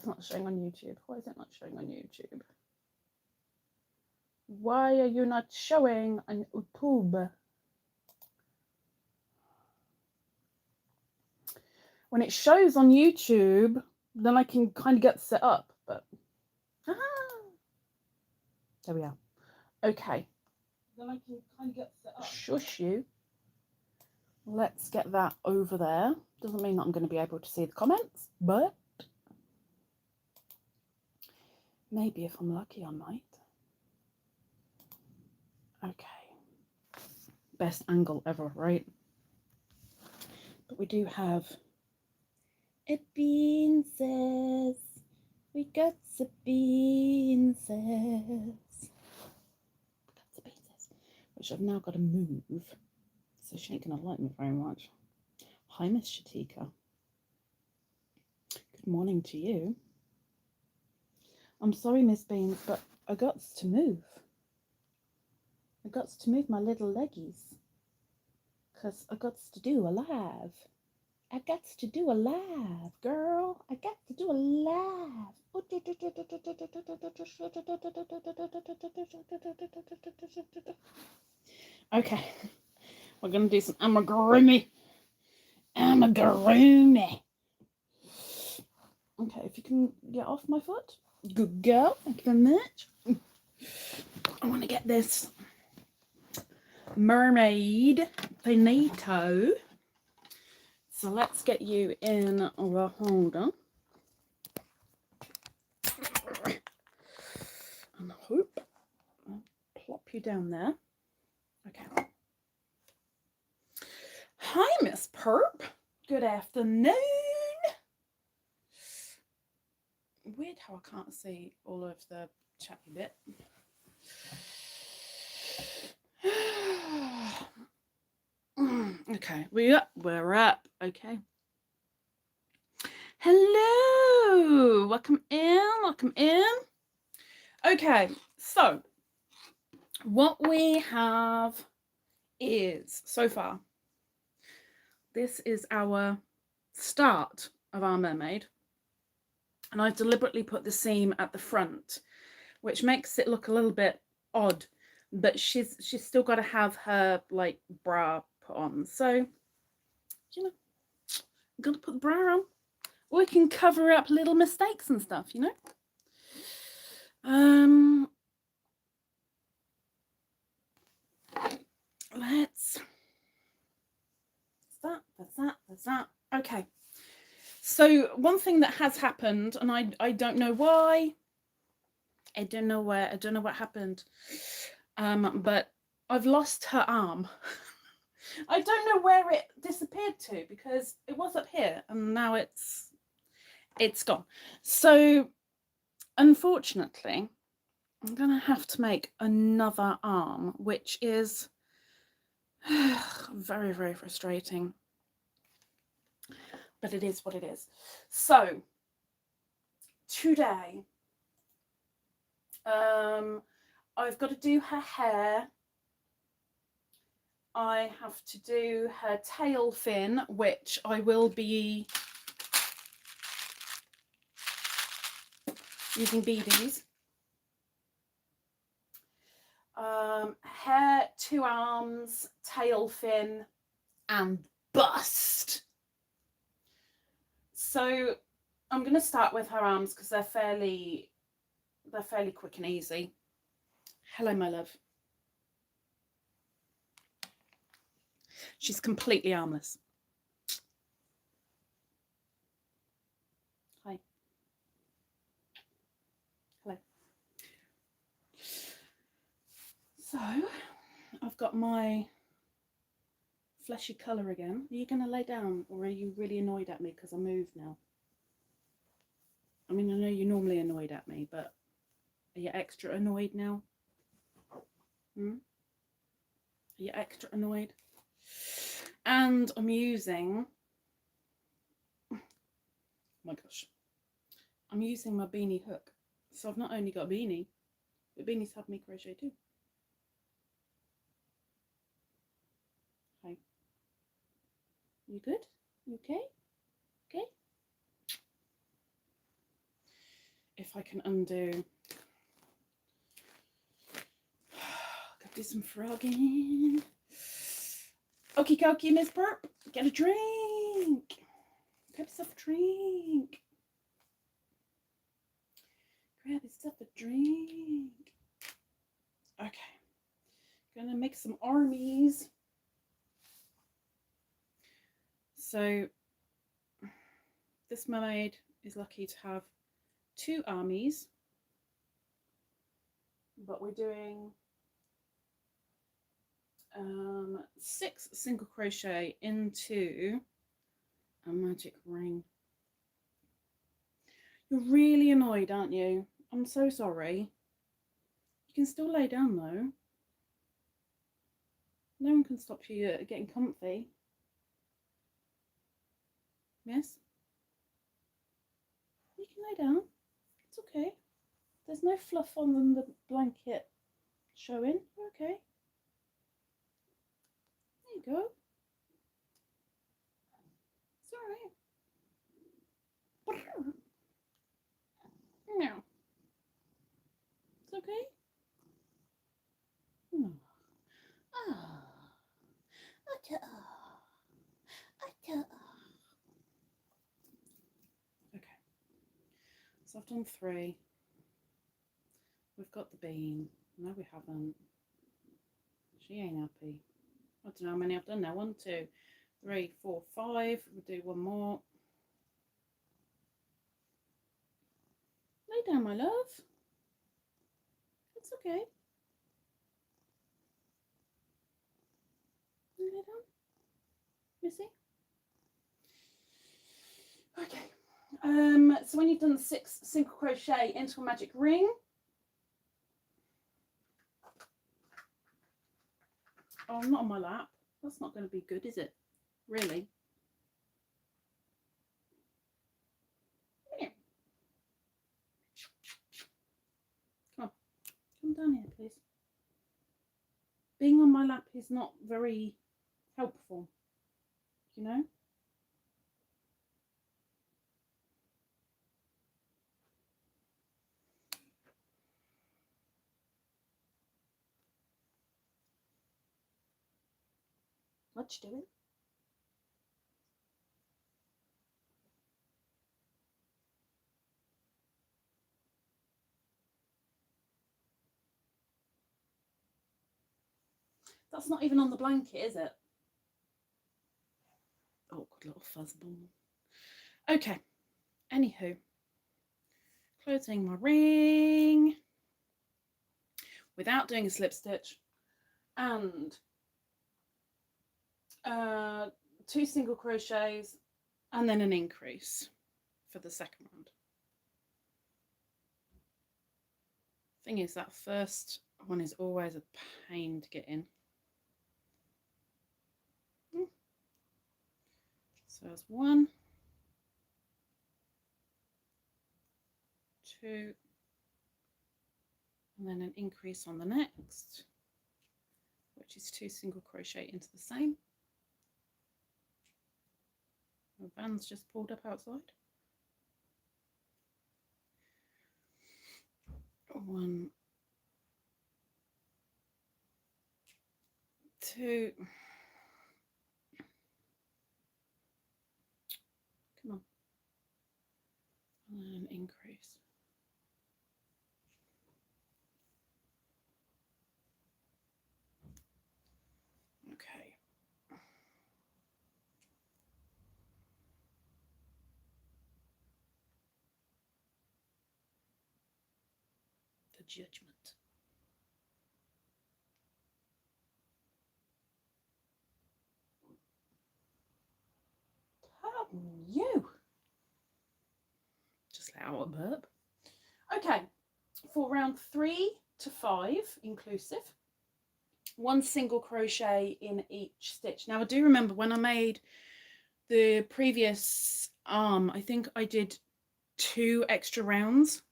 It's not showing on YouTube. Why is it not showing on YouTube? Why are you not showing on YouTube? When it shows on YouTube, then I can kind of get set up, but there we are. Okay. Then I can kind of get set up. Shush you. Let's get that over there. Doesn't mean that I'm going to be able to see the comments, but maybe if I'm lucky I might. Okay. Best angle ever, right? But we do have it beanses. We got the beanses. Which I've now got to move. So she ain't gonna like me very much. Hi, Miss Shatika. Good morning to you. I'm sorry, Miss Beans, but I got to move. I got to move my little leggies. Because I got to do a live. I got to do a live, girl. I got to do a live. Okay. We're going to do some amigurumi. Amigurumi. Okay, if you can get off my foot. Good girl. Thank you very much. I want to get this mermaid finito. So let's get you in the holder. And hope I'll plop you down there. Okay. Hi, Miss Perp. Good afternoon. Weird how I can't see all of the chatty bit. Okay, we're up. Okay. Hello. Welcome in. Okay, so what we have is, so far, this is our start of our mermaid. And I've deliberately put the seam at the front, which makes it look a little bit odd, but she's still got to have her like bra put on. So, you know, I'm gonna put the bra on. We can cover up little mistakes and stuff, you know. That's that. Okay. So one thing that has happened, and I don't know why. I don't know what happened. But I've lost her arm. I don't know where it disappeared to, because it was up here and now it's gone. So unfortunately, I'm gonna have to make another arm, which is very, very frustrating. But it is what it is. So today, I've got to do her hair. I have to do her tail fin, which I will be using beadies. Hair, 2 arms, tail fin, and bust. So I'm going to start with her arms because they're fairly quick and easy. Hello, my love. She's completely armless. Hi. Hello. So I've got my fleshy colour again. Are you going to lay down, or are you really annoyed at me because I moved now? I mean, I know you're normally annoyed at me, but are you extra annoyed now? Are you extra annoyed? And I'm using, oh my gosh, I'm using my beanie hook. So I've not only got a beanie, but beanies have me crochet too. Hi. You good? You okay? Okay? if I can undo. Gotta do some frogging. Okie dokie, Miss Burp, get a drink. Grab yourself a drink. Grab yourself a drink. Okay, gonna make some armies. So this mermaid is lucky to have 2 armies, but we're doing 6 single crochet into a magic ring. You're really annoyed, aren't you? I'm so sorry. You can still lay down though. No one can stop you getting comfy. Yes? You can lay down. It's okay. There's no fluff on the blanket showing. You're okay. There you go. It's alright. No. It's okay. No. Ah. Okay. So I've done 3. We've got the bean. No, we haven't. She ain't happy. I don't know how many I've done now. 1, 2, 3, 4, 5. We'll do one more. Lay down, my love. It's okay. Lay down, Missy. Okay. So when you've done 6 single crochet into a magic ring, oh, not on my lap. That's not going to be good, is it? Really? Yeah. Come down here, please. Being on my lap is not very helpful, you know? What you doing? That's not even on the blanket, is it? Oh, good little fuzzball. Okay. Anywho, closing my ring without doing a slip stitch, and 2 single crochets, and then an increase for the second round. Thing is, that first one is always a pain to get in. So there's 1, 2, and then an increase on the next, which is 2 single crochet into the same. The van's just pulled up outside. 1, 2. Come on. And then an increase. Okay. The judgment. You just let out a burp. Okay, for round 3 to 5 inclusive, 1 single crochet in each stitch. Now I do remember when I made the previous arm, I think I did 2 extra rounds,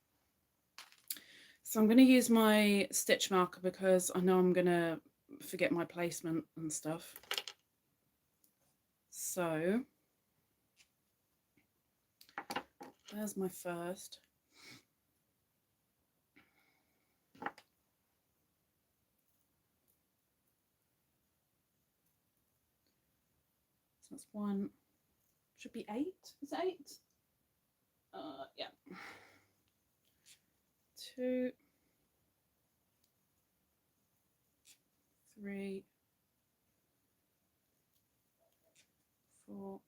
so I'm going to use my stitch marker because I know I'm going to forget my placement and stuff. So there's my first. That's 1. Should be 8. Is it 8? Yeah. 2, 3, 4,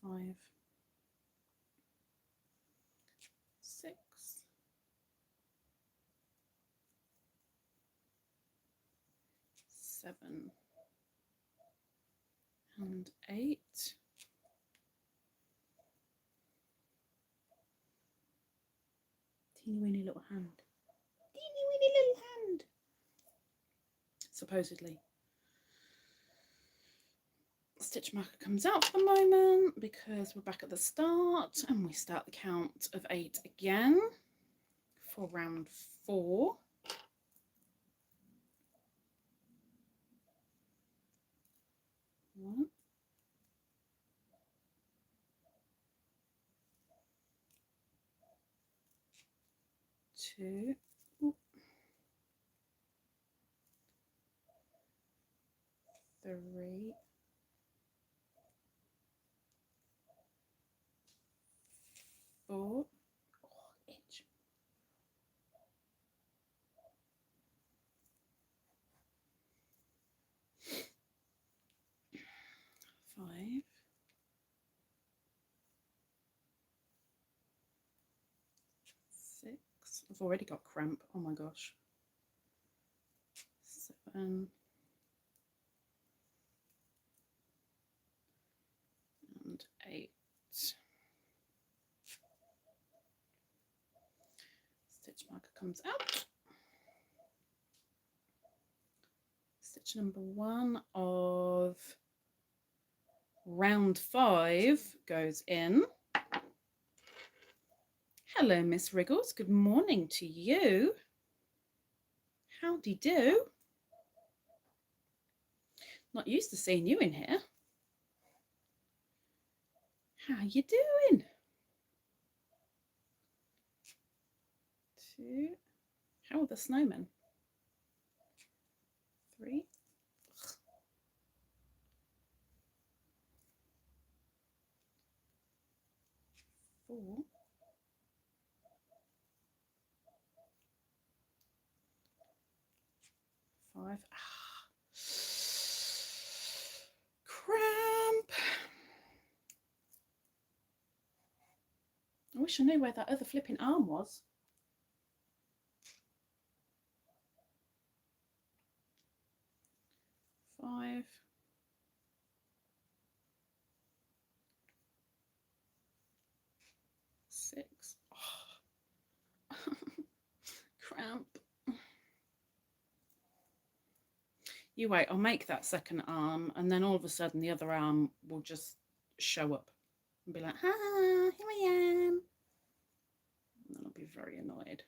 5, 6, 7, and 8. Teeny weeny little hand. Teeny weeny little hand. Supposedly. Stitch marker comes out for the moment because we're back at the start, and we start the count of 8 again for round 4. One, 2, 3, 4, itch, 5, 6. I've already got cramp. Oh my gosh. 7, and 8. Stitch marker comes out. Stitch number 1 of round 5 goes in. Hello, Miss Wriggles. Good morning to you. Howdy do. Not used to seeing you in here. How you doing? 2. How are the snowmen? 3. 4. 5. Cramp. I wish I knew where that other flipping arm was. 5. 6. Oh. Cramp. You wait, I'll make that second arm, and then all of a sudden the other arm will just show up and be like, "Ha, here I am." And then I'll be very annoyed.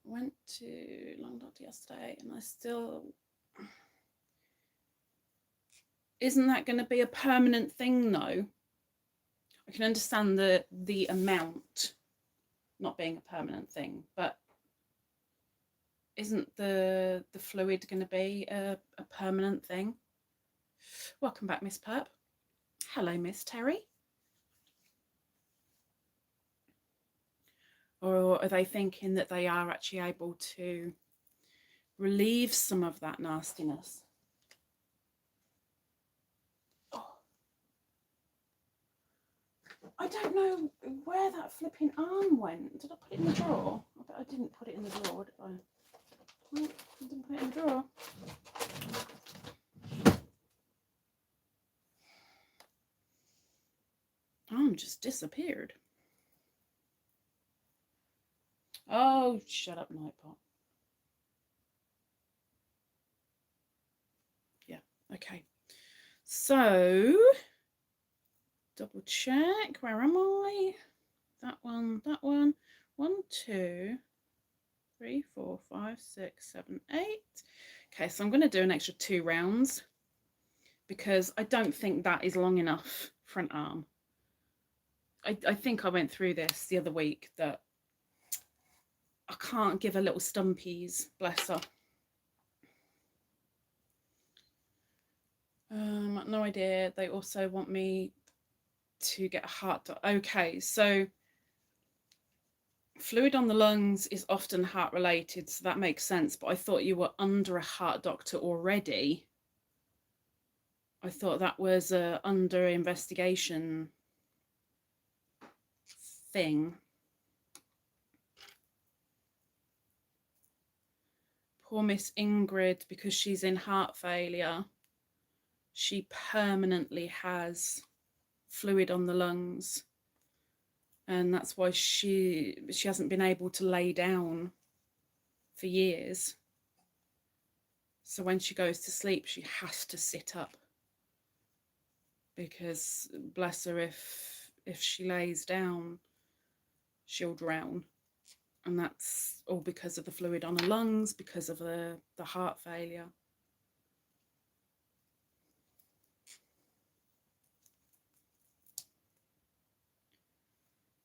Went to Long Doctor yesterday, and I still... Isn't that going to be a permanent thing, though? I can understand the amount not being a permanent thing, but isn't the fluid going to be a permanent thing? Welcome back, Miss Perp. Hello, Miss Terry. Or are they thinking that they are actually able to relieve some of that nastiness? Oh. I don't know where that flipping arm went. Did I put it in the drawer? I bet I didn't put it in the drawer, did I? No, I didn't put it in the drawer. Arm just disappeared. Oh, shut up, Nightbot. Yeah, okay. So, double check. Where am I? That one, that one. 1, 2, 3, 4, 5, 6, 7, 8. Okay, so I'm going to do an extra 2 rounds because I don't think that is long enough for an arm. I think I went through this the other week that I can't give her little stumpies, bless her. No idea. They also want me to get a heart. Okay, so fluid on the lungs is often heart related, so that makes sense, but I thought you were under a heart doctor already. I thought that was a under investigation thing. Poor Miss Ingrid, because she's in heart failure, she permanently has fluid on the lungs, and that's why she hasn't been able to lay down for years. So when she goes to sleep, she has to sit up, because bless her, if she lays down, she'll drown. And that's all because of the fluid on her lungs, because of the heart failure.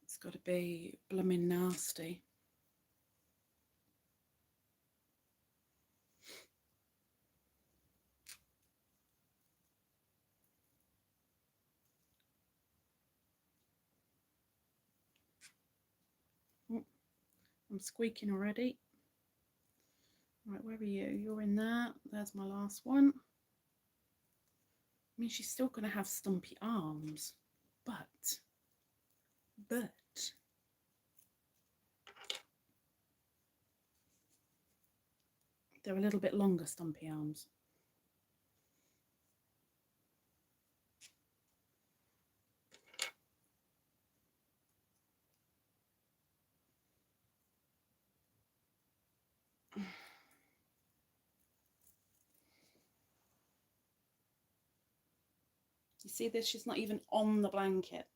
It's got to be blooming nasty. Oh, I'm squeaking already. Right, where are you? You're in there. There's my last one. I mean, she's still going to have stumpy arms, but they're a little bit longer stumpy arms. You see this? She's not even on the blanket.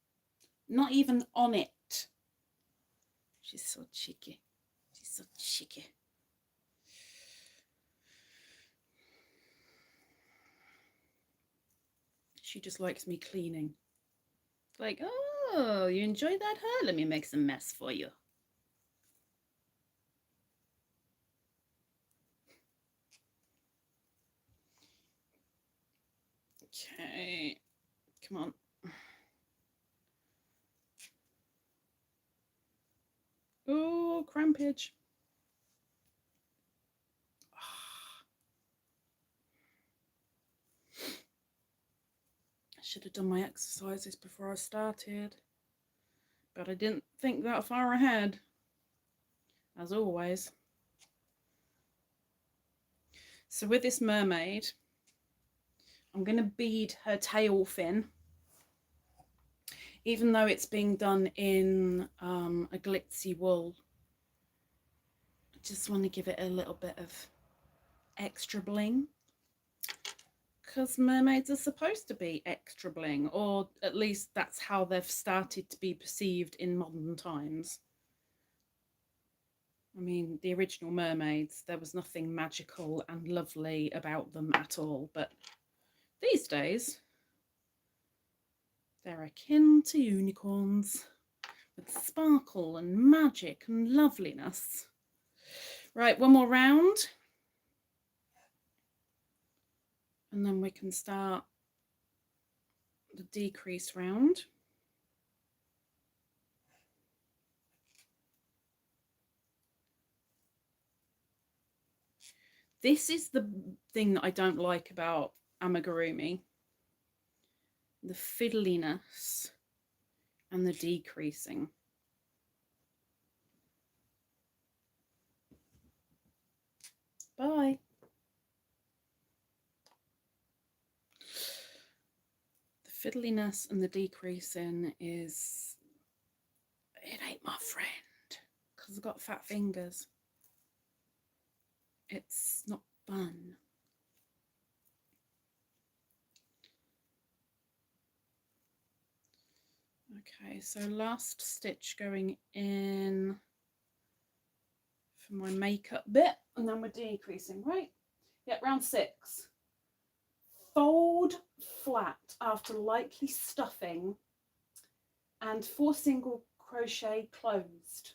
Not even on it. She's so cheeky. She's so cheeky. She just likes me cleaning. Like, oh, you enjoyed that, huh? Let me make some mess for you. Okay, come on. Oh, crampage. I should have done my exercises before I started, but I didn't think that far ahead, as always. So with this mermaid, I'm going to bead her tail fin, even though it's being done in a glitzy wool. I just want to give it a little bit of extra bling, because mermaids are supposed to be extra bling, or at least that's how they've started to be perceived in modern times. I mean, the original mermaids, there was nothing magical and lovely about them at all, but these days they're akin to unicorns with sparkle and magic and loveliness. Right, one more round, and then we can start the decrease round. This is the thing that I don't like about amigurumi, the fiddliness and the decreasing. Bye. The fiddliness and the decreasing is, it ain't my friend, because I've got fat fingers. It's not fun. Okay, so last stitch going in for my makeup bit, and then we're decreasing, right? Yep, round 6. Fold flat after lightly stuffing and 4 single crochet closed.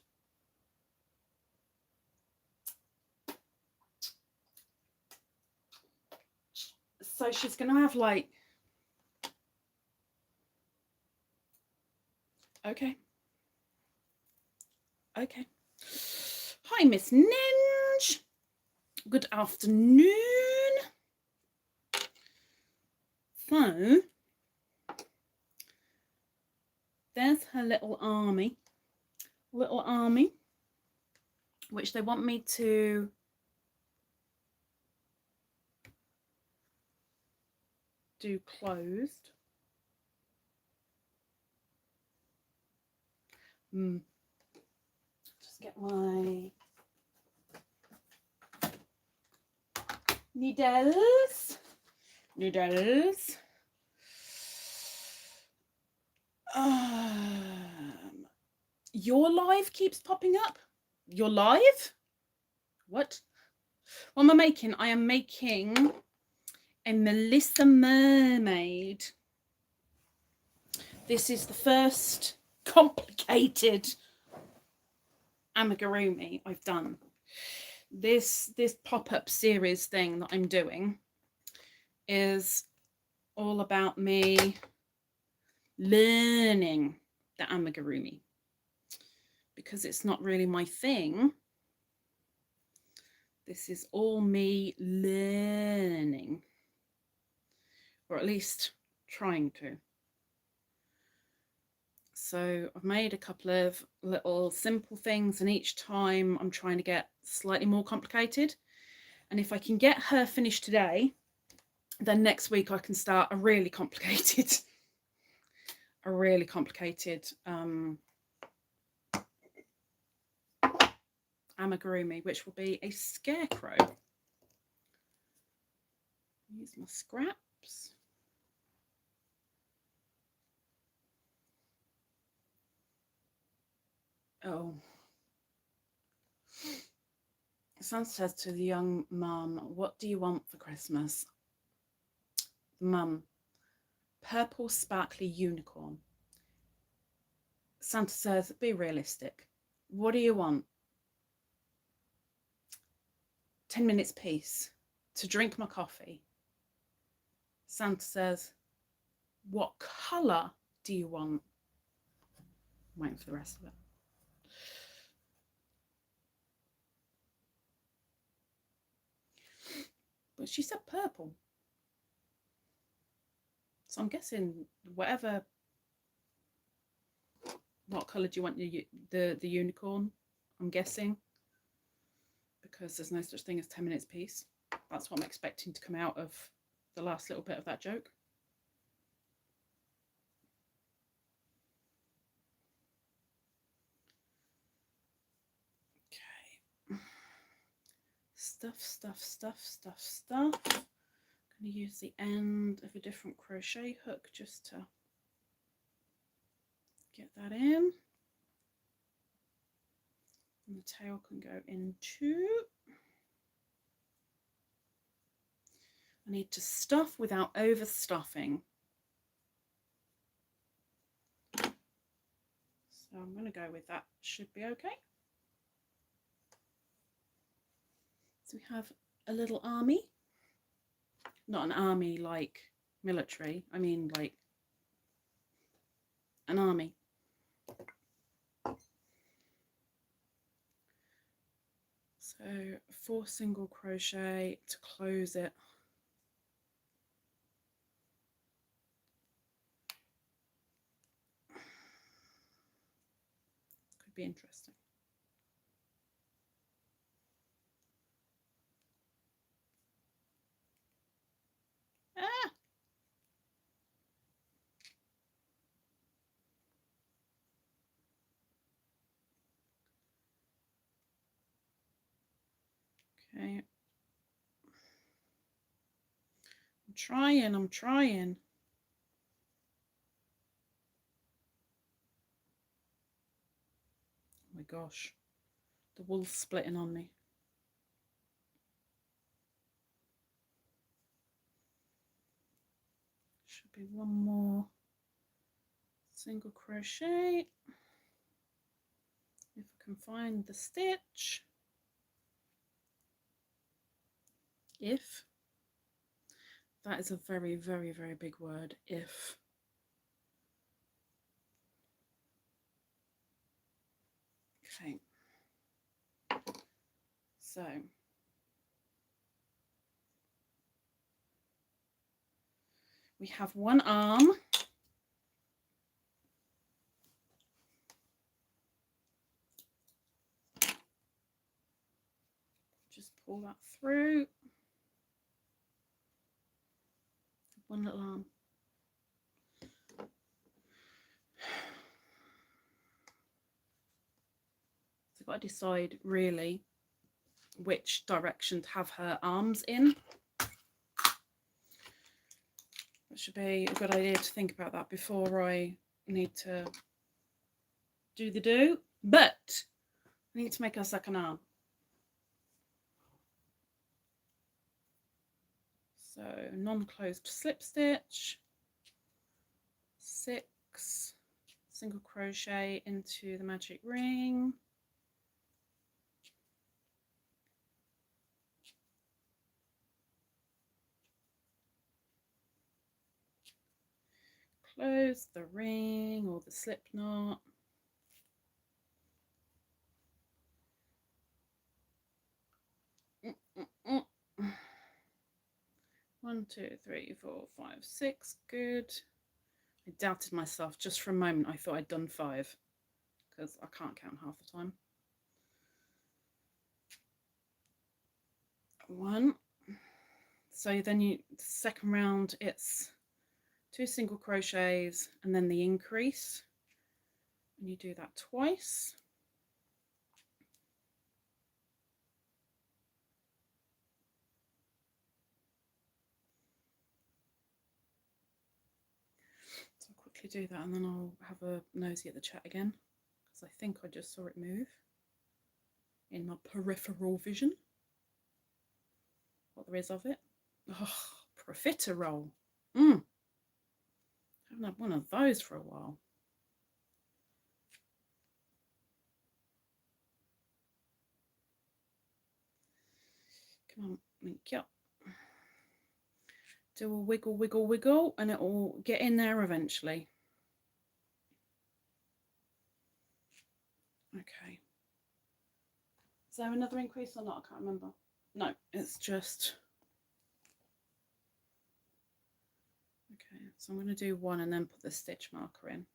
So she's going to have like, okay. Okay. Hi, Miss Ninge. Good afternoon. So, there's her little army, which they want me to do closed. Just get my needles. Your live keeps popping up. Your live? What? What am I making? I am making a Melissa mermaid. This is the first complicated amigurumi I've done. This pop-up series thing that I'm doing is all about me learning the amigurumi, because it's not really my thing. This is all me learning, or at least trying to. So I've made a couple of little simple things, and each time I'm trying to get slightly more complicated. And if I can get her finished today, then next week I can start a really complicated amigurumi, which will be a scarecrow. Use my scraps. Oh. Santa says to the young mum, "What do you want for Christmas?" Mum, purple sparkly unicorn. Santa says, "Be realistic. What do you want?" 10 minutes peace to drink my coffee. Santa says, "What colour do you want?" I'm waiting for the rest of it. But she said purple. So I'm guessing what colour do you want the unicorn? I'm guessing, because there's no such thing as 10 minutes peace. That's what I'm expecting to come out of the last little bit of that joke. Okay. Stuff. I'm going to use the end of a different crochet hook just to get that in. And the tail can go in too. I need to stuff without overstuffing. So I'm going to go with that. Should be okay. So we have a little army. Not an army like military. I mean like an army. So 4 single crochet to close it. Could be interesting. Ah! Okay. I'm trying. Oh my gosh. The wool's splitting on me. Should be one more single crochet. If I can find the stitch. That is a very, very, very big word, if. Okay. So. We have one arm. Just pull that through. One little arm. So I've got to decide really which direction to have her arms in. It should be a good idea to think about that before I need to do the do. But I need to make a second arm. So non-closed slip stitch, 6 single crochet into the magic ring, close the ring or the slip knot, One, 2, 3, 4, 5, 6. Good. I doubted myself just for a moment. I thought I'd done 5 because I can't count half the time. 1. So then the second round, it's 2 single crochets and then the increase, and you do that twice. So I'll quickly do that and then I'll have a nosy at the chat again, because I think I just saw it move in my peripheral vision. What there is of it. Oh, profiterole. Haven't had one of those for a while. Come on, link up. Do a wiggle, wiggle, wiggle, and it will get in there eventually. Okay. Is there another increase or not? I can't remember. No, it's just... Okay, so I'm going to do 1 and then put the stitch marker in.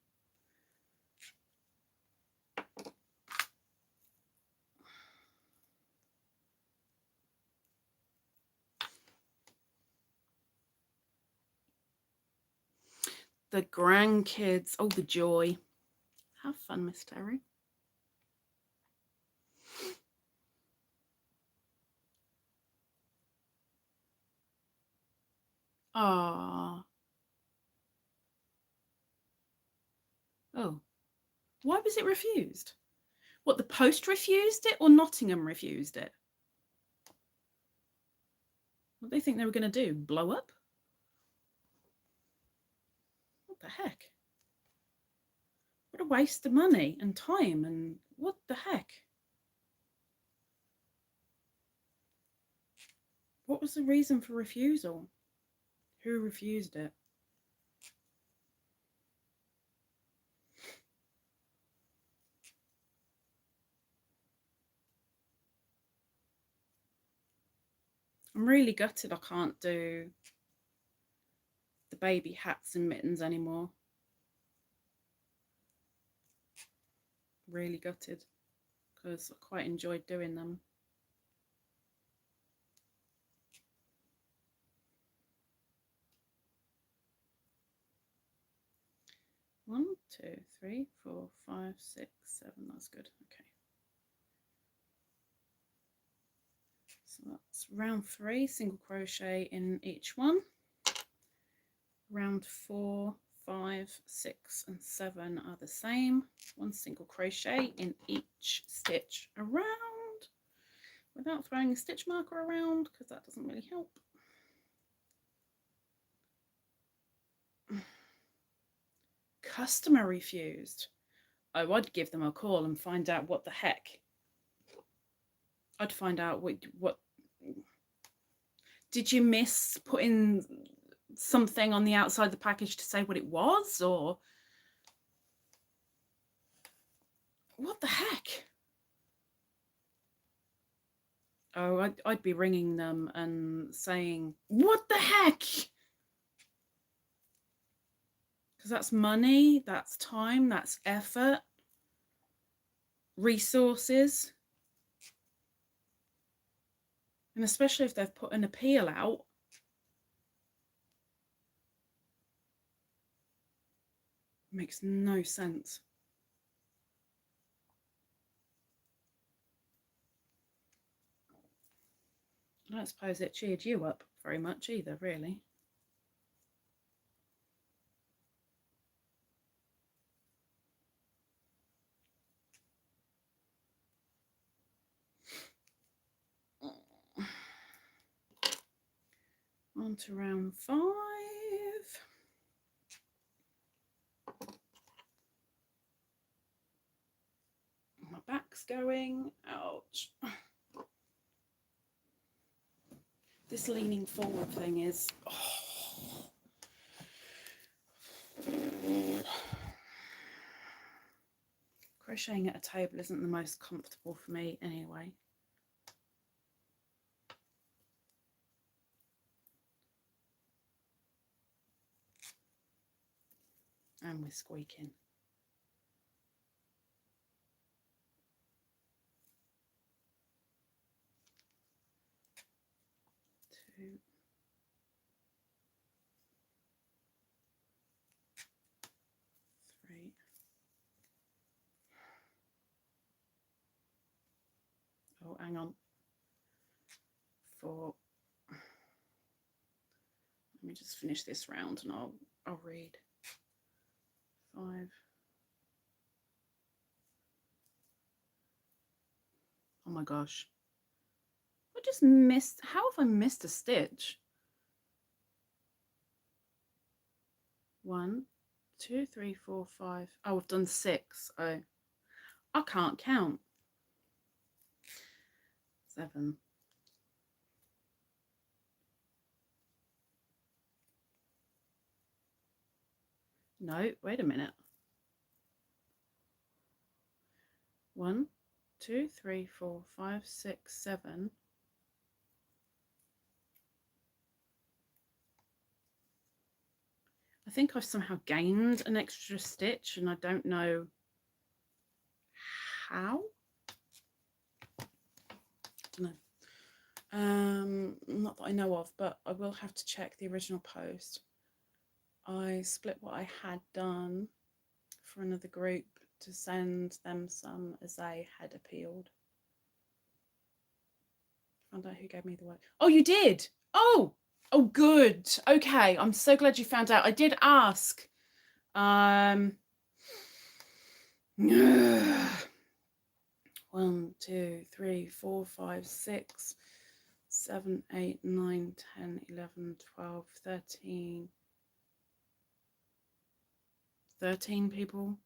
The grandkids, oh, the joy. Have fun, Miss Terry. Ah. Oh. Why was it refused? What, the post refused it or Nottingham refused it? What do they think they were going to do? Blow up? What the heck? What a waste of money and time, and what the heck? What was the reason for refusal? Who refused it? I'm really gutted I can't do the baby hats and mittens anymore. Really gutted, because I quite enjoyed doing them. One, 2, 3, 4, 5, 6, 7. That's good. Okay. So that's round 3, single crochet in each one. Round 4, 5, 6, and 7 are the same. 1 single crochet in each stitch around, without throwing a stitch marker around, because that doesn't really help. Customer refused. Oh, I'd give them a call and find out what the heck. I'd find out what did you miss putting something on the outside of the package to say what it was, or what the heck? Oh, I'd be ringing them and saying, what the heck? Because that's money, that's time, that's effort, resources. And especially if they've put an appeal out. Makes no sense. I don't suppose it cheered you up very much either, really. On to round 5. My back's going. Ouch. This leaning forward thing is... Oh. Crocheting at a table isn't the most comfortable for me anyway. And we're squeaking. 2, 3. Oh, hang on. 4. Let me just finish this round and I'll read. 5. Oh my gosh. I just missed. How have I missed a stitch? 1, 2, 3, 4, 5. Oh, I've done 6. Oh, I can't count. 7. No, wait a minute. 1, 2, 3, 4, 5, 6, 7. I think I've somehow gained an extra stitch and I don't know how. I don't know. Not that I know of, but I will have to check the original post. I split what I had done for another group to send them some as they had appealed. Found out who gave me the work. Oh, you did? Oh, good. Okay, I'm so glad you found out. I did ask. 1, 2, 3, 4, 5, 6, 7, 8, 9, 10, 11, 12, 13. 13 people.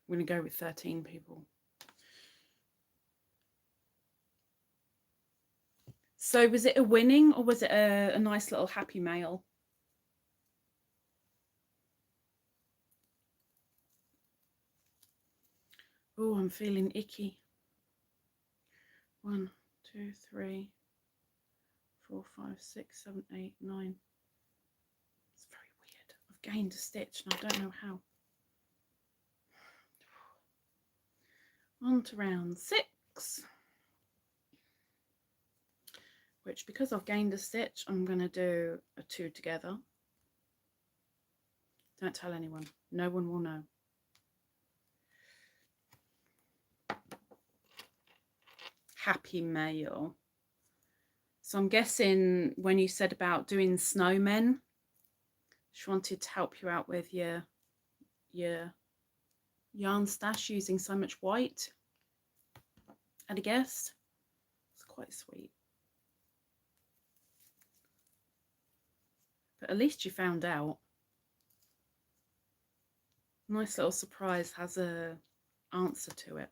I'm going to go with 13 people. So was it a winning or was it a nice little happy mail? Oh, I'm feeling icky. 1, 2, 3, 4, 5, 6, 7, 8, 9. It's very weird. I've gained a stitch and I don't know how. On to round 6. Which, because I've gained a stitch, I'm going to do a 2 together. Don't tell anyone. No one will know. Happy mail. So I'm guessing when you said about doing snowmen, she wanted to help you out with your yarn stash using so much white. I'd guess. It's quite sweet. But at least you found out. Nice little surprise has a answer to it.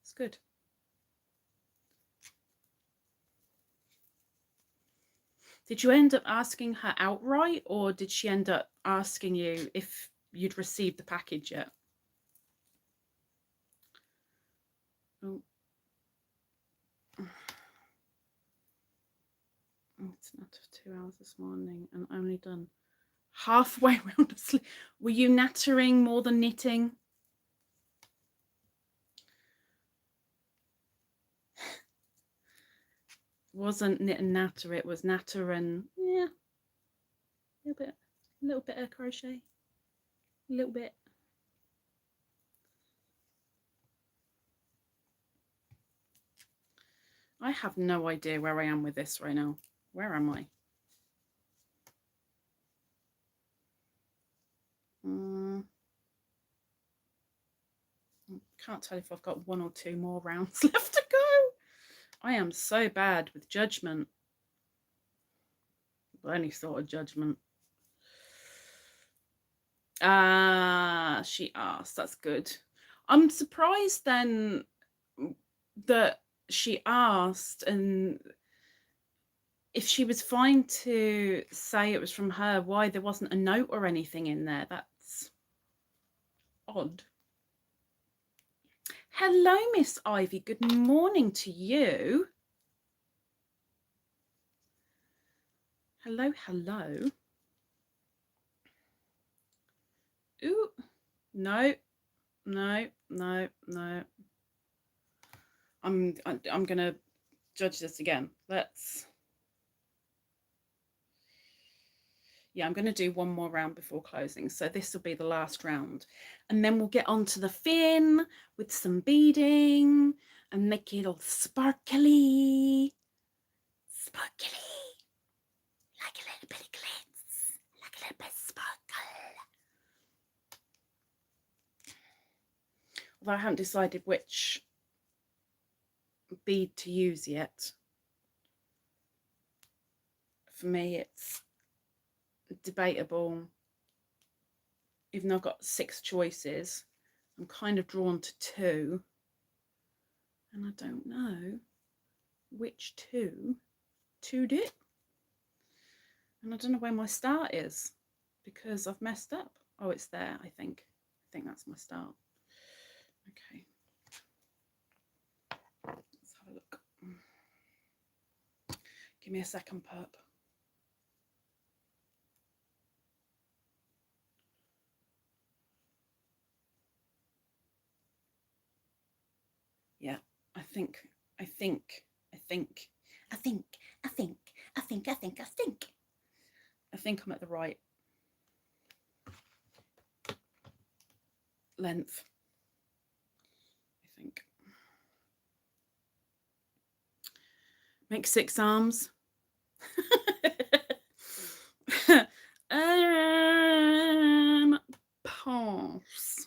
It's good. Did you end up asking her outright, or did she end up asking you if you'd received the package yet? Oh. It's not 2 hours this morning and only done halfway around asleep. Were you nattering more than knitting? Wasn't knit and natter, it was natter and yeah, a little bit of crochet, a little bit. I have no idea where I am with this right now. Where am I? Can't tell if I've got 1 or 2 more rounds left to go. I am so bad with judgment. Any sort of judgment. She asked. That's good. I'm surprised then that she asked, and if she was fine to say it was from her, why there wasn't a note or anything in there? That's odd. Hello, Miss Ivy. Good morning to you. Hello, hello. Ooh, no. I'm gonna judge this again. I'm going to do 1 more round before closing. So this will be the last round. And then we'll get onto the fin with some beading and make it all sparkly. Sparkly. Like a little bit of glitz. Like a little bit of sparkle. Although I haven't decided which bead to use yet. For me, it's debatable. Even though I've got 6 choices, I'm kind of drawn to 2, and I don't know which 2 to do. And I don't know where my start is because I've messed up. Oh, it's there. I think that's my start. Okay, let's have a look. Give me a second, pup. Yeah, I think I'm at the right length. I think. Make 6 arms. Pass.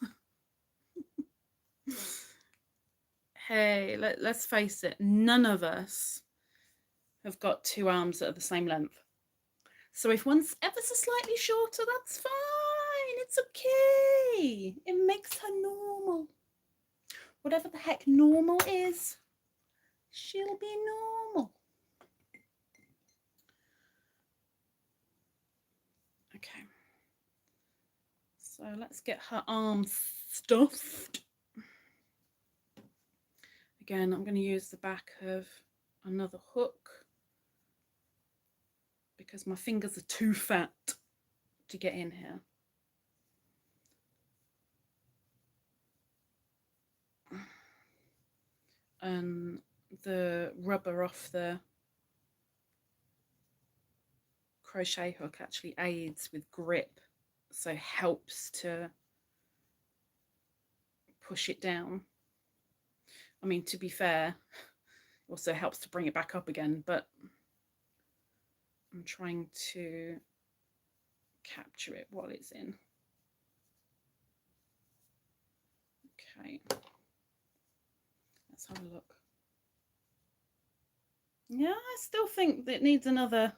Hey, let's face it, none of us have got 2 arms that are the same length. So if one's ever so slightly shorter, that's fine. It's okay. It makes her normal. Whatever the heck normal is, she'll be normal. Okay. So let's get her arms stuffed. Again, I'm going to use the back of another hook because my fingers are too fat to get in here. And the rubber off the crochet hook actually aids with grip, so helps to push it down. I mean, to be fair, also helps to bring it back up again, but I'm trying to capture it while it's in. Okay, let's have a look. Yeah, I still think that it needs another.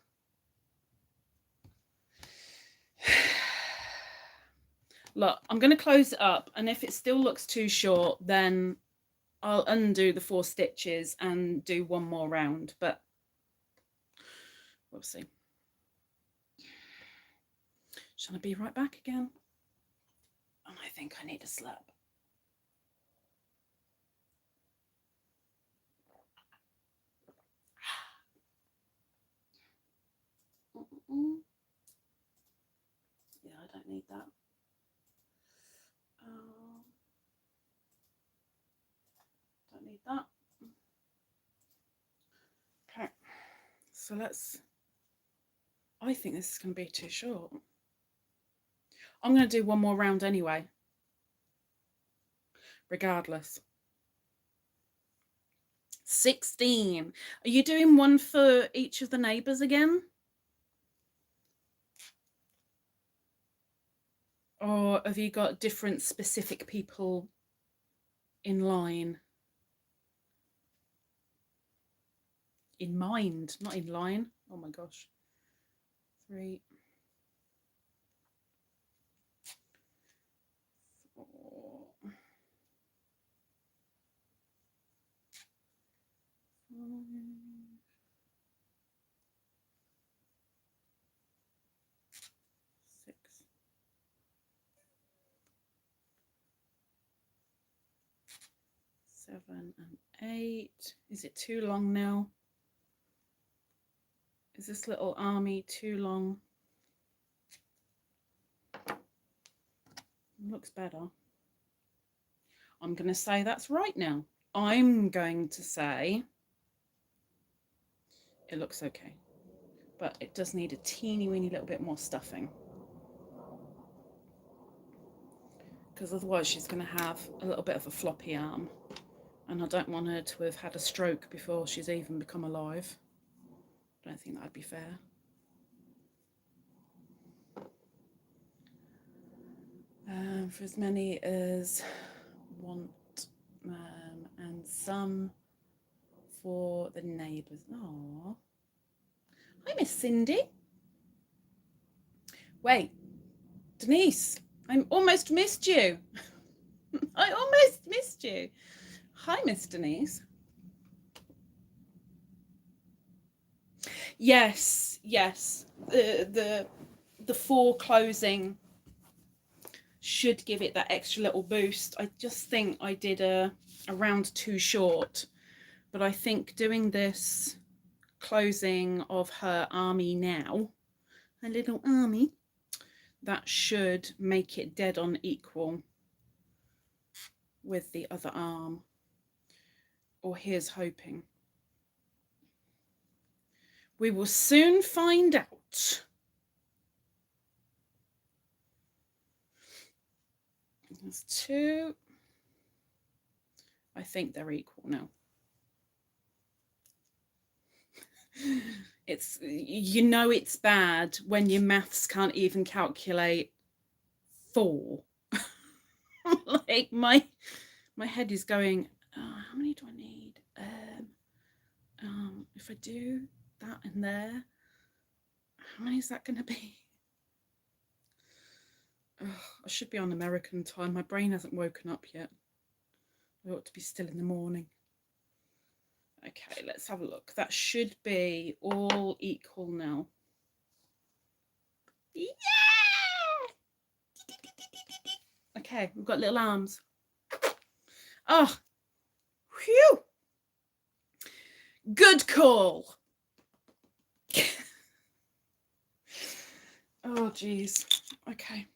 Look, I'm going to close it up, and if it still looks too short, then I'll undo the 4 stitches and do 1 more round, but we'll see. Shall I be right back again? And I think I need a slap. Yeah, I don't need that. Don't need that. Okay, so I think this is going to be too short. I'm going to do one more round anyway, regardless. 16. Are you doing one for each of the neighbours again? Or have you got different specific people in line? In mind, not in line. Oh my gosh. 3, 4, 5, 6, 7 and 8. Is it too long now? Is this little army too long? Looks better. I'm going to say that's right now. I'm going to say it looks okay, but it does need a teeny weeny little bit more stuffing, because otherwise she's going to have a little bit of a floppy arm, and I don't want her to have had a stroke before she's even become alive. I don't think that'd be fair. For as many as want, and some for the neighbours. Oh, hi, Miss Cindy. Wait, Denise, I almost missed you. I almost missed you. Hi, Miss Denise. Yes, yes. The foreclosing should give it that extra little boost. I just think I did a round too short, but I think doing this closing of her army now, her little army, that should make it dead on equal with the other arm, or here's hoping. We will soon find out. There's 2. I think they're equal now. It's, you know, it's bad when your maths can't even calculate 4. Like my head is going, oh, how many do I need? If I do that in there, how many is that going to be? Oh, I should be on American time. My brain hasn't woken up yet. I ought to be still in the morning. Okay, let's have a look. That should be all equal now. Yeah! Okay, we've got little arms. Oh, phew! Good call. Oh, geez. Okay.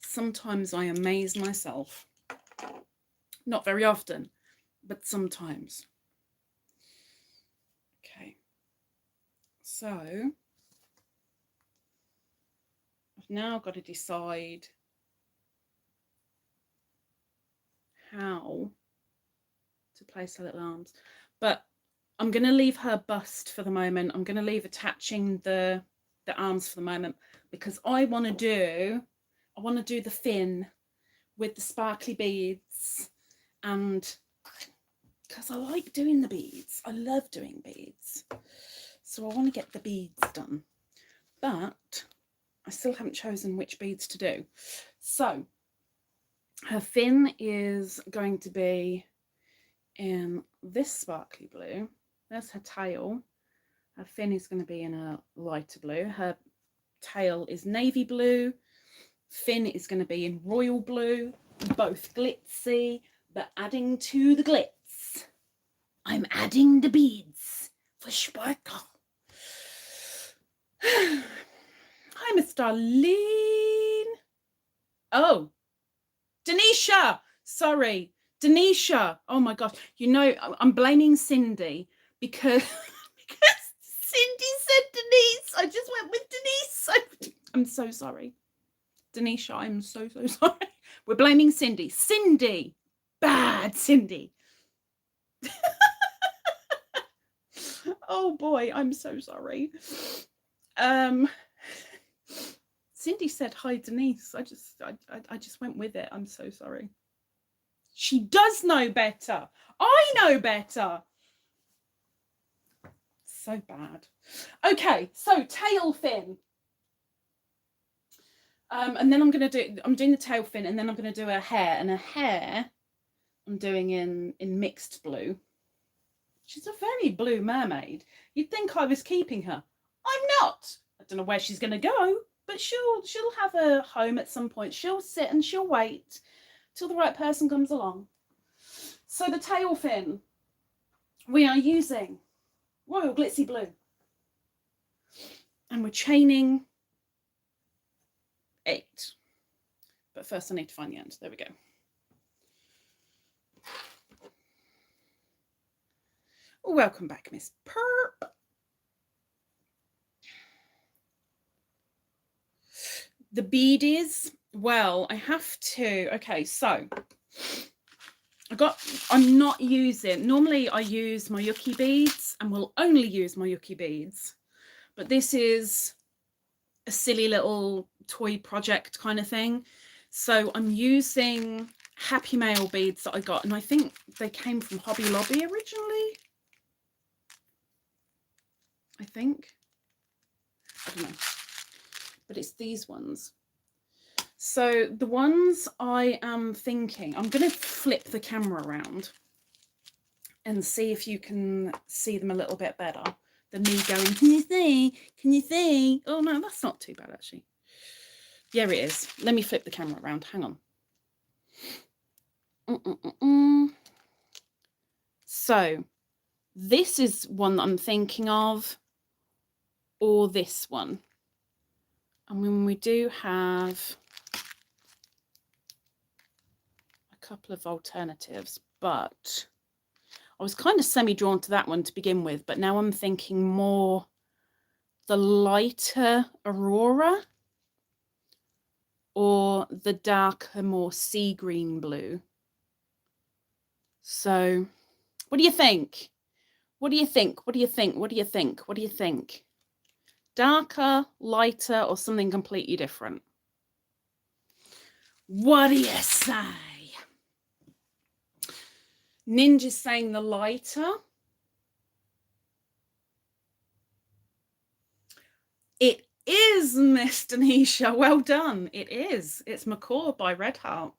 Sometimes I amaze myself. Not very often, but sometimes. Okay. So I've now got to decide how to place her little arms, but I'm going to leave her bust for the moment. I'm going to leave attaching the arms for the moment, because I want to do the fin with the sparkly beads, and because I like doing the beads. I love doing beads, so I want to get the beads done, but I still haven't chosen which beads to do. So her fin is going to be in this sparkly blue. There's her tail. Her fin is going to be in a lighter blue. Her tail is navy blue. Fin is going to be in royal blue. Both glitzy, but adding to the glitz, I'm adding the beads for sparkle. Hi, Miss Darlene. Oh, Denisha. Sorry, Denisha. Oh my gosh. You know, I'm blaming Cindy because Cindy said Denise. I just went with Denise. I'm so sorry. Denisha, I'm so sorry. We're blaming Cindy. Cindy. Bad Cindy. Oh boy, I'm so sorry. Cindy said hi Denise. I just went with it. I'm so sorry. She does know better. I know better. So bad. Okay, so tail fin. And then I'm doing the tail fin, and then I'm going to do her hair. And her hair I'm doing in mixed blue. She's a very blue mermaid. You'd think I was keeping her. I'm not. I don't know where she's going to go, but she'll have a home at some point. She'll sit and she'll wait till the right person comes along. So the tail fin, we are using royal glitzy blue. And we're chaining 8. But first I need to find the end. There we go. Welcome back, Miss Perp. The bead is, well, I have to, okay, so I'm not using, normally I use my yucky beads and will only use my yucky beads, but this is a silly little toy project kind of thing. So I'm using Happy Mail beads that I got, and I think they came from Hobby Lobby originally. I think. I don't know. But it's these ones. So the ones I am thinking, I'm going to flip the camera around and see if you can see them a little bit better than me going, can you see? Can you see? Oh no, that's not too bad actually. Yeah, it is. Let me flip the camera around. Hang on. So this is one that I'm thinking of, or this one. I mean, we do have a couple of alternatives, but I was kind of semi-drawn to that one to begin with, but now I'm thinking more the lighter Aurora or the darker, more sea green blue. So what do you think? What do you think? What do you think? What do you think? What do you think? Darker, lighter, or something completely different? What do you say? Ninja's saying the lighter. It is, Miss Denisha. Well done. It is. It's Macaw by Red Heart.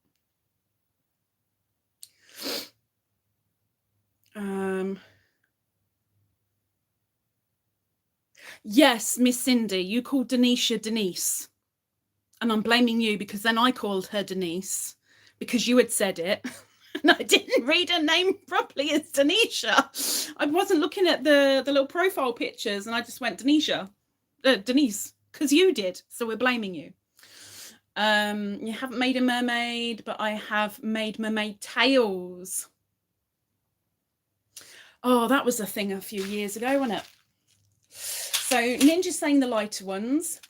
Yes, Miss Cindy, you called Denisha Denise. And I'm blaming you because then I called her Denise because you had said it. And I didn't read her name properly as Denisha. I wasn't looking at the little profile pictures and I just went Denisha. Denise, because you did. So we're blaming you. You haven't made a mermaid, but I have made mermaid tails. Oh, that was a thing a few years ago, wasn't it? So Ninja's saying the lighter ones.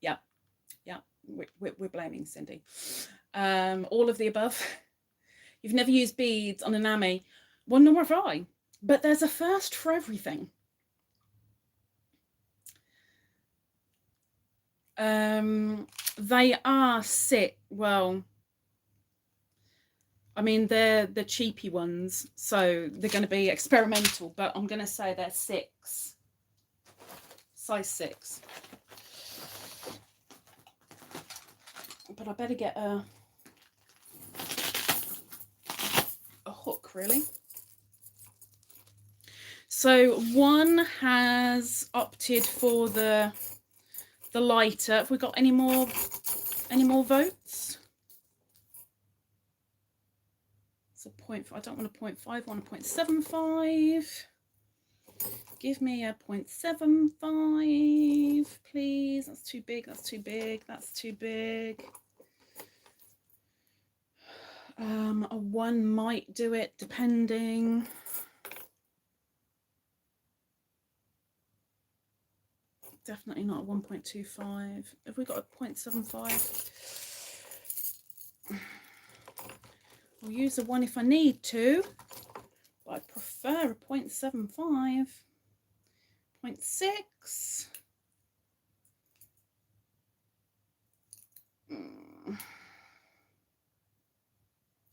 Yeah, we're blaming Cindy. All of the above. You've never used beads on an Ami. Well, nor have I. But there's a first for everything. They are well, I mean, they're the cheapy ones, so they're going to be experimental, but I'm going to say they're 6. Size 6. But I better get a hook, really. So one has opted for the the lighter. Have we got any more votes? It's a point. I don't want a 0.5, I want a 0.75. Give me a 0.75, please. That's too big, that's too big, that's too big. A 1 might do it, depending. Definitely not a 1.25. Have we got a 0.75? I'll use a 1 if I need to, but I prefer a 0.75. 0.6.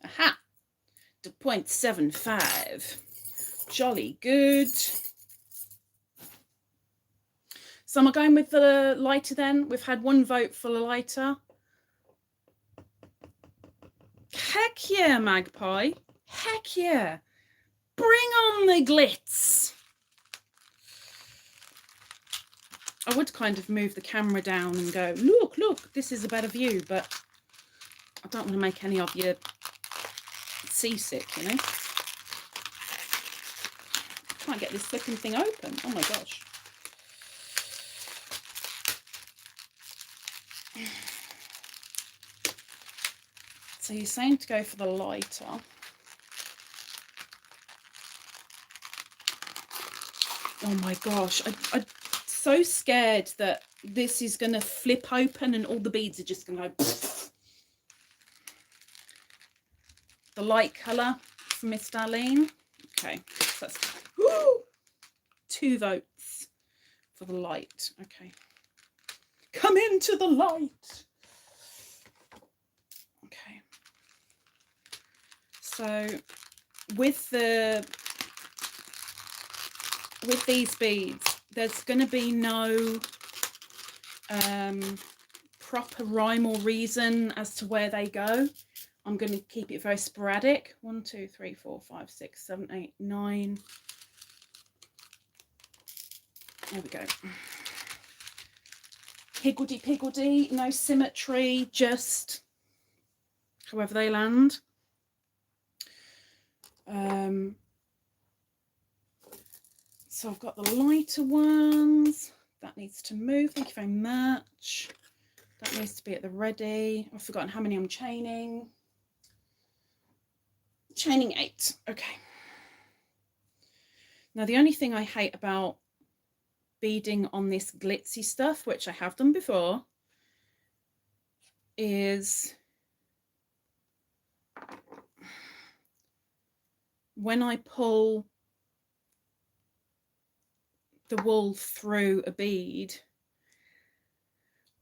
Aha! To 0.75. Jolly good. So am I going with the lighter then? We've had 1 vote for the lighter. Heck yeah, Magpie. Heck yeah. Bring on the glitz. I would kind of move the camera down and go, look, look, this is a better view, but I don't want to make any of you seasick, you know. Can't get this flipping thing open. Oh my gosh. So you're saying to go for the lighter. Oh my gosh, I'm so scared that this is going to flip open and all the beads are just going to go. The light colour from Miss Darlene. Okay, so that's 2 votes for the light. Okay. Come into the light. Okay. So with these beads, there's going to be no proper rhyme or reason as to where they go. I'm going to keep it very sporadic. 1, 2, 3, 4, 5, 6, 7, 8, 9. There we go. Higgledy-piggledy, no symmetry, just however they land. So I've got the lighter ones. That needs to move. Thank you very much. That needs to be at the ready. I've forgotten how many I'm chaining. Chaining 8. Okay. Now the only thing I hate about beading on this glitzy stuff, which I have done before, is when I pull the wool through a bead,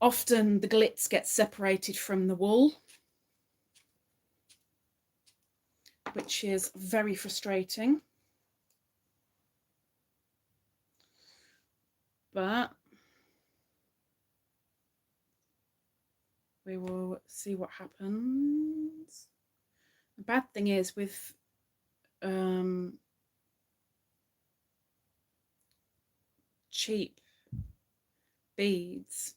often the glitz gets separated from the wool, which is very frustrating. But we will see what happens. The bad thing is with cheap beads,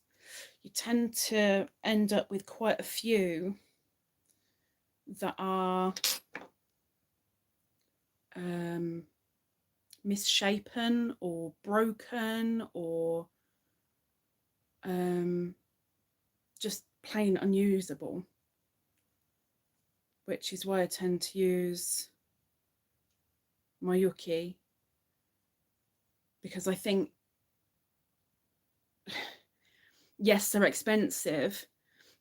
you tend to end up with quite a few that are misshapen or broken or just plain unusable, which is why I tend to use my Yuki, because I think, yes, they're expensive,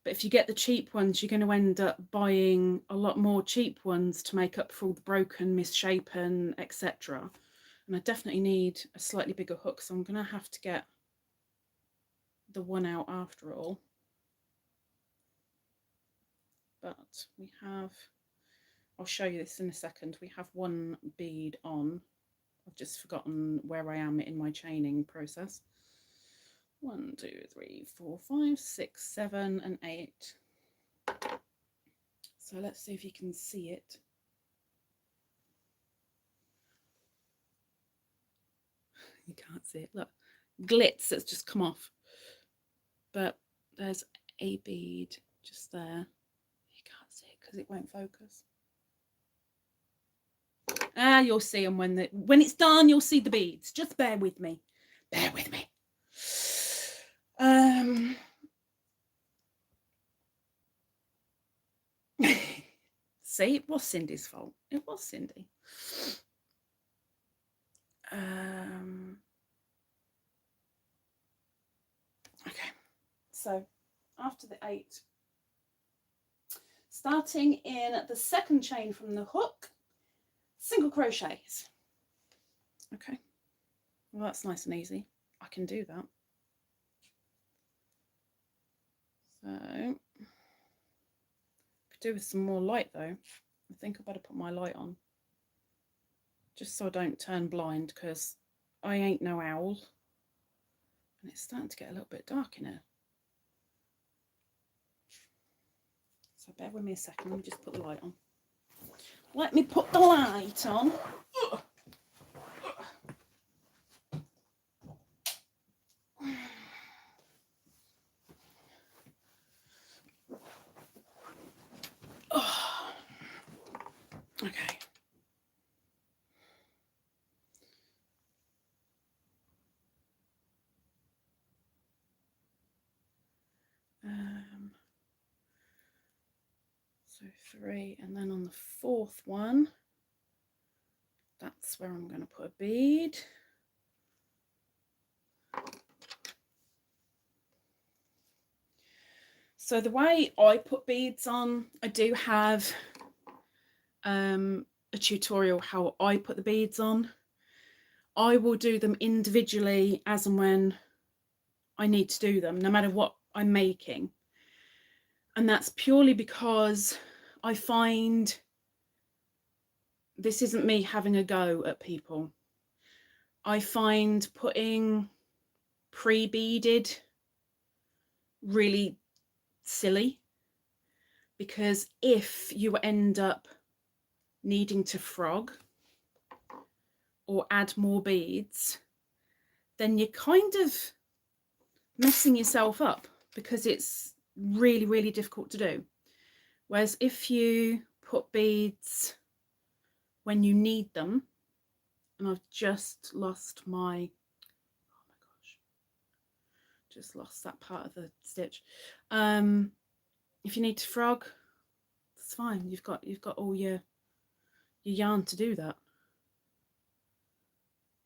but if you get the cheap ones, you're going to end up buying a lot more cheap ones to make up for all the broken, misshapen, etc. And I definitely need a slightly bigger hook, so I'm going to have to get the one out after all. But we have, I'll show you this in a second, we have 1 bead on. I've just forgotten where I am in my chaining process. 1, 2, 3, 4, 5, 6, 7, and 8. So let's see if you can see it. You can't see it. Look, glitz that's just come off. but there's a bead just there. You can't see it because it won't focus. You'll see them when it's done. You'll see the beads. Just bear with me. Bear with me. See, it was Cindy's fault. It was Cindy. Okay, so after the 8, starting in the second chain from the hook, single crochets. Okay, well, that's nice and easy. I can do that. So, could do with some more light though. I think I better put my light on, just so I don't turn blind, because I ain't no owl. And it's starting to get a little bit dark in here. So bear with me a second, let me just put the light on. Let me put the light on. Okay. So 3, and then on the 4th one, that's where I'm going to put a bead. So the way I put beads on, I do have a tutorial how I put the beads on. I will do them individually as and when I need to do them, no matter what I'm making. And that's purely because I find this isn't me having a go at people. I find putting pre-beaded really silly, because if you end up needing to frog or add more beads, then you're kind of messing yourself up, because it's really, really difficult to do. Whereas if you put beads when you need them, and I've just lost my, oh my gosh, just lost that part of the stitch. If you need to frog, it's fine. You've got all your yarn to do that,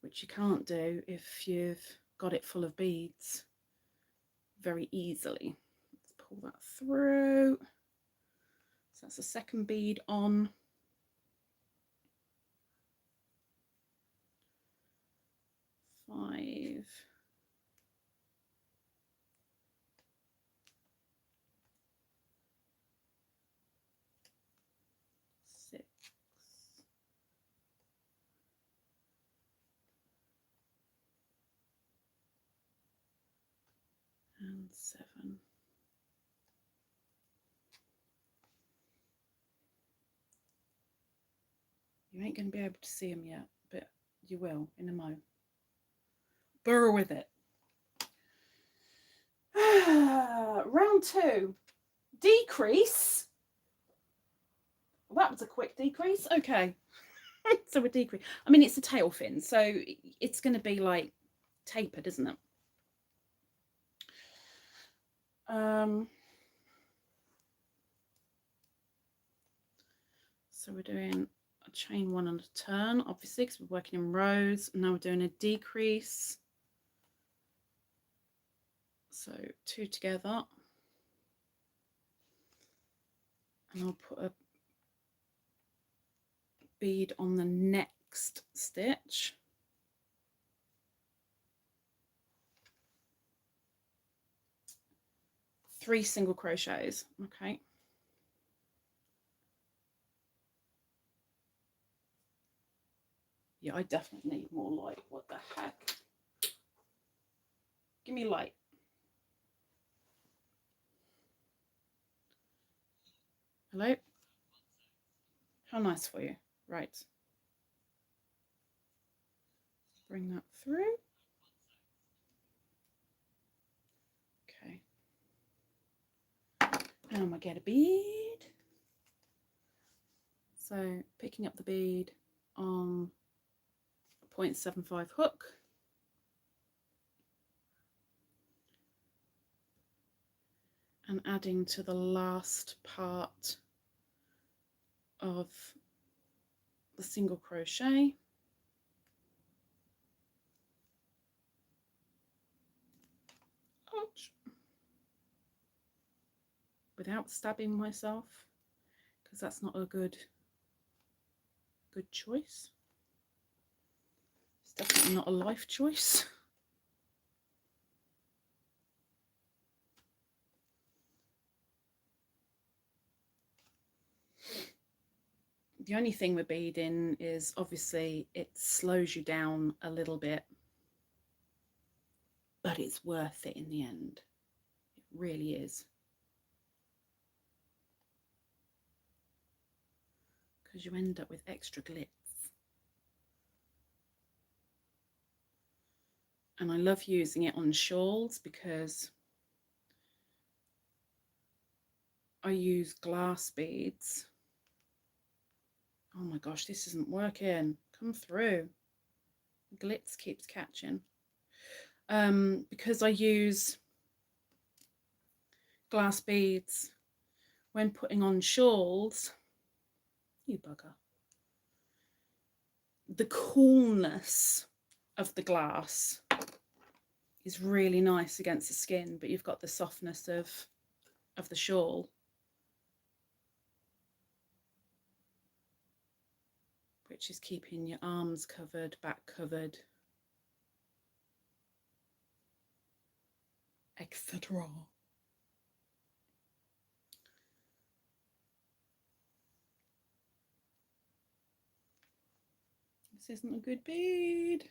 which you can't do if you've got it full of beads very easily. Let's pull that through. So that's the second bead on. Five. Six. And 7. You ain't going to be able to see them yet, but you will in a mo. Burrow with it. Round 2. Decrease. Well, that was a quick decrease. Okay. So a decrease. I mean, it's a tail fin, so it's going to be like tapered, isn't it? So we're doing a chain 1 and a turn, obviously, because we're working in rows. And now we're doing a decrease. So 2 together. And I'll put a bead on the next stitch. Three single crochets. Okay. Yeah, I definitely need more light. What the heck? Give me light. Hello? How nice for you. Right. Bring that through. Okay. and I get a bead. So picking up the bead on a 0.75 hook, and adding to the last part of the single crochet. Ouch. Without stabbing myself, because that's not a good choice. It's definitely not a life choice. The only thing with beading is obviously it slows you down a little bit, but it's worth it in the end. It really is. Because you end up with extra glitz. And I love using it on shawls because I use glass beads. Oh my gosh, this isn't working. Come through. Glitz keeps catching. Because I use glass beads when putting on shawls. You bugger. The coolness of the glass is really nice against the skin, but you've got the softness of the shawl, which is keeping your arms covered, back covered, etc. This isn't a good bead.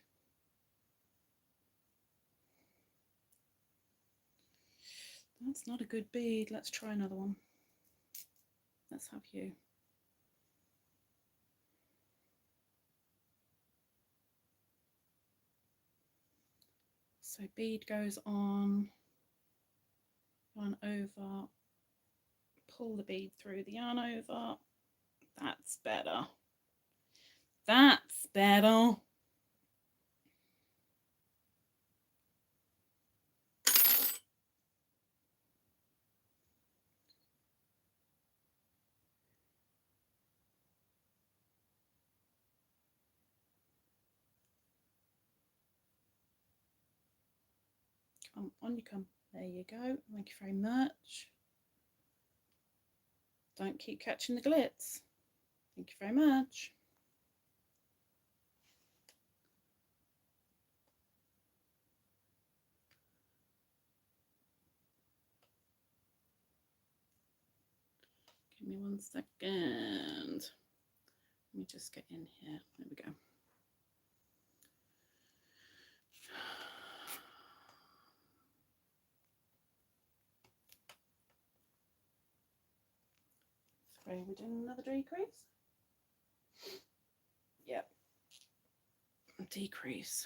That's not a good bead. Let's try another one. Let's have you. So bead goes on, yarn over, pull the bead through the yarn over. That's better. That's better. Come on, you come. There you go. Thank you very much. Don't keep catching the glitz. Thank you very much. Give me 1 second. Let me just get in here. There we go. So we're doing another decrease. Yep. Decrease.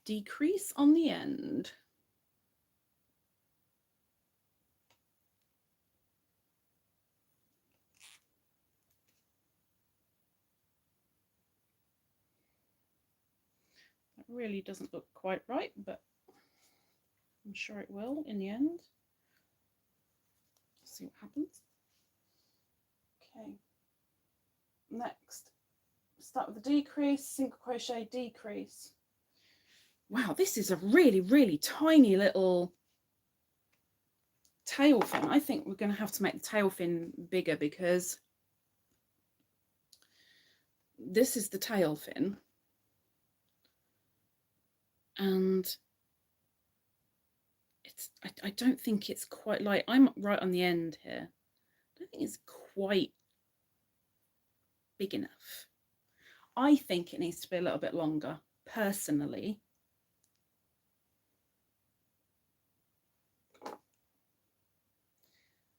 Decrease on the end. That really doesn't look quite right, but I'm sure it will in the end. See what happens. Okay. Next, start with the decrease, single crochet, decrease. Wow, this is a really, really tiny little tail fin. I think we're going to have to make the tail fin bigger because this is the tail fin. And it's, I don't think it's quite light. I'm right on the end here. I don't think it's quite big enough. I think it needs to be a little bit longer, personally.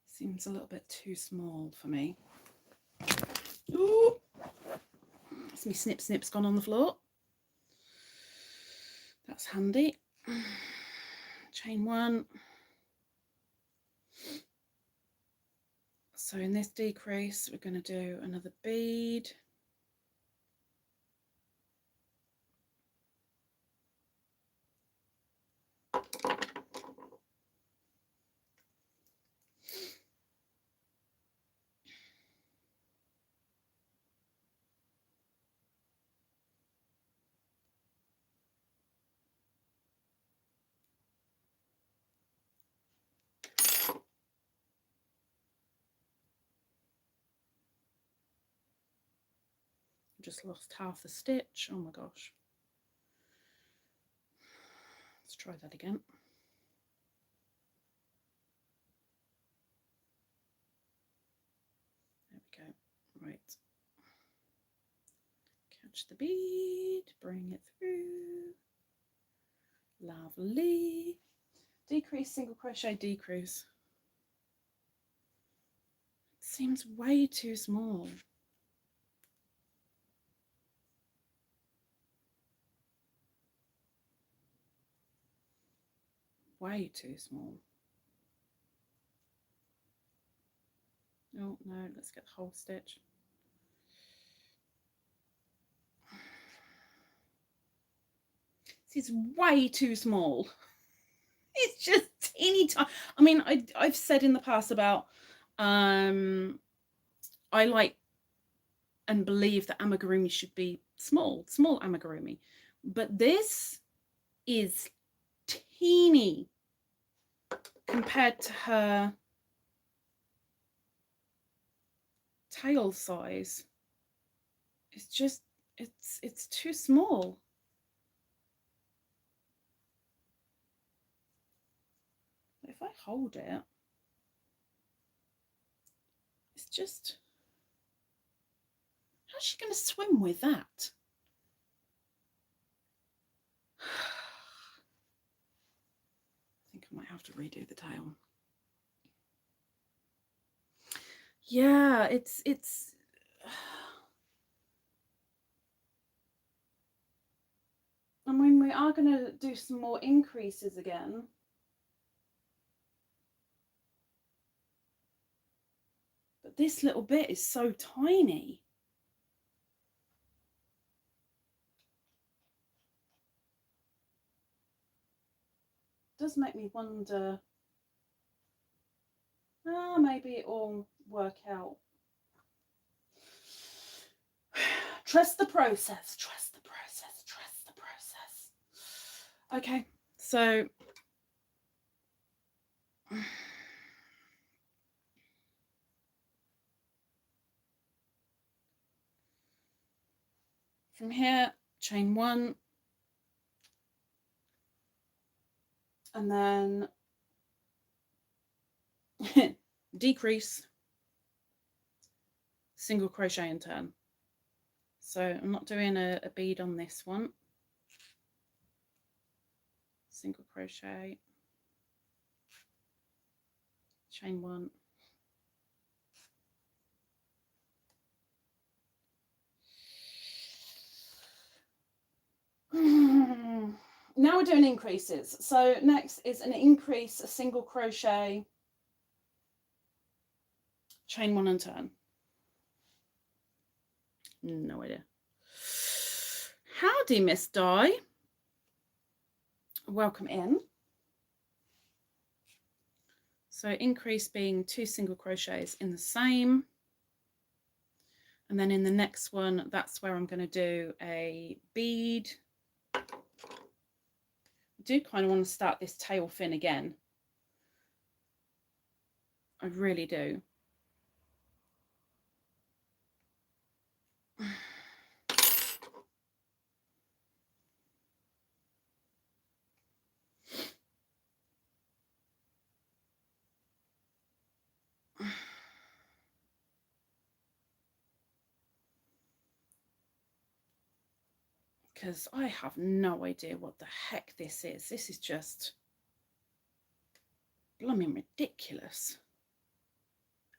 Seems a little bit too small for me. Ooh. That's me snip's gone on the floor. That's handy. Chain 1. So in this decrease, we're going to do another bead. Just lost half the stitch. Oh my gosh. Let's try that again. There we go. Right. Catch the bead, bring it through. Lovely. Decrease, single crochet, decrease. It seems way too small. Way too small. Oh no, let's get the whole stitch. This is way too small. It's just teeny tiny. I mean, I've said in the past about I like and believe that amigurumi should be small amigurumi, but this is teeny compared to her tail size. It's just it's too small. If I hold it, it's just, how's she going to swim with that? I think I might have to redo the tail. Yeah, it's I mean, we are going to do some more increases again. But this little bit is so tiny. It does make me wonder, maybe it will work out. Trust the process, trust the process, trust the process. Okay, so from here, chain 1, and then decrease, single crochet and turn. So I'm not doing a bead on this one. Single crochet, chain 1, now we're doing increases. So next is an increase, a single crochet, chain 1 and turn. No idea. Howdy, Miss Di. Welcome in. So increase being 2 single crochets in the same. And then in the next one, that's where I'm going to do a bead. I do kind of want to start this tail fin again. I really do. Because I have no idea what the heck this is. This is just blooming ridiculous.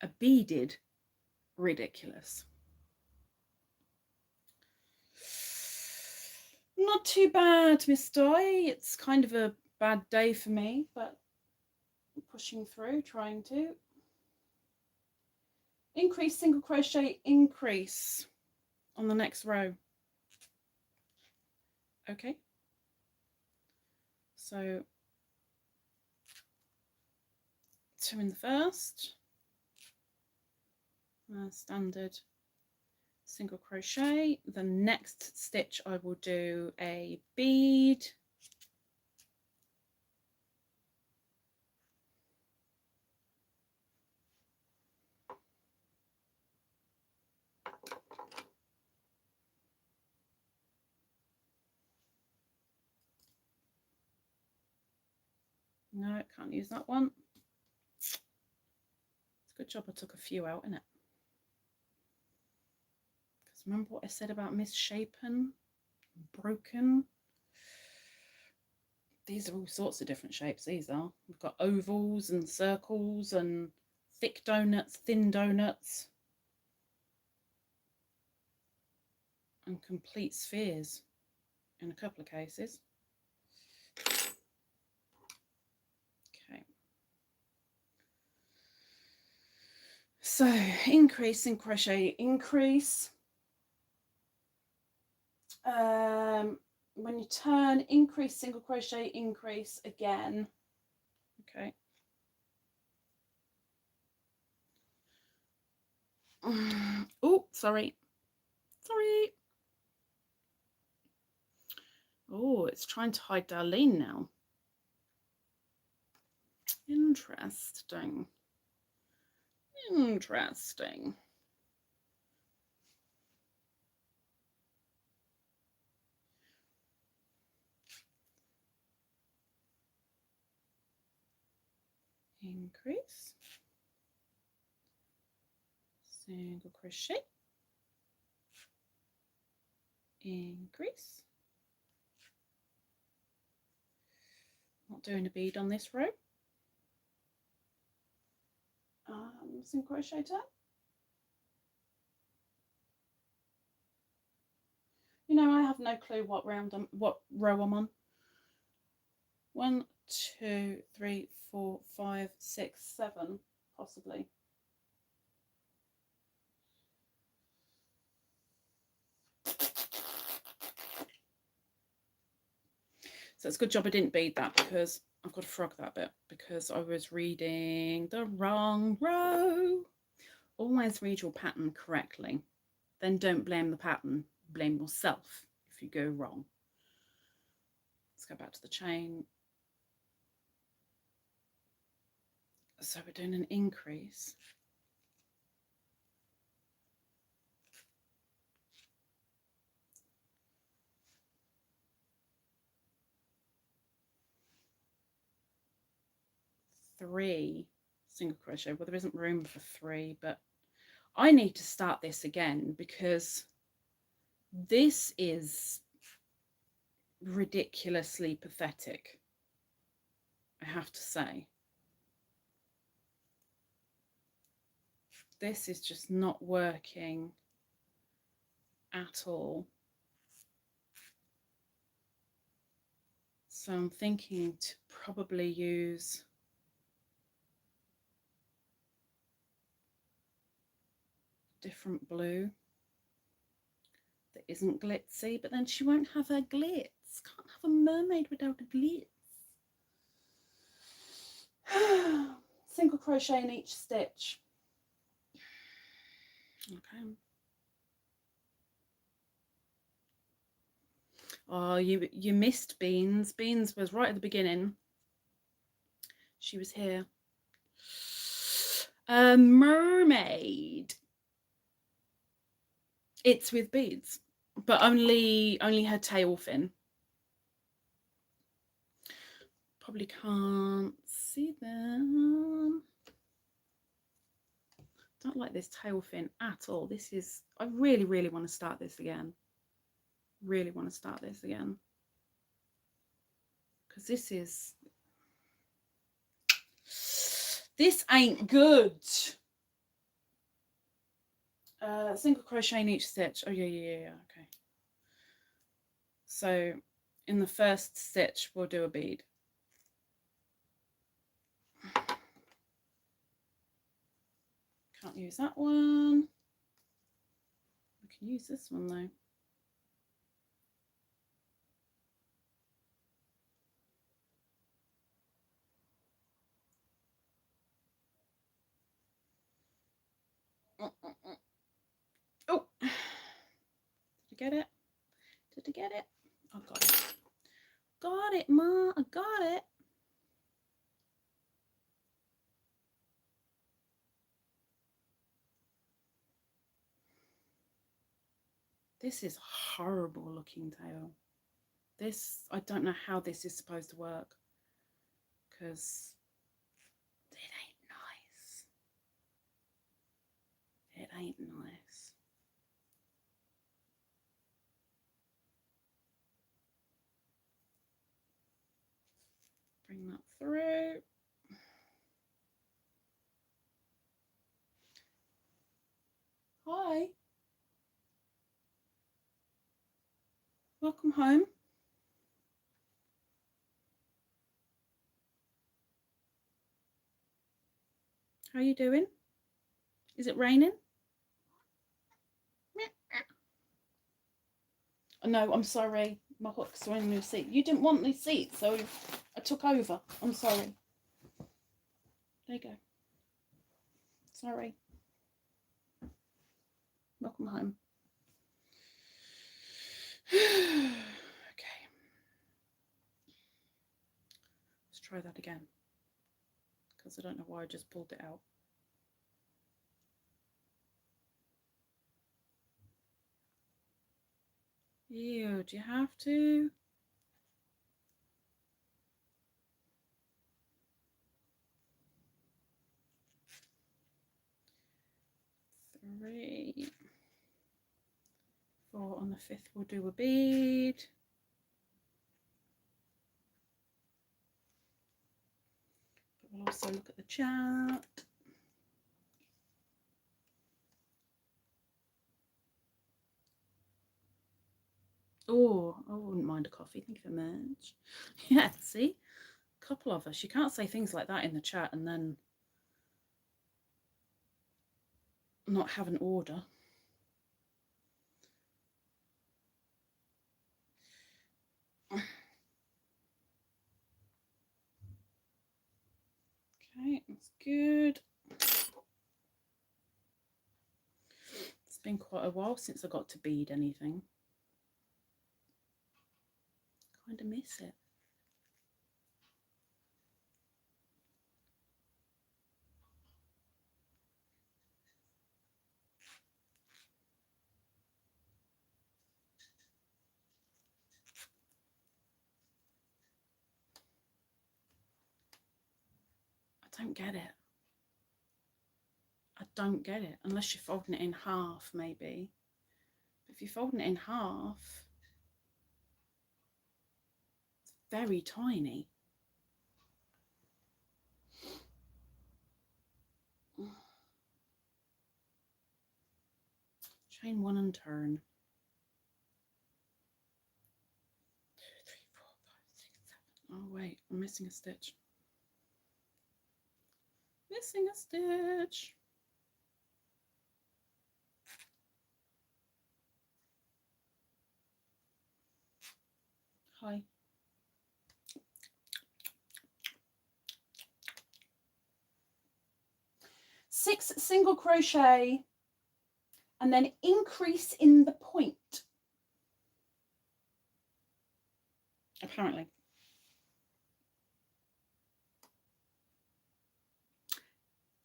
A beaded ridiculous. Not too bad, Miss Di. It's kind of a bad day for me, but I'm pushing through, trying to. Increase, single crochet, increase on the next row. Okay. So 2 in the first. Standard single crochet. The next stitch I will do a bead. No, can't use that one. It's a good job I took a few out, innit? Because remember what I said about misshapen, broken? These are all sorts of different shapes, these are. We've got ovals and circles and thick donuts, thin donuts, and complete spheres in a couple of cases. Okay. So increase in crochet, increase. When you turn, increase, single crochet, increase again. Okay. Oh, sorry. Oh, it's trying to hide Darlene now. Interesting. Increase, single crochet, increase. Not doing a bead on this row. Single crochet turn. You know, I have no clue what row I'm on. 1, 2, 3, 4, 5, 6, 7, possibly. So it's a good job I didn't bead that, because I've got to frog that bit because I was reading the wrong row. Always read your pattern correctly. Then don't blame the pattern, blame yourself if you go wrong. Let's go back to the chain. So we're doing an increase. Three single crochet. Well, there isn't room for 3, but I need to start this again because this is ridiculously pathetic, I have to say. This is just not working at all. So I'm thinking to probably use different blue that isn't glitzy, but then she won't have her glitz. Can't have a mermaid without a glitz. Single crochet in each stitch. Okay. Oh, you missed Beans. Beans was right at the beginning. She was here. A mermaid. It's with beads, but only her tail fin. Probably can't see them. Don't like this tail fin at all. This is, I really, really want to start this again. Really want to start this again. Because this ain't good. Single crochet in each stitch. Oh, yeah, okay. So in the first stitch we'll do a bead. Can't use that one. We can use this one though. Oh, did I get it? Did I get it? I got it. Got it, Ma. I got it. This is a horrible looking tail. This, I don't know how this is supposed to work, because it ain't nice. It ain't nice. Bring that through. Hi. Welcome home. How are you doing? Is it raining? No, I'm sorry. My hooks are in the seat. You didn't want the seat, so I took over. I'm sorry. There you go. Sorry. Welcome home. Okay. Let's try that again, because I don't know why I just pulled it out. Ew, do you have to? Three, 4 on the 5th we'll do a bead. But we'll also look at the chart. Oh, I wouldn't mind a coffee. Thank you very much. Yeah, see? A couple of us. You can't say things like that in the chat and then not have an order. Okay, that's good. It's been quite a while since I got to bead anything. Kind of miss it. I don't get it. I don't get it, unless you're folding it in half, maybe. But if you're folding it in half, it's very tiny. Chain 1 and turn. 2, 3, 4, 5, 6, 7. Oh wait, I'm missing a stitch. Missing a stitch. Hi. Six single crochet and then increase in the point. Apparently.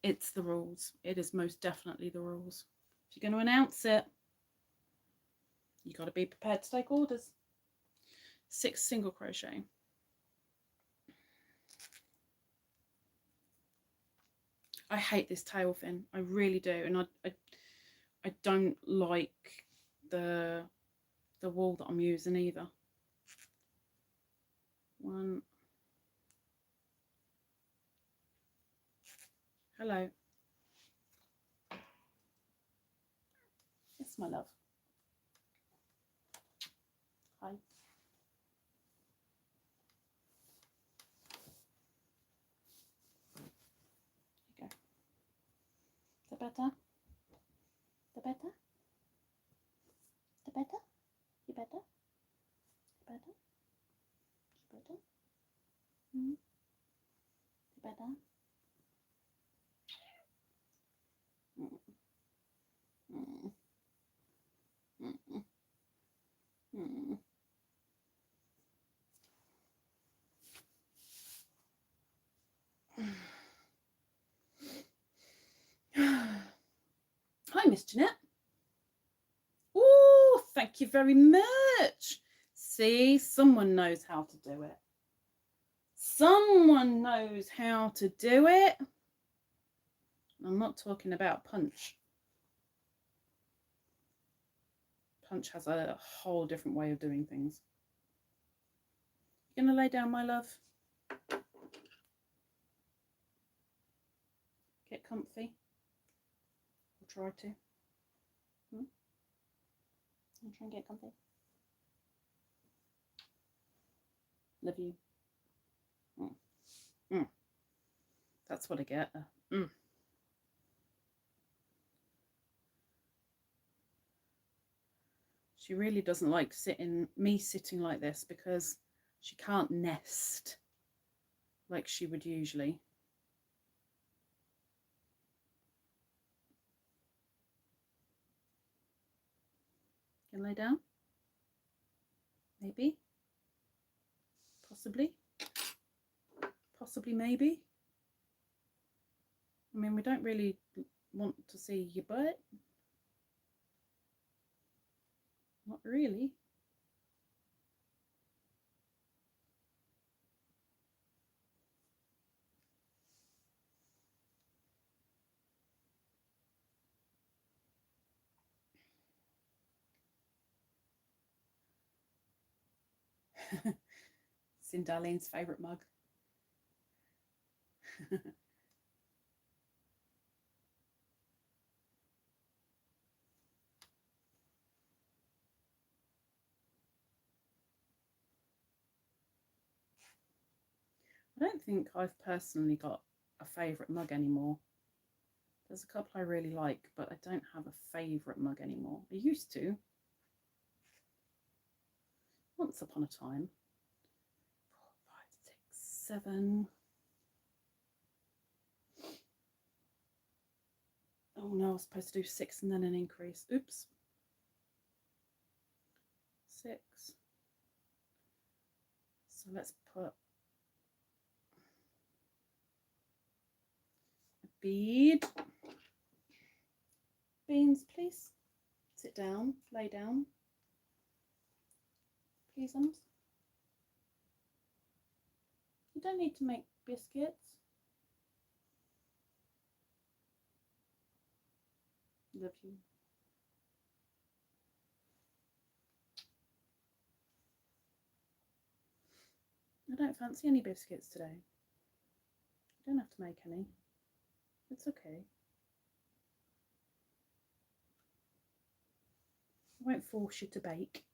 It's the rules. It is most definitely the rules. If you're going to announce it, you got to be prepared to take orders. 6 single crochet. I hate this tail fin. I really do, and I don't like the wool that I'm using either. 1. Hello. Yes, my love. Hi. down. Hi, Miss Jeanette. Oh, thank you very much. See, someone knows how to do it. Someone knows how to do it. I'm not talking about Punch. Punch has a whole different way of doing things. You gonna lay down, my love? Get comfy. Or try to. I'll try and get comfy. Love you. That's what I get. She really doesn't like me sitting like this because she can't nest like she would usually. Can lay down? Maybe. Possibly. Possibly, maybe. I mean, we don't really want to see your butt. Not really. It's in Darlene's favourite mug. I don't think I've personally got a favourite mug anymore. There's a couple I really like, but I don't have a favourite mug anymore. I used to. Once upon a time. 4, 5, 6, 7. Oh no, I was supposed to do 6 and then an increase. Oops. 6. So let's put a bead. Beans, please. Sit down, lay down. Please, ums. You don't need to make biscuits. Love you. I don't fancy any biscuits today. You don't have to make any. It's okay. I won't force you to bake.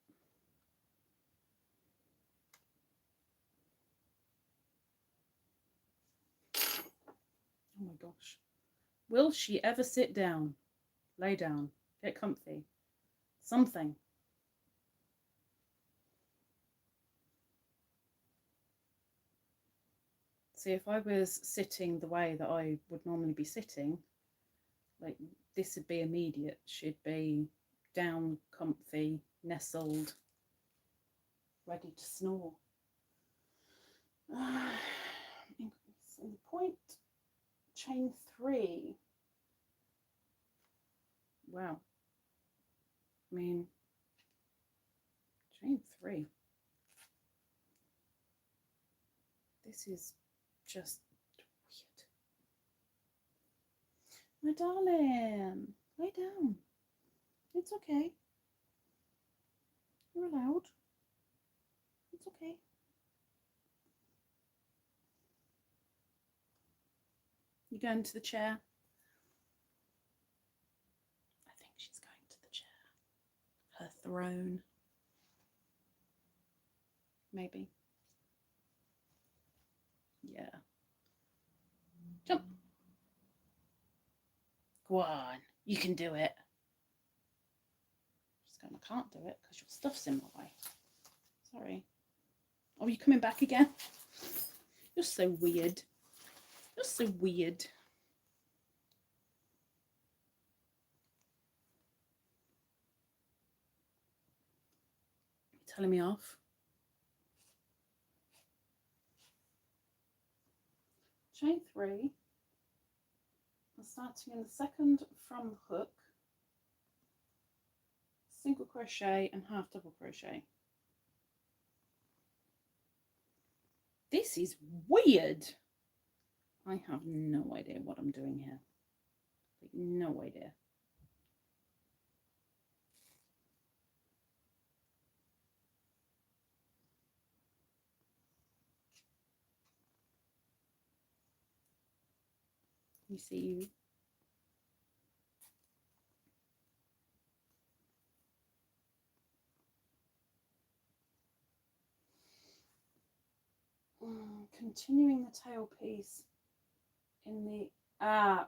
Oh my gosh. Will she ever sit down? Lay down. Get comfy. Something. See, if I was sitting the way that I would normally be sitting, like this would be immediate. She'd be down, comfy, nestled, ready to snore. Increase point, chain 3. Wow. I mean, chain 3. This is just weird. My darling, lay down. It's okay. You're allowed. It's okay. You going to the chair? I think she's going to the chair. Her throne. Maybe. Yeah. Jump. Go on. You can do it. Just going, I can't do it because your stuff's in my way. Sorry. Oh, are you coming back again? You're so weird. Just so weird. Telling me off. Chain 3. I'm starting in the second from the hook, single crochet and half double crochet. This is weird. I have no idea what I'm doing here. Like, no idea. You see you. Continuing the tail piece in the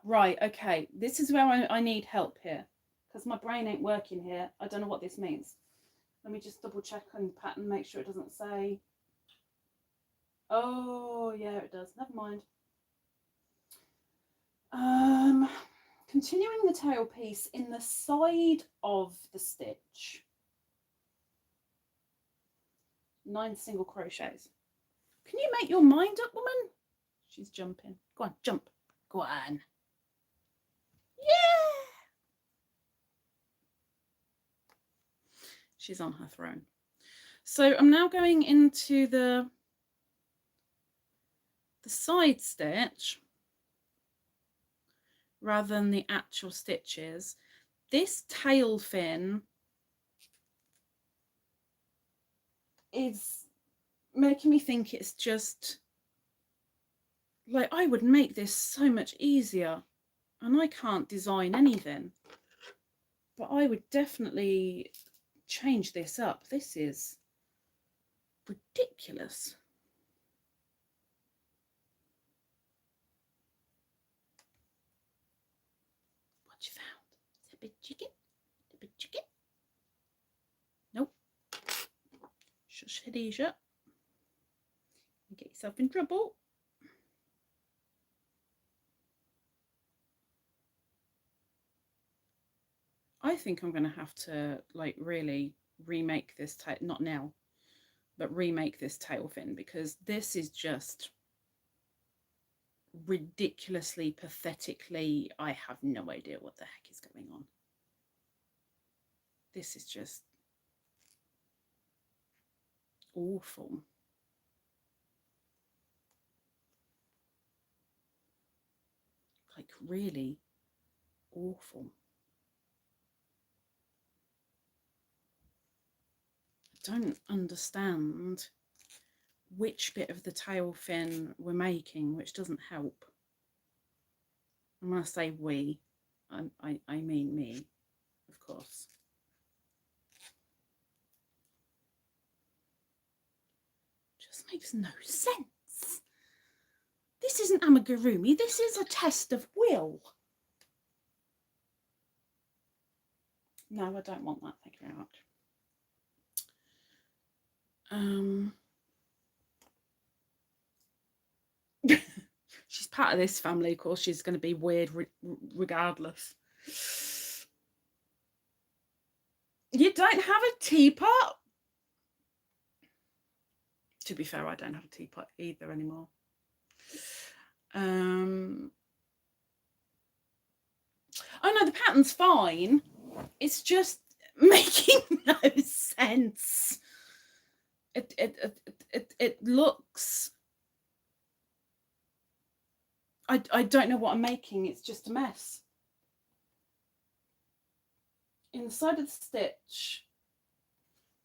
right, okay, this is where I need help here because my brain ain't working here. I don't know what this means. Let me just double check on the pattern, make sure it doesn't say. Oh yeah, it does. Never mind. Continuing the tail piece in the side of the stitch, 9 single crochets. Can you make your mind up, woman? She's jumping. Go on, jump. Go on. Yeah! She's on her throne. So I'm now going into the side stitch rather than the actual stitches. This tail fin is making me think it's just like I would make this so much easier, and I can't design anything, but I would definitely change this up. This is ridiculous. What you found? Is it a big chicken? A big chicken? Nope. Shush, Khadijah. You get yourself in trouble. I think I'm going to have to like really remake this tail, not now, but remake this tail fin, because this is just ridiculously, pathetically, I have no idea what the heck is going on. This is just awful. Like really awful. I don't understand which bit of the tail fin we're making, which doesn't help. And when I say we, I mean me, of course. Just makes no sense. This isn't amigurumi, this is a test of will. No, I don't want that, thank you very much. She's part of this family, of course. She's going to be weird regardless. You don't have a teapot? To be fair, I don't have a teapot either anymore. Oh no, the pattern's fine. It's just making no sense. It looks, I don't know what I'm making. It's just a mess. In the side of the stitch,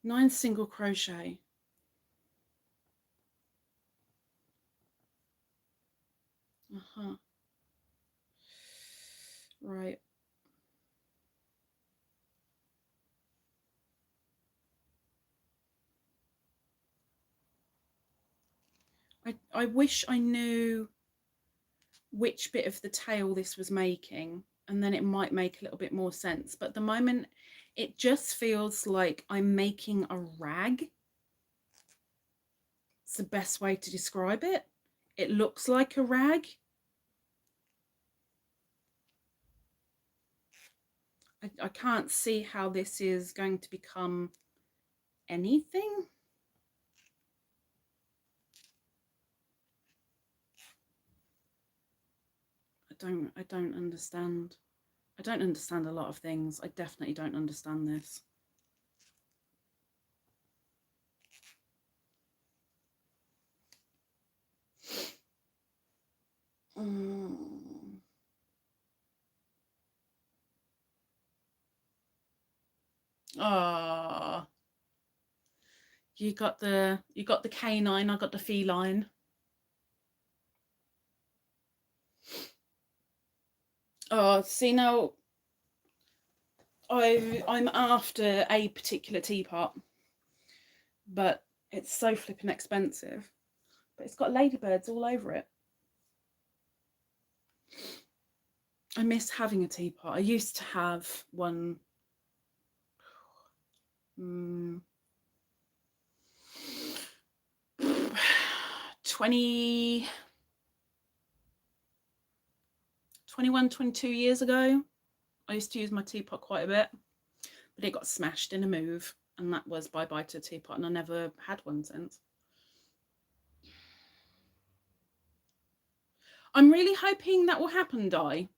9 single crochet. Right. I wish I knew which bit of the tail this was making, and then it might make a little bit more sense. But at the moment, it just feels like I'm making a rag. It's the best way to describe it. It looks like a rag, I can't see how this is going to become anything. I don't understand. I don't understand a lot of things. I definitely don't understand this. Oh, you got the canine, I got the feline. Oh, see now, I'm after a particular teapot, but it's so flipping expensive. But it's got ladybirds all over it. I miss having a teapot. I used to have one. 21, 22 years ago. I used to use my teapot quite a bit, but it got smashed in a move, and that was bye-bye to teapot, and I never had one since. I'm really hoping that will happen, Di.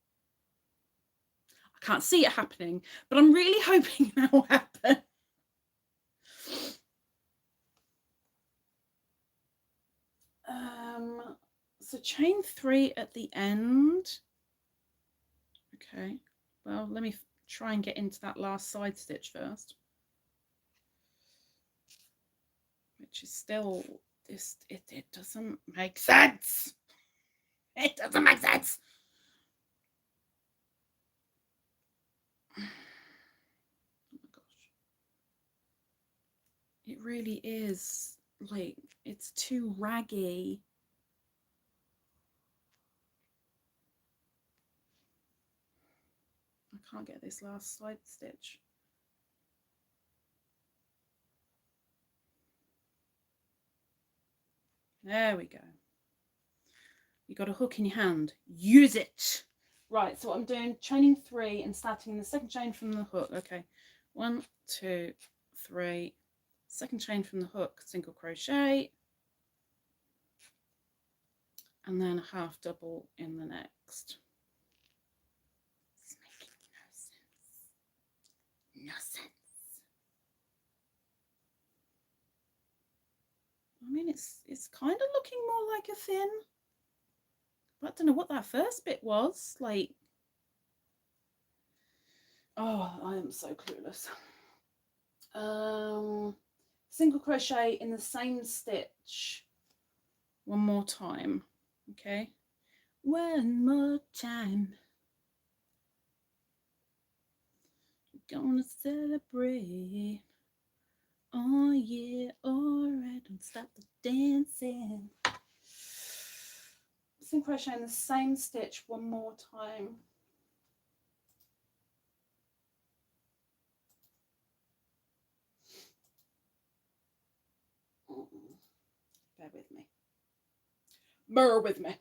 I can't see it happening, but I'm really hoping that will happen. So chain 3 at the end. Okay, well, let me try and get into that last side stitch first, which is still this. It doesn't make sense. It doesn't make sense. Oh my gosh, it really is, like, it's too raggy. I can't get this last side stitch. There we go. You got a hook in your hand. Use it. Right, so what I'm doing, chaining 3 and starting in the second chain from the hook. Okay, 1, 2, 3. Second chain from the hook, single crochet, and then a half double in the next. It's making no sense. No sense. I mean, it's kind of looking more like a thin. But I don't know what that first bit was. Like, oh, I am so clueless. Single crochet in the same stitch one more time. Okay, one more time. We're gonna celebrate. Oh yeah, alright, don't stop the dancing. Single crochet in the same stitch one more time. Bear with me. Bear with me.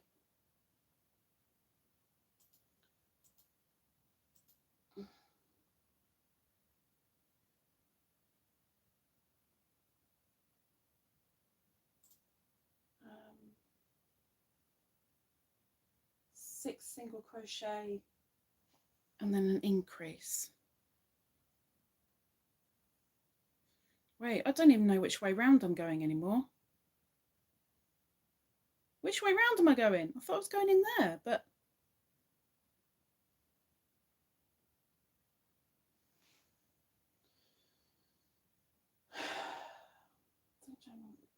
Six single crochet and then an increase. Wait, I don't even know which way round I'm going anymore. Which way round am I going? I thought I was going in there, but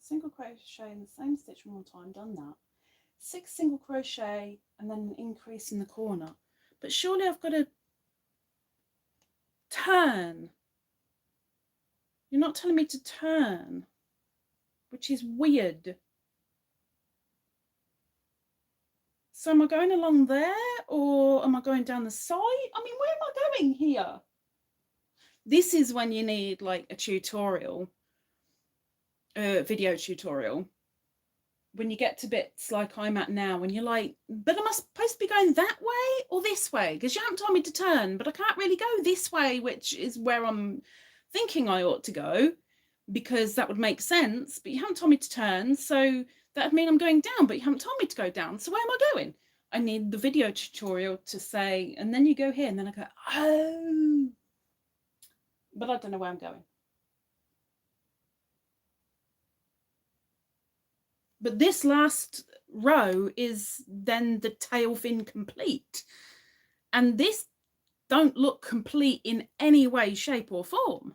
single crochet in the same stitch one more time, done that. 6 single crochet and then an increase in the corner. But surely I've got to turn. You're not telling me to turn, which is weird. So am I going along there or am I going down the side? I mean, where am I going here? This is when you need like a tutorial, video tutorial. when you get to bits like I'm at now, when you're like, but am I supposed to be going that way or this way? Because you haven't told me to turn, but I can't really go this way, which is where I'm thinking I ought to go, because that would make sense. But you haven't told me to turn, so that would mean I'm going down, but you haven't told me to go down. So where am I going? I need the video tutorial to say, and then you go here, and then I go, oh, but I don't know where I'm going. But this last row is then the tail fin complete. And this don't look complete in any way, shape or form.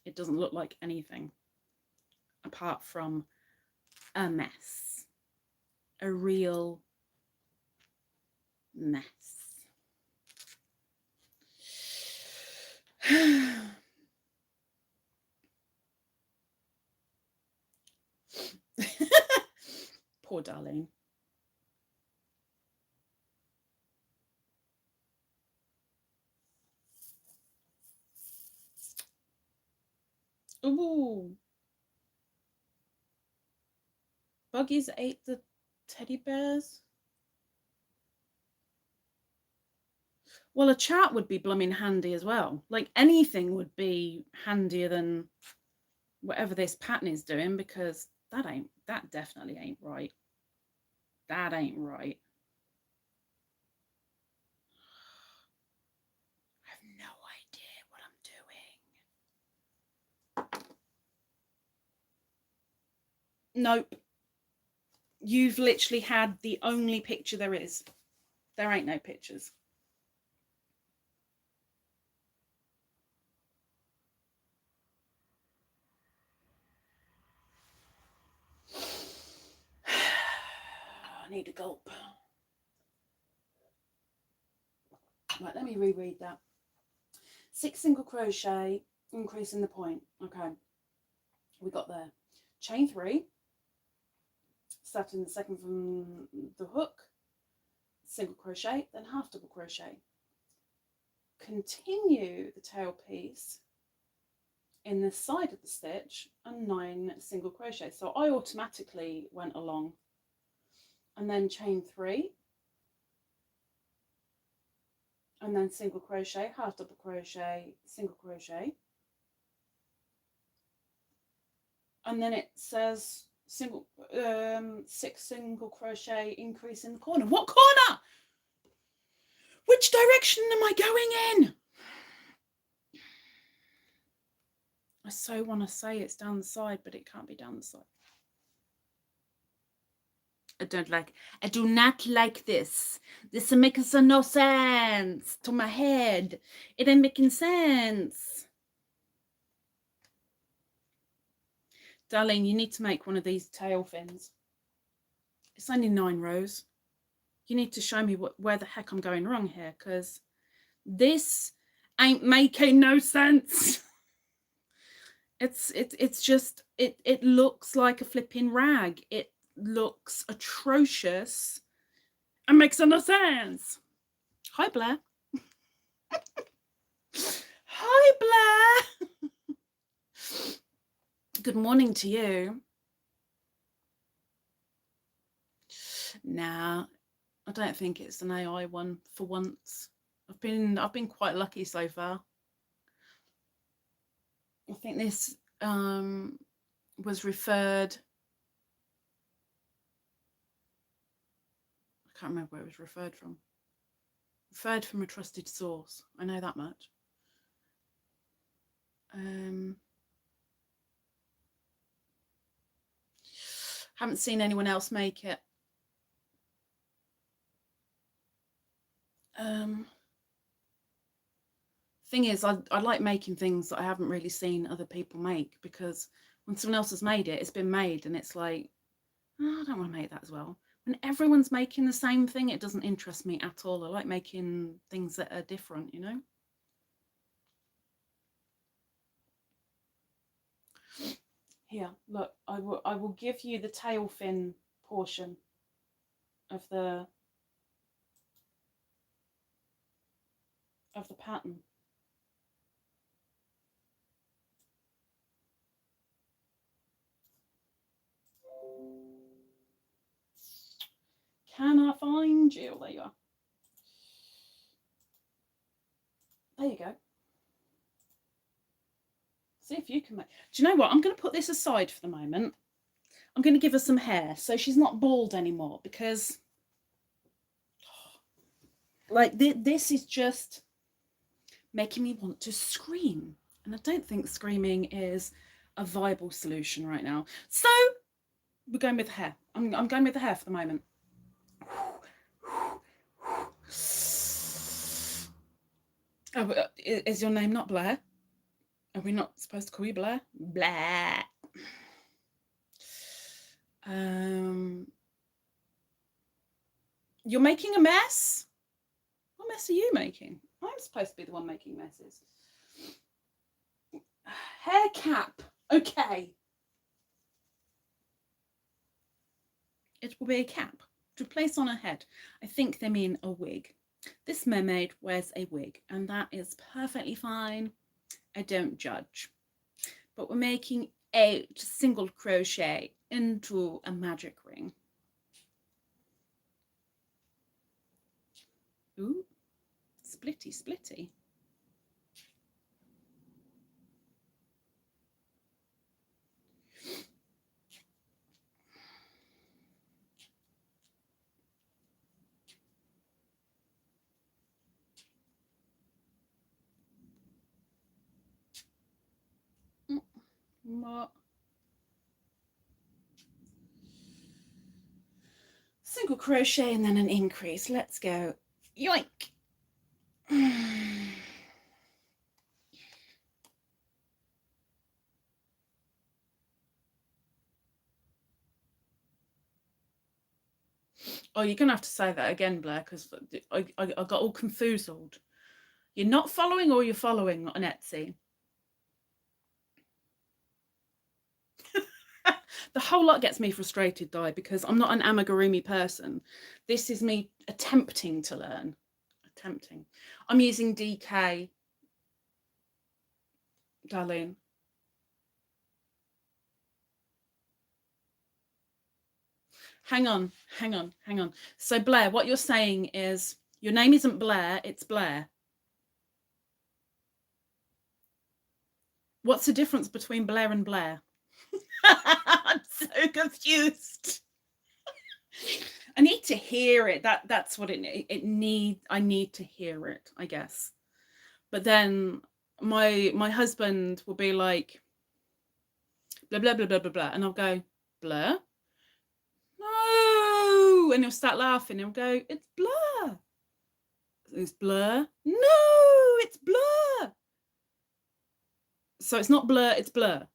It doesn't look like anything apart from a mess, a real mess. Poor darling. Ooh. Buggies ate the teddy bears. Well, a chart would be blooming handy as well. Like anything would be handier than whatever this pattern is doing, because that definitely ain't right. That ain't right. I have no idea what I'm doing. Nope. You've literally had the only picture there is. There ain't no pictures. I need a gulp. Right, let me reread that. 6 single crochet, increasing the point. Okay, we got there. Chain 3, starting the second from the hook, single crochet, then half double crochet. Continue the tail piece in the side of the stitch and 9 single crochet. So I automatically went along, and then chain 3, and then single crochet, half double crochet, single crochet, and then it says 6 single crochet, increase in the corner. What corner? Which direction am I going in? I so want to say it's down the side, but it can't be down the side. I do not like this. This makes no sense to my head. It ain't making sense. Darling, you need to make one of these tail fins. It's only 9 rows. You need to show me where the heck I'm going wrong here, because this ain't making no sense. It's just, it looks like a flipping rag. It looks atrocious and makes no sense. Hi, Blair. Hi, Blair. Good morning to you. Nah, I don't think it's an AI one for once. I've been quite lucky so far. I think this was referred. I can't remember where it was referred from. Referred from a trusted source. I know that much. Haven't seen anyone else make it. Thing is, I like making things that I haven't really seen other people make, because when someone else has made it, it's been made, and it's like, oh, I don't want to make that as well. When everyone's making the same thing, it doesn't interest me at all. I like making things that are different, you know. Here, look, I will give you the tail fin portion of the pattern. behind you. There you are. There you go. See if you can make... Do you know what? I'm going to put this aside for the moment. I'm going to give her some hair so she's not bald anymore, because like this is just making me want to scream. And I don't think screaming is a viable solution right now. So we're going with the hair. I'm going with the hair for the moment. Oh, is your name not Blair? Are we not supposed to call you Blair? Blair. You're making a mess? What mess are you making? I'm supposed to be the one making messes. Hair cap. Okay. It will be a cap to place on her head. I think they mean a wig. This mermaid wears a wig, and that is perfectly fine. I don't judge. But we're making 8 single crochet into a magic ring. Ooh, splitty, splitty. What? Single crochet and then an increase. Let's go. Yoink. Oh, you're going to have to say that again, Blair, because I got all confused. You're not following, or you're following on Etsy? The whole lot gets me frustrated, Di, because I'm not an amigurumi person. This is me attempting to learn. Attempting. I'm using DK, darling. Hang on. So Blair, what you're saying is your name isn't Blair, it's Blair. What's the difference between Blair and Blair? I'm so confused. I need to hear it. That's what it need. I need to hear it, I guess. But then my husband will be like, blah blah blah blah blah blah, and I'll go, Blur? No, and he'll start laughing. He'll go, it's Blur. It's Blur? No, it's Blur. So it's not Blur, it's Blur.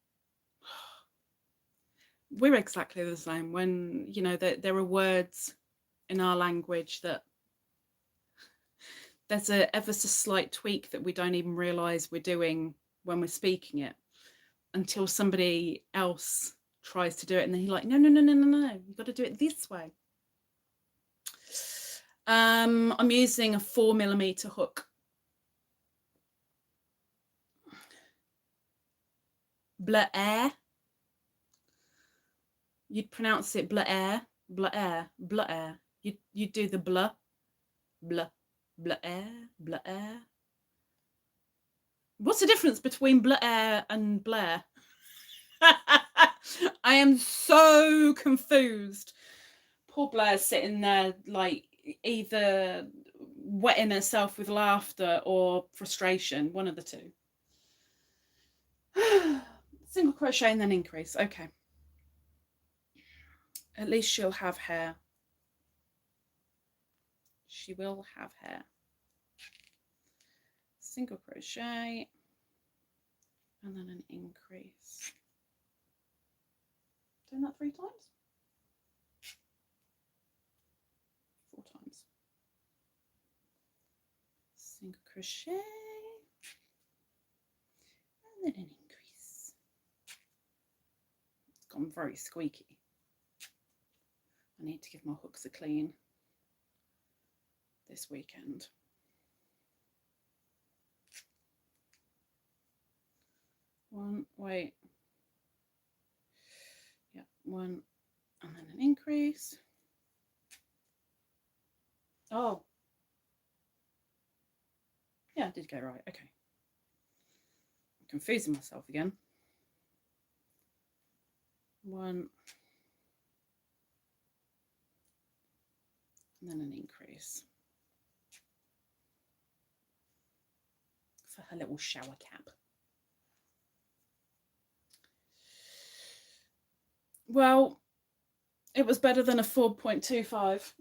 We're exactly the same. When, you know, there are words in our language that there's a ever so slight tweak that we don't even realize we're doing when we're speaking it, until somebody else tries to do it, and then you're like, no, you've got to do it this way. I'm using a 4mm hook. Blair. You'd pronounce it Blair. Blair. Blair. You'd do the blah. Blah. Blair. What's the difference between Blair and Blair? I am so confused. Poor Blair's sitting there like either wetting herself with laughter or frustration, one of the two. Single crochet and then increase. Okay. At least she'll have hair. She will have hair. Single crochet and then an increase. Doing that 3 times? 4 times. Single crochet and then an increase. It's gone very squeaky. I need to give my hooks a clean this weekend. One, wait. Yeah, 1 and then an increase. Oh. Yeah, I did go right. Okay. I'm confusing myself again. 1. And then an increase. For her little shower cap. Well, it was better than a 4.25.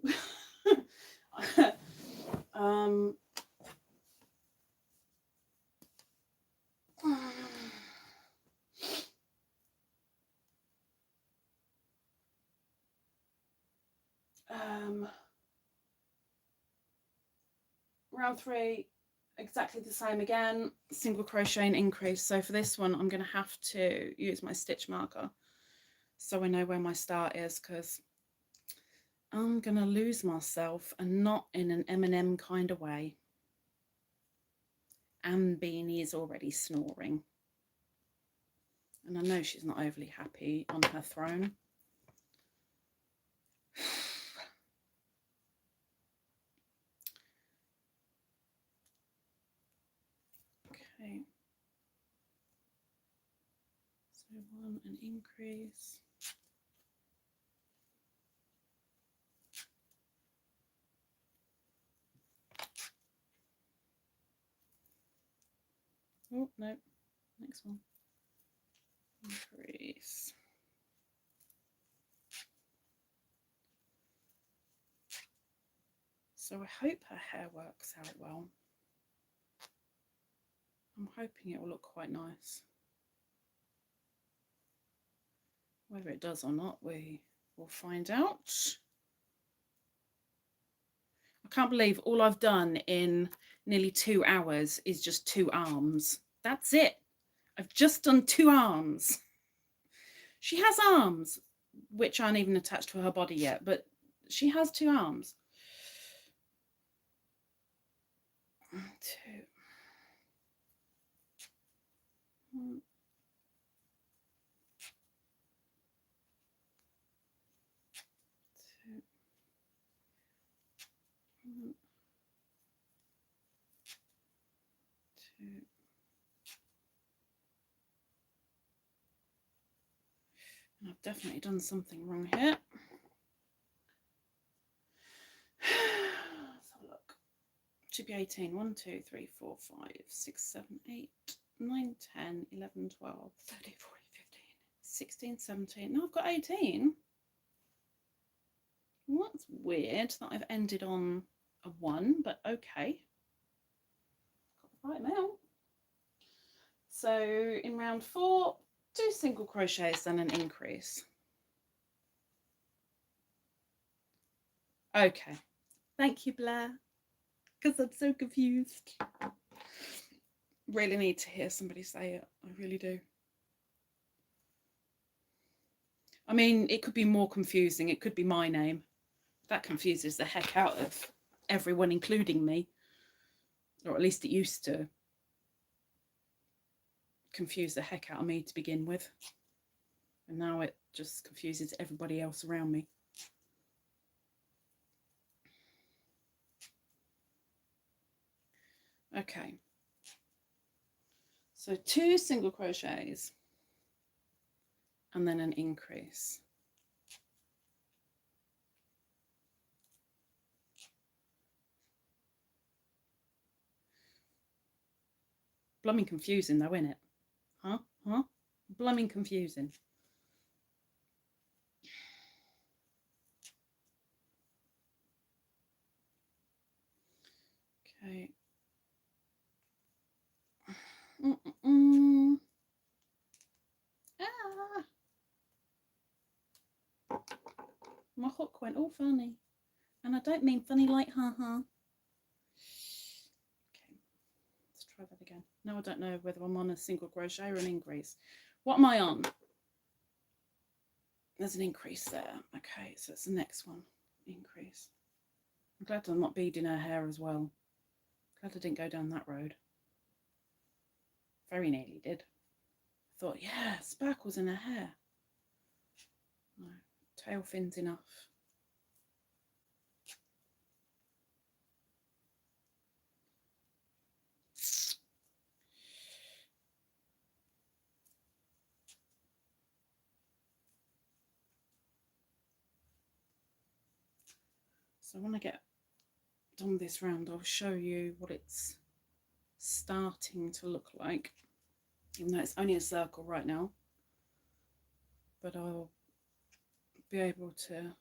Round 3, exactly the same again, single crochet and increase. So for this one, I'm going to have to use my stitch marker so I know where my start is, because I'm going to lose myself, and not in an M&M kind of way. And Beanie is already snoring. And I know she's not overly happy on her throne. Okay. So 1, an increase. Oh, no. Next one. Increase. So I hope her hair works out well. I'm hoping it will look quite nice. Whether it does or not, we will find out. I can't believe all I've done in nearly 2 hours is just 2 arms. That's it. I've just done 2 arms. She has arms, which aren't even attached to her body yet, but she has 2 arms. 2. 1. 2. 1. 2. And I've definitely done something wrong here. Let's have a look. Should be 18. 1, 2, 3, 4, 5, 6, 7, 8, 9, 10, 11, 12, 13, 14, 15, 16, 17. No, I've got 18. Well, that's weird that I've ended on a 1, but okay. Got the right amount. So in round 4, 2 single crochets, then an increase. Okay. Thank you, Blair, because I'm so confused. Really need to hear somebody say it. I really do. I mean, it could be more confusing. It could be my name. That confuses the heck out of everyone, including me. Or at least it used to confuse the heck out of me to begin with. And now it just confuses everybody else around me. Okay. So 2 single crochets and then an increase. Blooming confusing though, isn't it? Huh? Blooming confusing. Okay. Ah. My hook went all funny. And I don't mean funny like ha-ha. Okay, let's try that again. Now I don't know whether I'm on a single crochet or an increase. What am I on? There's an increase there. Okay, so it's the next one. Increase. I'm glad I'm not beading her hair as well. Glad I didn't go down that road. Very nearly did. Thought, yeah, sparkles in her hair. No, tail fins enough. So when I get done this round, I'll show you what it's starting to look like, even though it's only a circle right now, but I'll be able to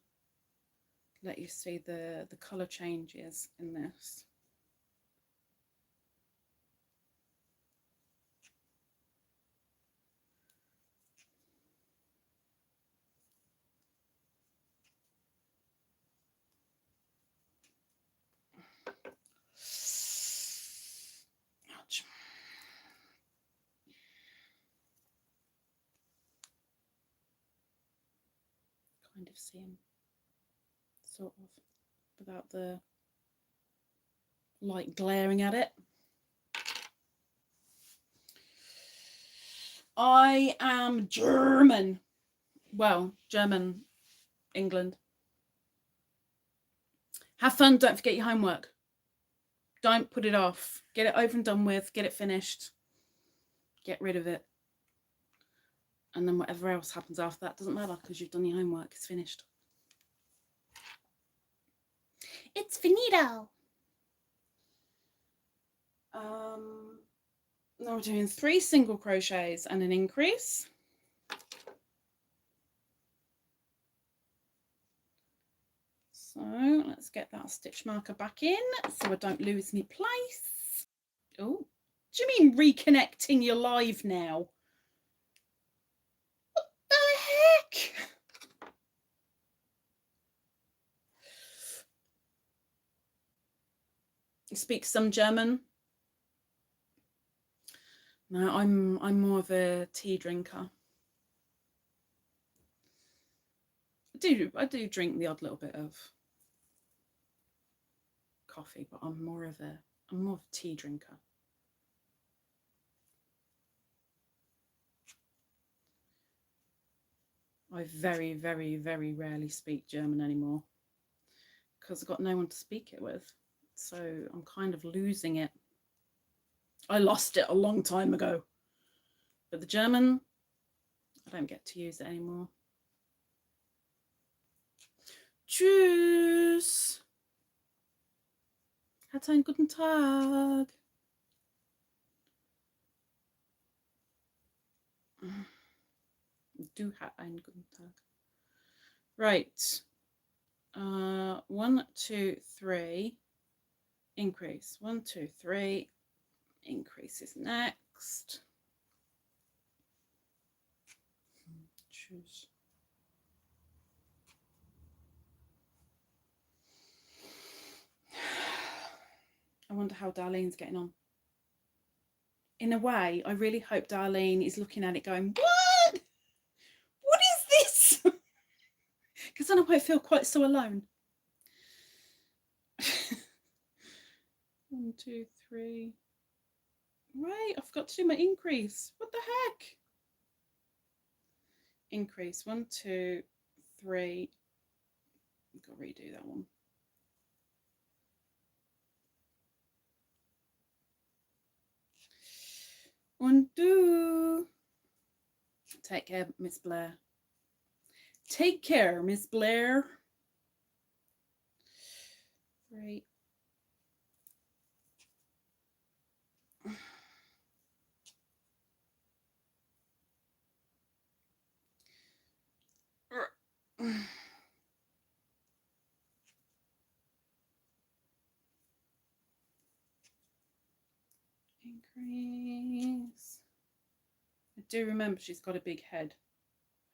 let you see the colour changes in this. Ouch. Kind of see him, sort of, without the light glaring at it. I am German. Well, German, England. Have fun. Don't forget your homework. Don't put it off. Get it over and done with. Get it finished. Get rid of it. And then whatever else happens after that doesn't matter, because you've done your homework. It's finished. It's finito. Now we're doing 3 single crochets and an increase. So let's get that stitch marker back in so I don't lose my place. Oh, do you mean reconnecting? You're live now? What the heck? You speak some German? No, I'm more of a tea drinker. I do drink the odd little bit of coffee, but I'm more of a tea drinker. I very, very, very rarely speak German anymore because I've got no one to speak it with. So I'm kind of losing it. I lost it a long time ago. But the German, I don't get to use it anymore. Tschüss. Hat einen guten Tag. Du hat einen guten Tag. Right. 1, 2, 3. Increase. 1, 2, 3. Increase is next. Choose. I wonder how Darlene's getting on. In a way, I really hope Darlene is looking at it going, what? What is this? Because then I might feel quite so alone. 1, 2, 3. Right, I forgot to do my increase. What the heck? Increase. 1, 2, 3. I've got to redo that one. Undo. Take care, Miss Blair. Take care, Miss Blair. 3. Increase. I do remember she's got a big head.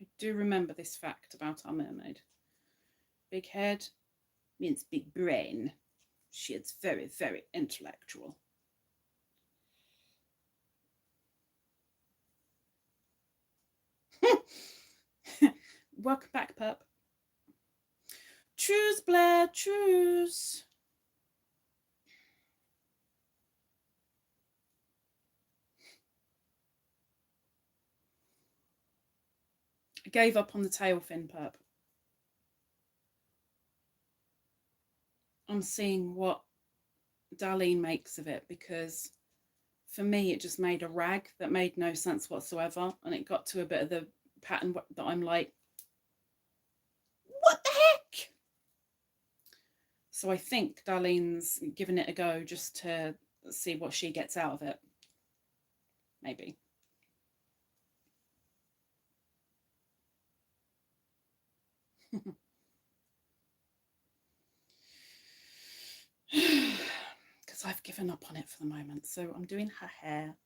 I do remember this fact about our mermaid. Big head means big brain. She is very, very intellectual. Welcome back, pup. Tschüss, Blair. Tschüss. I gave up on the tail fin, pup. I'm seeing what Darlene makes of it, because for me it just made a rag that made no sense whatsoever, and it got to a bit of the pattern that I'm like, what the heck? So I think Darlene's giving it a go just to see what she gets out of it. Maybe. Because I've given up on it for the moment. So I'm doing her hair.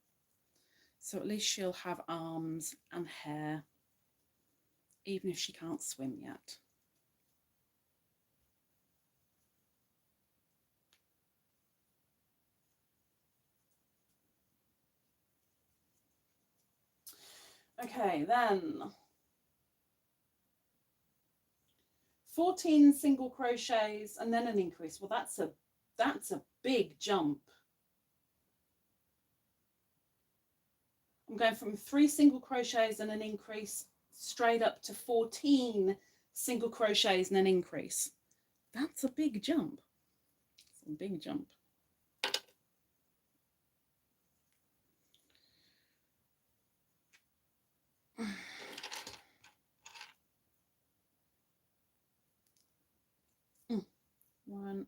So at least she'll have arms and hair, even if she can't swim yet. Okay, then 14 single crochets and then an increase. Well, that's a big jump. I'm going from 3 single crochets and an increase straight up to 14 single crochets and an increase. That's a big jump. It's a big jump. One.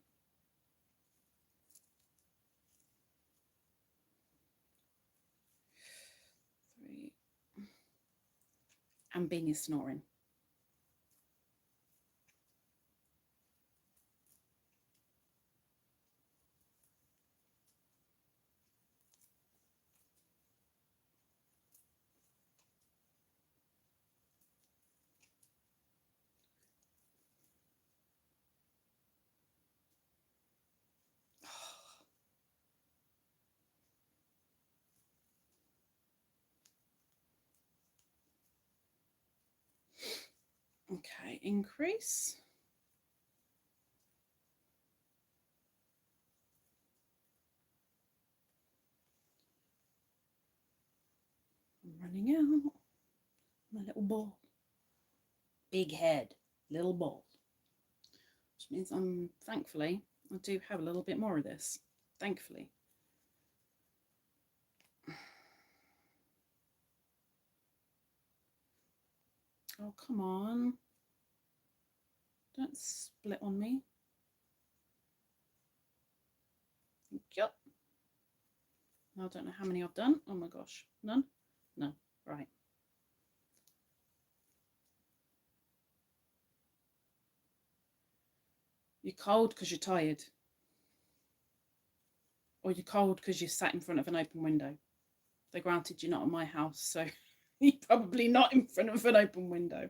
Three. And Bean is snoring. Okay, increase. I'm running out. My little ball. Big head, little ball. Which means thankfully, I do have a little bit more of this. Thankfully. Oh, come on. Don't split on me. Yep. I don't know how many I've done. Oh my gosh. None? No. Right. You're cold because you're tired. Or you're cold because you're sat in front of an open window. They granted you're not at my house, so you're probably not in front of an open window.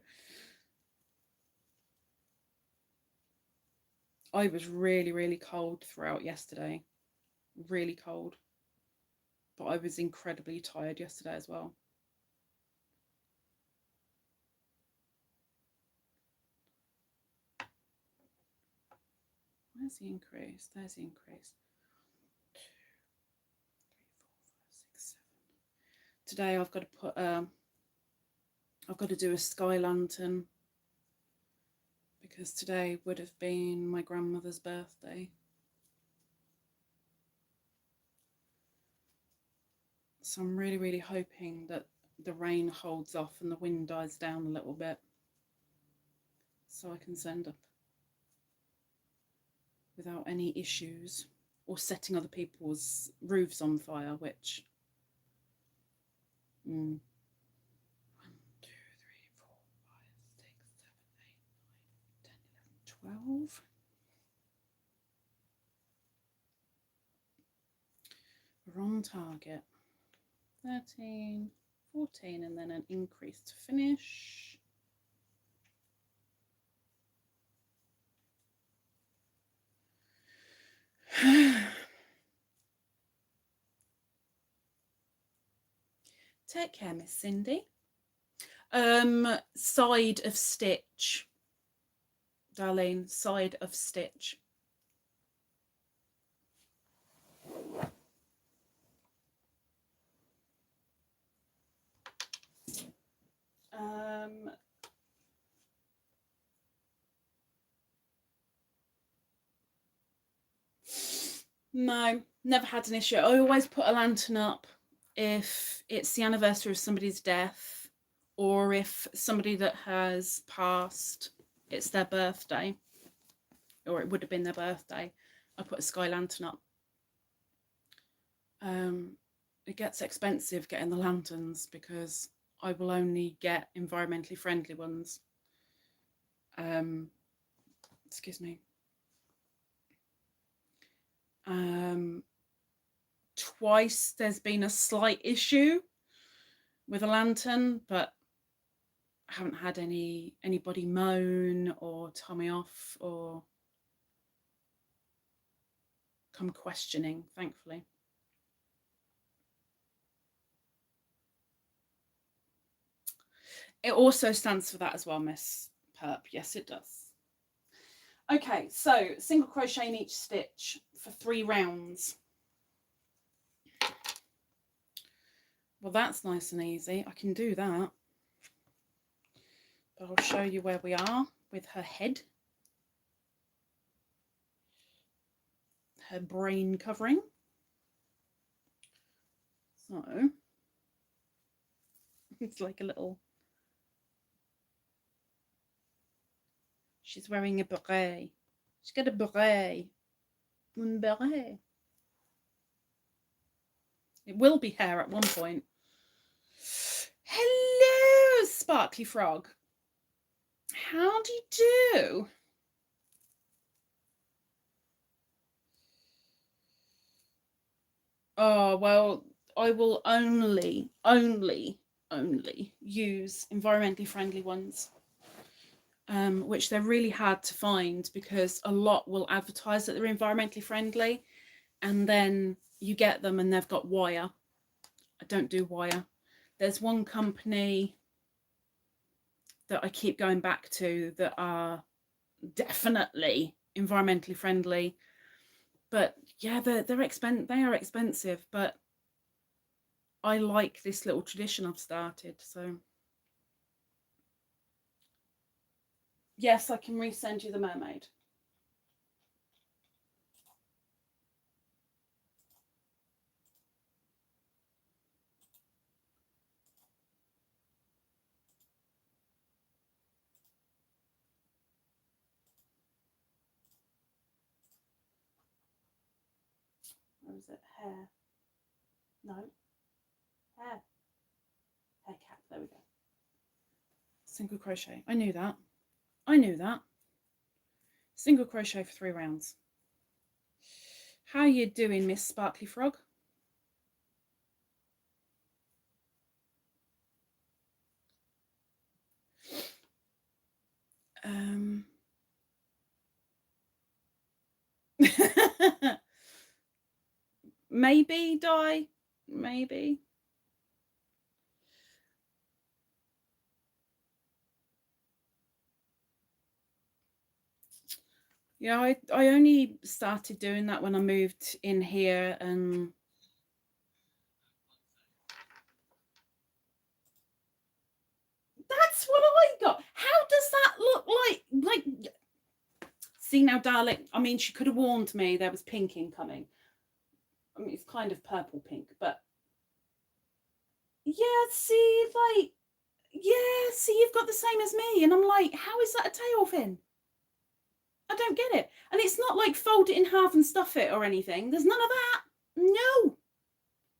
I was really, really cold throughout yesterday. Really cold. But I was incredibly tired yesterday as well. Where's the increase? There's the increase. 2, 3, 4, 5, 6, 7. Today I've got to put I've got to do a sky lantern because today would have been my grandmother's birthday. So I'm really, really hoping that the rain holds off and the wind dies down a little bit so I can send up without any issues or setting other people's roofs on fire, which 1, 2, 3, 4, 5, 6, 7, 8, 9, 10, 11, 12. We're on target. 13, 14, and then an increase to finish. Take care, Miss Cindy. Side of stitch, Darlene, side of stitch. No, never had an issue. I always put a lantern up if it's the anniversary of somebody's death or if somebody that has passed, it's their birthday. or it would have been their birthday, I put a sky lantern up. It gets expensive getting the lanterns because I will only get environmentally friendly ones. Excuse me. Twice there's been a slight issue with a lantern, but I haven't had anybody moan or tell me off or come questioning, thankfully. It also stands for that as well, Miss Perp. Yes, it does. Okay, so single crochet in each stitch for 3 rounds. Well, that's nice and easy. I can do that. But I'll show you where we are with her head. Her brain covering. So, it's like a little... She's wearing a beret. She's got a beret. Un beret. It will be hair at one point. Hello, Sparkly Frog. How do you do? Oh, well, I will only use environmentally friendly ones, which they're really hard to find because a lot will advertise that they're environmentally friendly and then you get them and they've got wire. I don't do wire. There's one company that I keep going back to that are definitely environmentally friendly, but yeah, they are expensive, but I like this little tradition I've started. So yes, I can resend you the mermaid. Or is it hair? No. Hair. Hair cap. There we go. Single crochet. I knew that. I knew that. Single crochet for 3 rounds. How you doing, Miss Sparkly Frog? Maybe die. Maybe. Yeah, I only started doing that when I moved in here, and that's what I got. How does that look like? See now, darling, I mean, she could have warned me there was pink incoming. I mean, it's kind of purple pink, but yeah, see, like, yeah, see, you've got the same as me, and I'm like, how is that a tail fin? I don't get it. And it's not like fold it in half and stuff it or anything. There's none of that. No,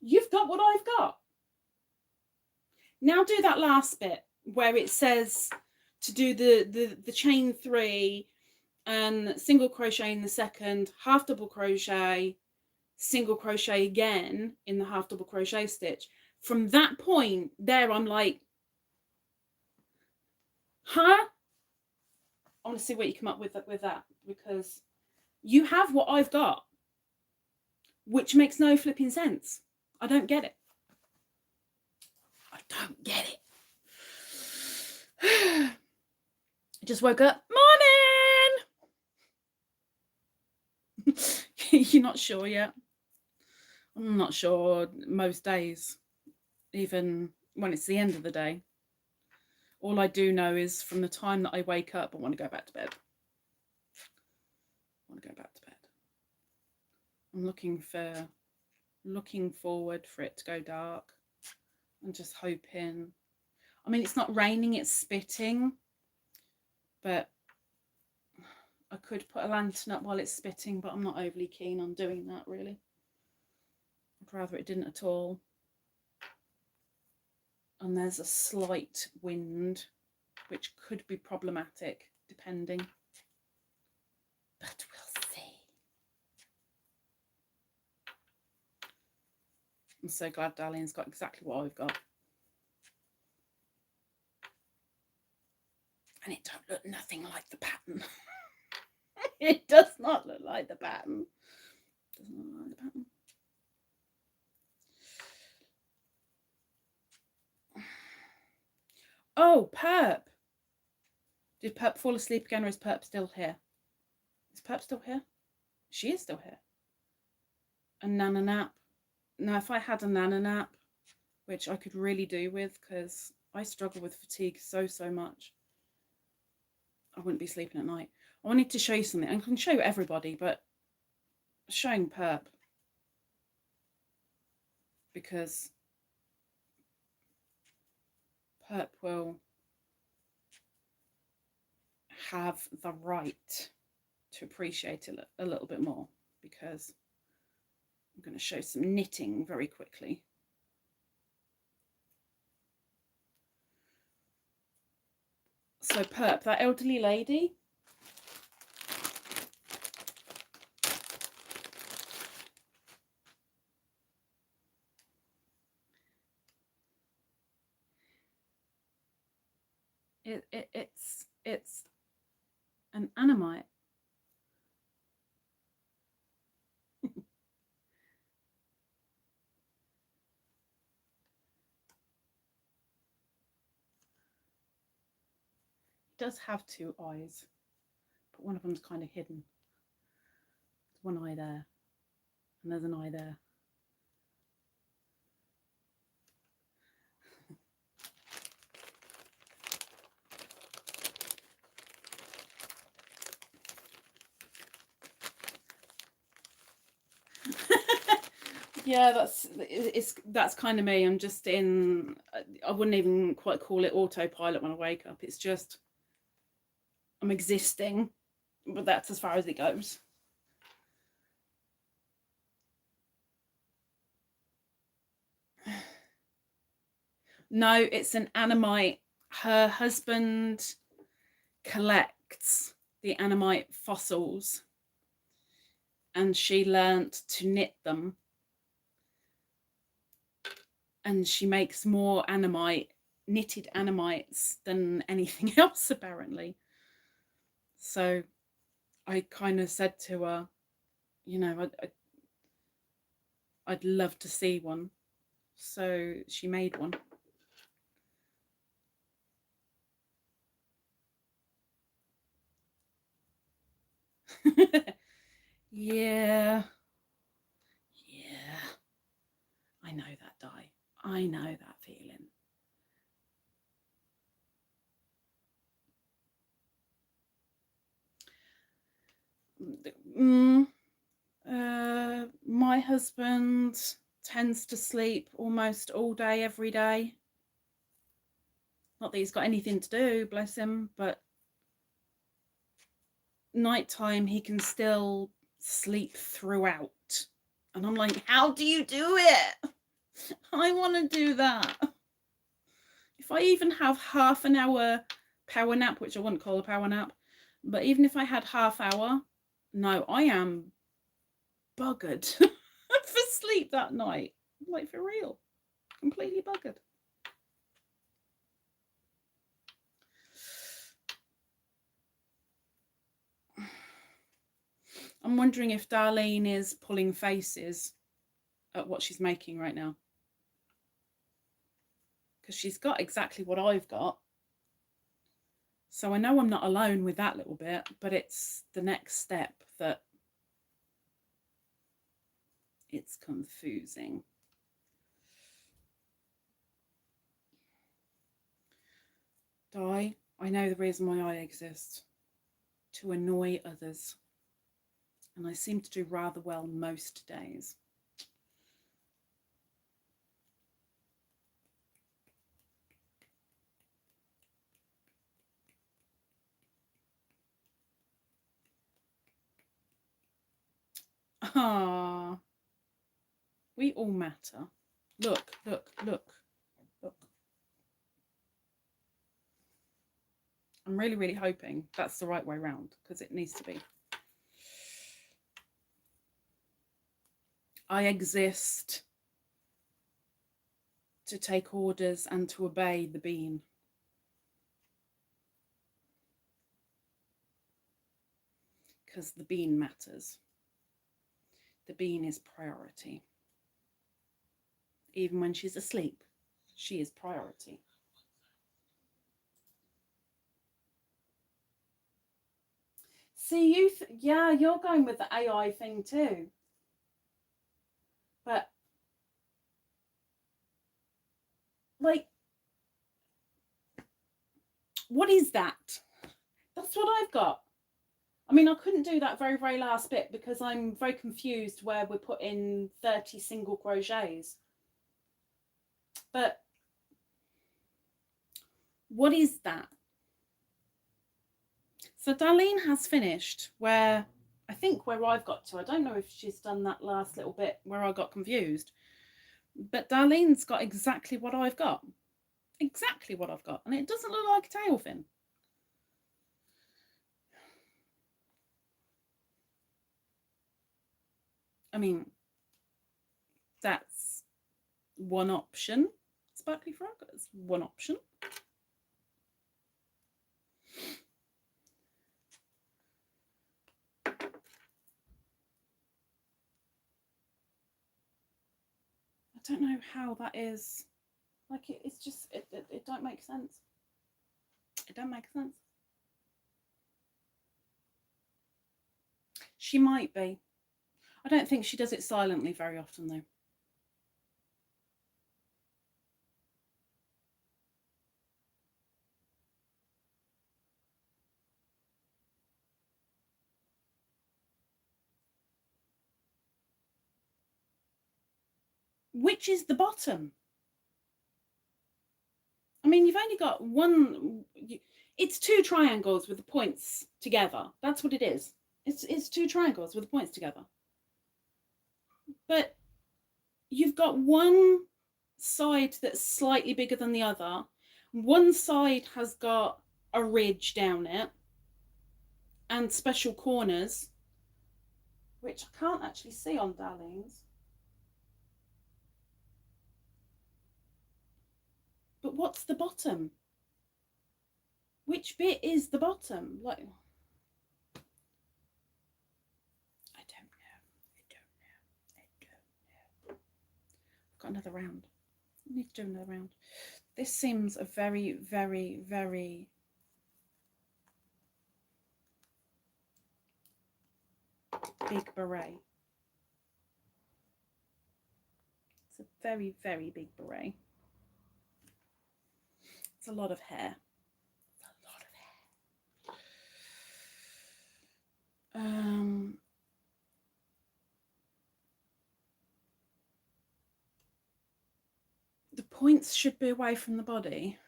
you've got what I've got. Now do that last bit where it says to do the chain 3 and single crochet in the second, half double crochet, single crochet again in the half double crochet stitch. From that point there, I'm like, huh? I want to see what you come up with that, because you have what I've got, which makes no flipping sense. I don't get it. I don't get it. I just woke up. Morning! You're not sure yet? I'm not sure most days, even when it's the end of the day. All I do know is from the time that I wake up, I want to go back to bed. I want to go back to bed. I'm looking forward for it to go dark. I'm just hoping. I mean, it's not raining, it's spitting, but I could put a lantern up while it's spitting, but I'm not overly keen on doing that, really. I'd rather it didn't at all. And there's a slight wind, which could be problematic, depending. But we'll see. I'm so glad Darlene's got exactly what I've got. And it don't look nothing like the pattern. It does not look like the pattern. Doesn't look like the pattern. Oh, Perp. Did Perp fall asleep again, or is Perp still here? Is Perp still here? She is still here. A nana nap. Now, if I had a nana nap, which I could really do with, because I struggle with fatigue so much, I wouldn't be sleeping at night. I wanted to show you something. I can show everybody, but showing Perp, because Perp will have the right to appreciate it a little bit more, because I'm going to show some knitting very quickly. So Perp, that elderly lady, it's an animite. It does have two eyes, but one of them's kind of hidden. There's one eye there, and there's an eye there. Yeah, that's kind of me. I'm just in, I wouldn't even quite call it autopilot when I wake up. It's just, I'm existing, but that's as far as it goes. No, it's an animite. Her husband collects the animite fossils, and she learnt to knit them. And she makes more knitted animites than anything else, apparently. So I kind of said to her, you know, I'd love to see one. So she made one. Yeah. I know that, Di. I know that feeling. My husband tends to sleep almost all day, every day. Not that he's got anything to do, bless him, but nighttime he can still sleep throughout. And I'm like, how do you do it? I want to do that. If I even have half an hour power nap, which I wouldn't call a power nap, but even if I had half hour, no, I am buggered for sleep that night. Like, for real. Completely buggered. I'm wondering if Darlene is pulling faces at what she's making right now. Because she's got exactly what I've got. So I know I'm not alone with that little bit, but it's the next step that it's confusing. Di, I know the reason why I exist. To annoy others. And I seem to do rather well most days. Ah, we all matter. Look, look, look, look. I'm really, really hoping that's the right way round, because it needs to be. I exist to take orders and to obey the bean. Because the bean matters. The bean is priority. Even when she's asleep, she is priority. See, yeah, you're going with the AI thing too. But, like, what is that? That's what I've got. I mean, I couldn't do that very, very last bit because I'm very confused where we're putting 30 single crochets. But what is that? So Darlene has finished where, I think where I've got to. I don't know if she's done that last little bit where I got confused. But Darlene's got exactly what I've got. Exactly what I've got. And it doesn't look like a tail fin. I mean, that's one option. Sparkly frog is one option. I don't know how that is. Like, it's just, it don't make sense. It don't make sense. She might be. I don't think she does it silently very often, though. Which is the bottom? I mean, you've only got one. It's two triangles with the points together. That's what it is. It's two triangles with the points together. But you've got one side that's slightly bigger than the other. One side has got a ridge down it and special corners, which I can't actually see on Darlene's. But what's the bottom? Which bit is the bottom? Like, I don't know. I've got another round. I need to do another round. This seems a very, very, very big beret. It's a very, very big beret. It's a lot of hair. It's a lot of hair. The points should be away from the body.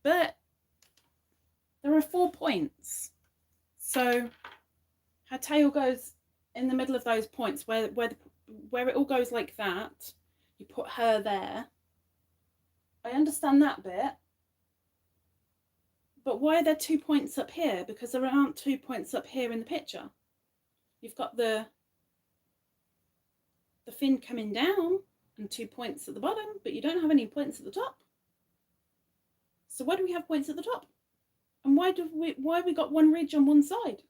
But there are 4 points. So her tail goes in the middle of those points where it all goes like that. You put her there. I understand that bit. But why are there 2 points up here? Because there aren't 2 points up here in the picture. You've got the fin coming down and 2 points at the bottom, but you don't have any points at the top. So why do we have points at the top? And why have we got one ridge on one side?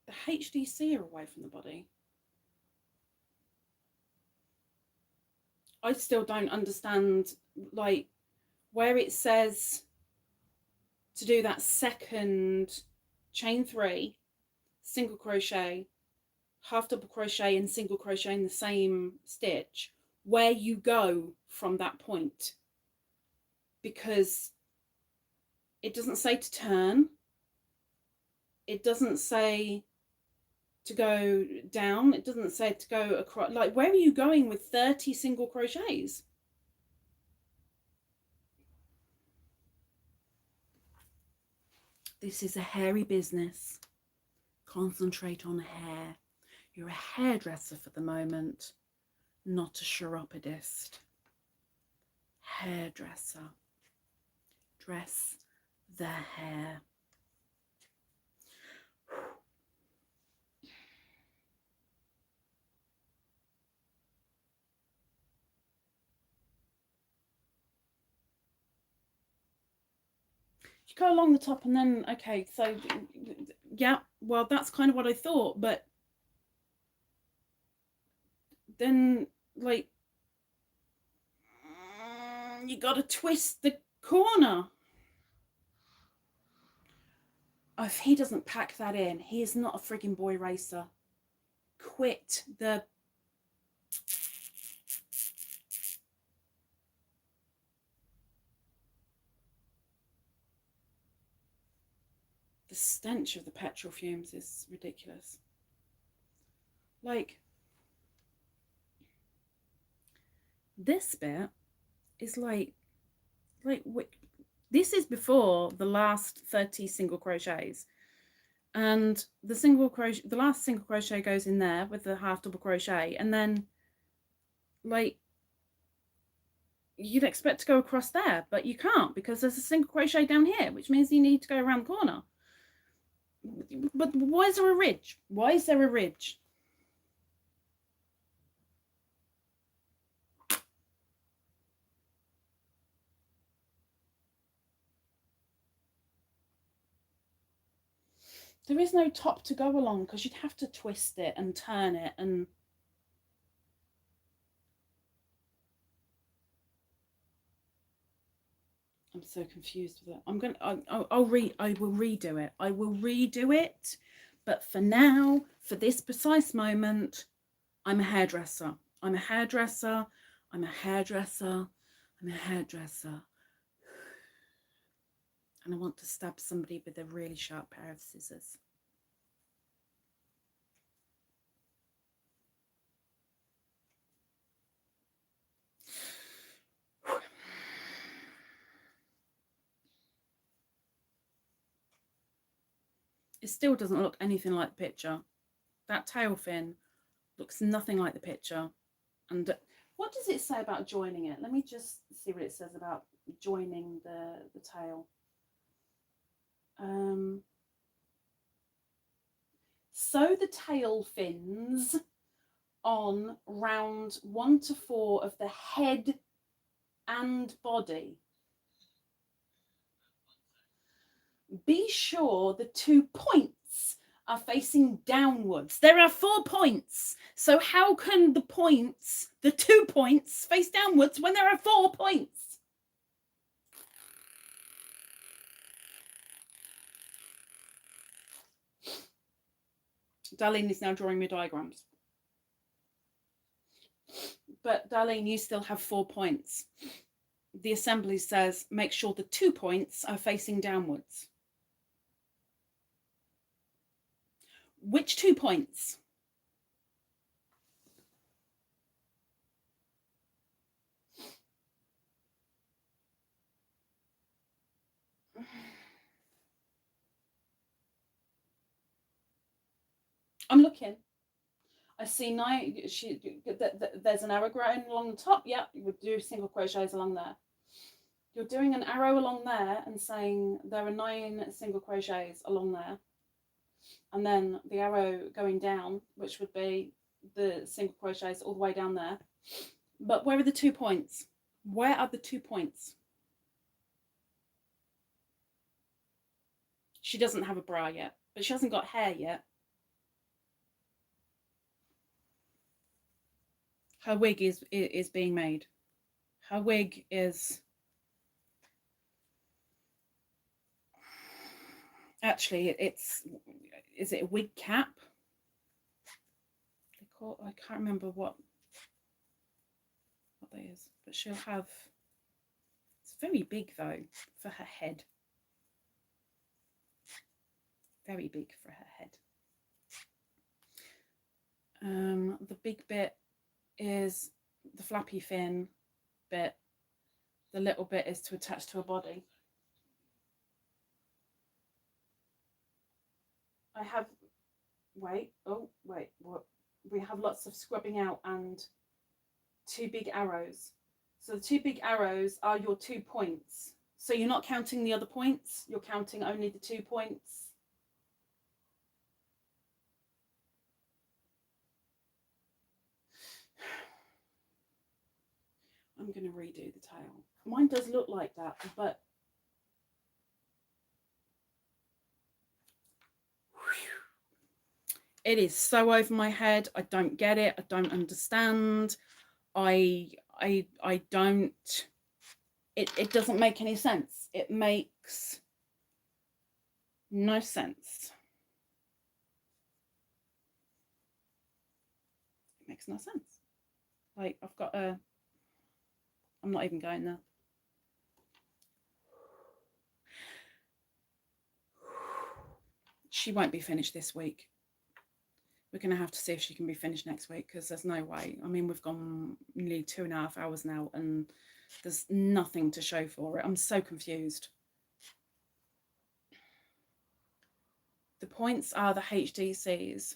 The HDC are away from the body. I still don't understand, like, where it says to do that second chain 3, single crochet, half double crochet and single crochet in the same stitch, where you go from that point. Because It doesn't say to turn. It doesn't say to go down. It doesn't say to go across. Like, where are you going with 30 single crochets? This is a hairy business. Concentrate on hair. You're a hairdresser for the moment, not a chiropodist. Hairdresser. Dress the hair. You go along the top and then, okay, so yeah, well, that's kind of what I thought, but then, like, you got to twist the corner. Oh, if he doesn't pack that in, he is not a frigging boy racer. Quit the... The stench of the petrol fumes is ridiculous. Like, this bit is like this is before the last 30 single crochets, and the last single crochet goes in there with the half double crochet, and then like you'd expect to go across there, but you can't because there's a single crochet down here, which means you need to go around the corner. But why is there a ridge? Why is there a ridge? There is no top to go along because you'd have to twist it and turn it, and I'm so confused with it. I will redo it. I will redo it. But for now, for this precise moment, I'm a hairdresser. I'm a hairdresser. I'm a hairdresser. I'm a hairdresser. And I want to stab somebody with a really sharp pair of scissors. It still doesn't look anything like the picture. That tail fin looks nothing like the picture. And what does it say about joining it? Let me just see what it says about joining the tail. Sew the tail fins on round 1 to 4 of the head and body. Be sure the 2 points are facing downwards. There are 4 points. So how can the 2 points, face downwards when there are 4 points? Darlene is now drawing me diagrams. But Darlene, you still have 4 points. The assembly says make sure the 2 points are facing downwards. Which 2 points? I'm looking. I see now there's an arrow going along the top. Yeah, you would do single crochets along there. You're doing an arrow along there and saying there are 9 single crochets along there. And then the arrow going down, which would be the single crochets all the way down there. But where are the 2 points? Where are the 2 points? She doesn't have a bra yet, but she hasn't got hair yet. Her wig is being made. Her wig is... Actually, is it a wig cap? I can't remember what that is, but she'll have... It's very big though for her head. very big for her head. The big bit is the flappy fin bit. The little bit is to attach to her body. I have, wait, what? We have lots of scrubbing out and 2 big arrows. So the 2 big arrows are your 2 points. So you're not counting the other points, you're counting only the 2 points. I'm going to redo the tail. Mine does look like that, but it is so over my head. I don't get it. I don't understand. I don't, it doesn't make any sense. It makes no sense. It makes no sense. Like, I've got a, I'm not even going there. She won't be finished this week. We're going to have to see if she can be finished next week, because there's no way. I mean, we've gone nearly 2.5 hours now and there's nothing to show for it. I'm so confused. The points are the HDCs.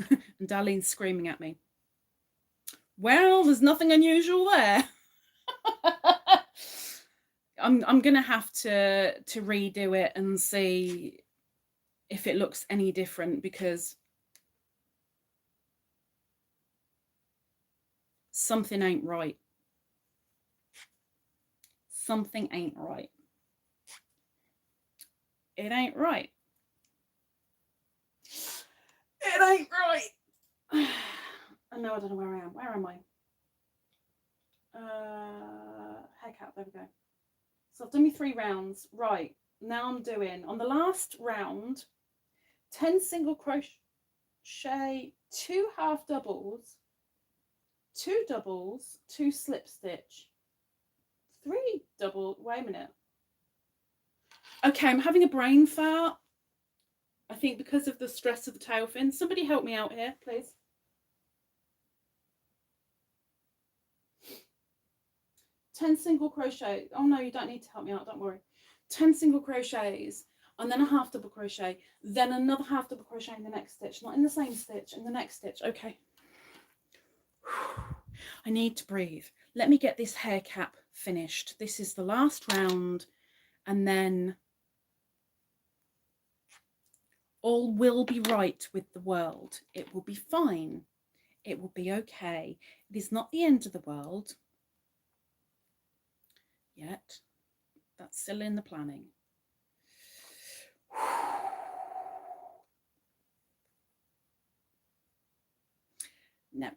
And Darlene's screaming at me. Well, there's nothing unusual there. I'm going to have to redo it and see if it looks any different, because something ain't right. Something ain't right. It ain't right. It ain't right. And now I don't know where I am. Where am I? Hair cap, there we go. So I've done me 3 rounds. Right, now I'm doing, on the last round, 10 single crochet, 2 half doubles, 2 doubles, 2 slip stitch, 3 double, wait a minute. Okay, I'm having a brain fart. I think because of the stress of the tail fin. Somebody help me out here, please. Ten single crochet. Oh no, you don't need to help me out, don't worry. 10 single crochets, and then a half double crochet, then another half double crochet in the next stitch, not in the same stitch, in the next stitch. Okay. I need to breathe. Let me get this hair cap finished. This is the last round, and then all will be right with the world. It will be fine. It will be okay. It is not the end of the world yet. That's still in the planning. No.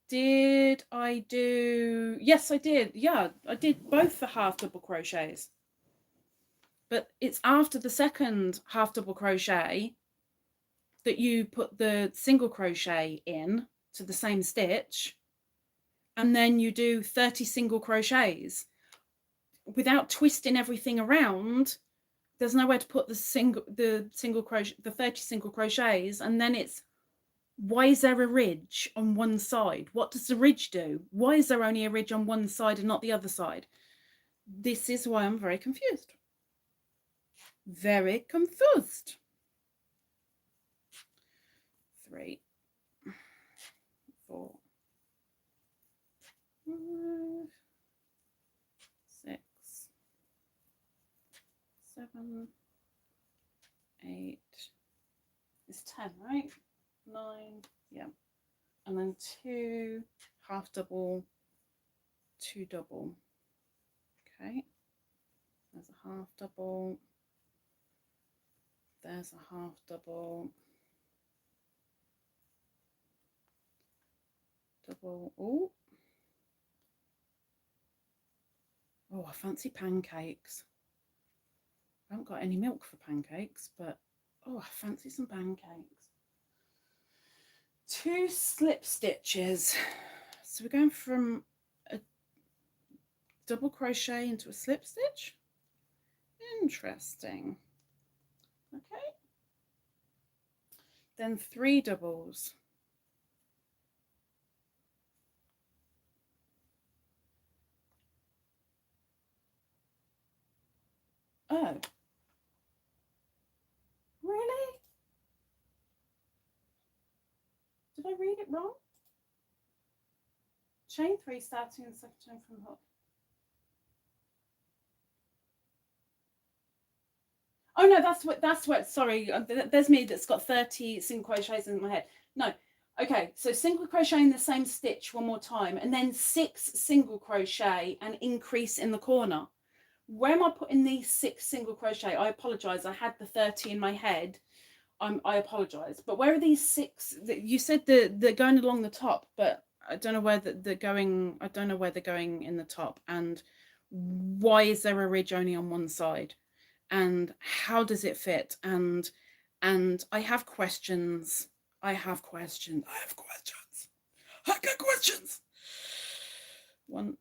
Did I do? Yes, I did. Yeah, I did both the half double crochets. But it's after the second half double crochet that you put the single crochet in to the same stitch, and then you do 30 single crochets without twisting everything around. There's nowhere to put the 30 single crochets, and then it's, why is there a ridge on one side? What does the ridge do? Why is there only a ridge on one side and not the other side? This is why I'm very confused. Very confused. 3, 4, 5, 6, 7, 8. It's 10, right? 9, yeah. And then 2 half double, 2 double. Okay. There's a half double. There's a half double. Double. Oh. Oh, I fancy pancakes. I haven't got any milk for pancakes, but oh, I fancy some pancakes. 2 slip stitches. So we're going from a double crochet into a slip stitch. Interesting. Okay. Then 3 doubles. Oh. Really? Did I read it wrong? Chain 3 starting the second chain from hook. Oh no, that's what, sorry, there's me that's got 30 single crochets in my head. No. Okay, so single crochet in the same stitch one more time, and then 6 single crochet and increase in the corner. Where am I putting these 6 single crochet? I apologize, I had the 30 in my head. I apologize, but where are these 6? You said they're going along the top, but I don't know where they're going. I don't know where they're going in the top, and why is there a ridge only on one side, and how does it fit? And I have questions. I have questions. I got questions. One.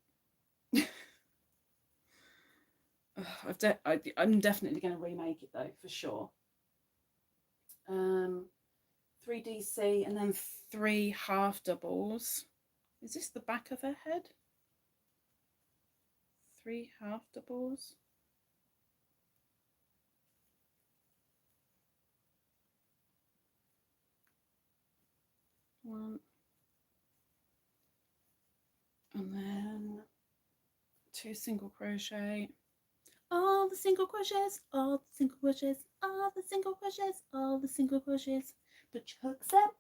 I'm definitely going to remake it though, for sure. 3DC and then 3 half doubles. Is this the back of her head? 3 half doubles. One. And then 2 single crochet. All the single crochets, all the single crochets, all the single crochets, all the single crochets. Put your hooks up.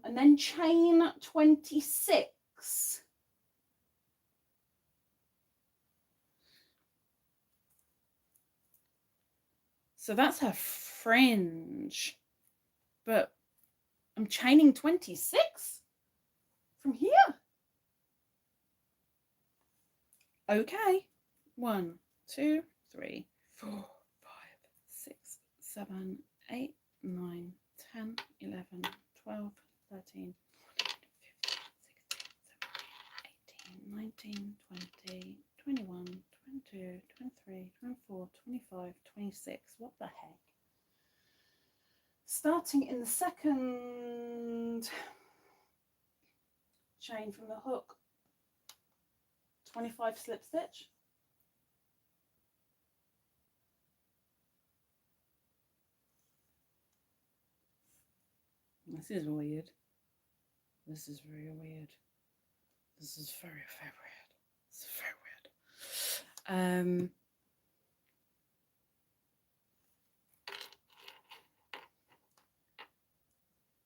And then chain 26. So that's her fringe. But I'm chaining 26 from here. Okay. 1, 2, 3, 4, 5, 6, 7, 8, 9, 10, 11, 12, 13, 14, 15, 16, 17, 18, 19, 20, 21, 22, 23, 24, 25, 26. What the heck? Starting in the second chain from the hook, 25 slip stitch. This is weird. This is very weird. This is very, very weird. It's very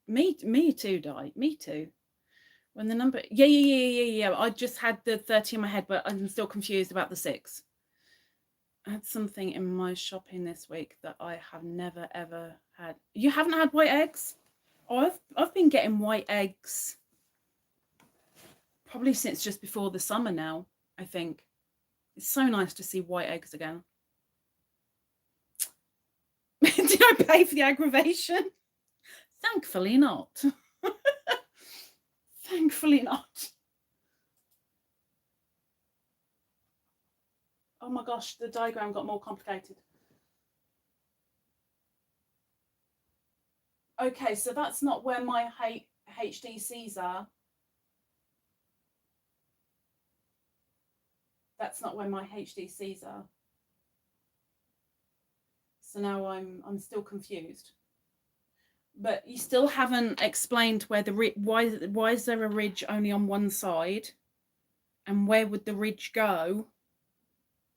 weird. Me too, Di. Me too. When the number, yeah. I just had the 30 in my head, but I'm still confused about the 6. I had something in my shopping this week that I have never ever had. You haven't had white eggs? Oh, I've been getting white eggs probably since just before the summer now, I think. It's so nice to see white eggs again. Did I pay for the aggravation? Thankfully not. Thankfully not. Oh my gosh, the diagram got more complicated. Okay, so that's not where my HDCs are. That's not where my HDCs are. So now I'm still confused. But you still haven't explained where the why is there a ridge only on one side, and where would the ridge go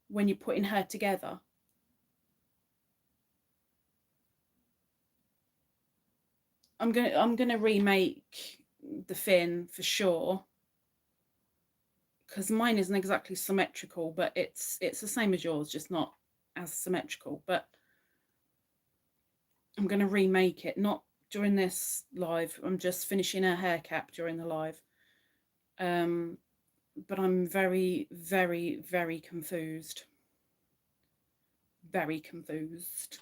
when you're putting her together? I'm gonna remake the fin for sure, because mine isn't exactly symmetrical, but it's the same as yours, just not as symmetrical. But I'm gonna remake it, not during this live. I'm just finishing her hair cap during the live. But I'm very, very, very confused. Very confused.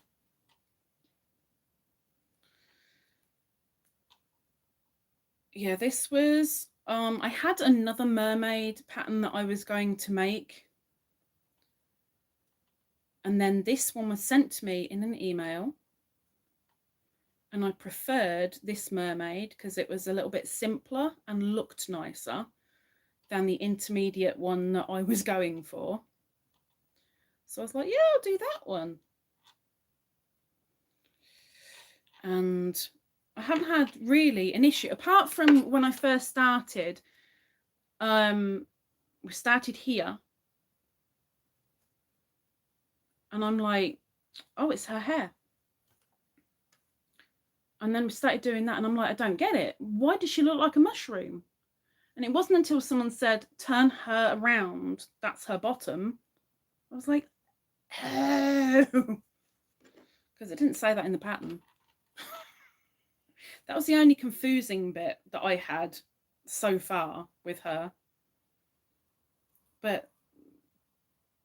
Yeah, this was, I had another mermaid pattern that I was going to make. And then this one was sent to me in an email. And I preferred this mermaid because it was a little bit simpler and looked nicer than the intermediate one that I was going for. So I was like, yeah, I'll do that one. And I haven't had really an issue, apart from when I first started. We started here. And I'm like, oh, it's her hair. And then we started doing that, and I'm like, I don't get it. Why does she look like a mushroom? And it wasn't until someone said, turn her around, that's her bottom. I was like, oh. Because it didn't say that in the pattern. That was the only confusing bit that I had so far with her. But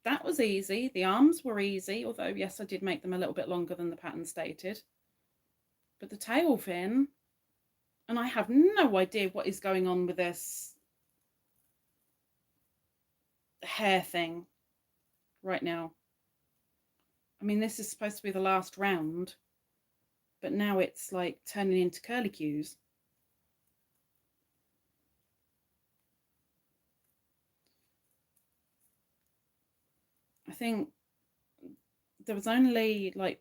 that was easy. The arms were easy, although, yes, I did make them a little bit longer than the pattern stated. But the tail fin, and I have no idea what is going on with this hair thing right now. I mean, this is supposed to be the last round, but now it's like turning into curlicues. I think there was only, like,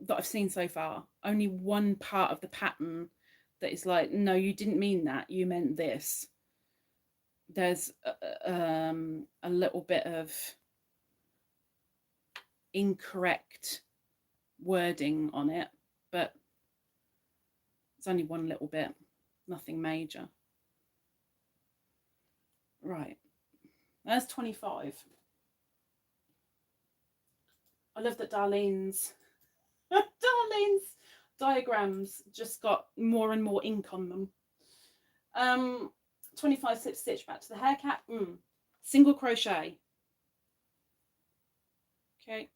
that I've seen so far, only one part of the pattern that is like, no, you didn't mean that, you meant this. There's a little bit of incorrect wording on it, but it's only one little bit, nothing major. Right, there's 25. I love that Darlene's diagrams just got more and more ink on them. 25 slip stitch back to the hair cap. Single crochet. Okay,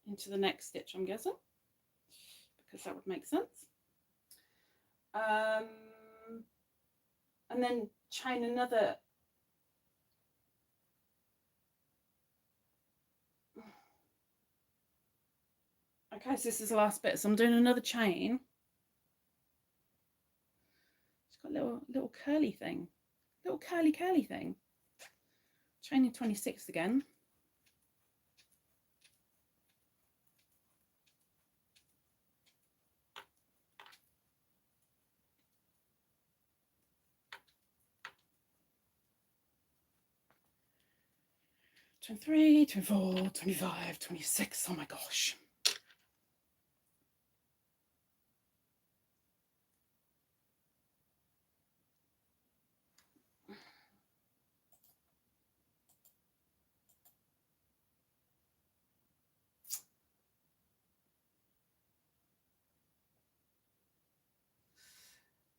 into the next stitch, I'm guessing, because that would make sense. And then chain another. Okay, so this is the last bit, so I'm doing another chain. It's got a little curly thing, little curly thing. Chaining 26 again. Twenty-three, 24, 25, 26. Oh my gosh.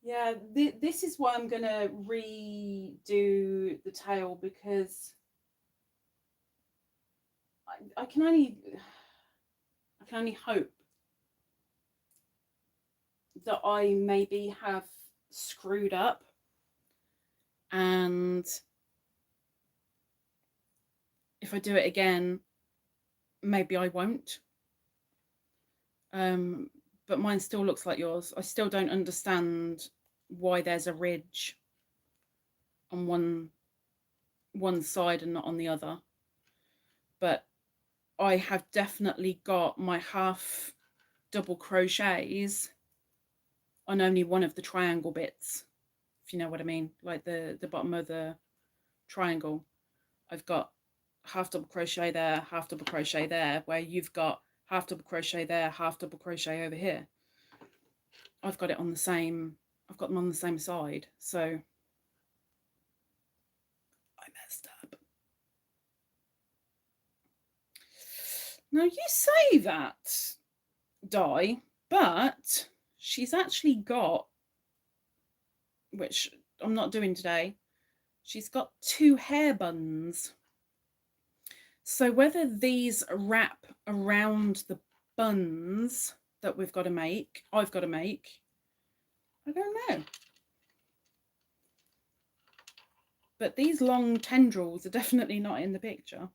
Yeah, this is why I'm going to redo the tail, because I can only hope that I maybe have screwed up, and if I do it again, maybe I won't. But mine still looks like yours. I still don't understand why there's a ridge on one side and not on the other. But I have definitely got my half double crochets on only one of the triangle bits, if you know what I mean, like the bottom of the triangle. I've got half double crochet there, half double crochet there, where you've got half double crochet there, half double crochet over here. I've got it on the same, I've got them on the same side, so I messed up. Now you say that, Di, but she's actually got, which I'm not doing today, she's got 2 hair buns. So whether these wrap around the buns that I've got to make, I don't know. But these long tendrils are definitely not in the picture.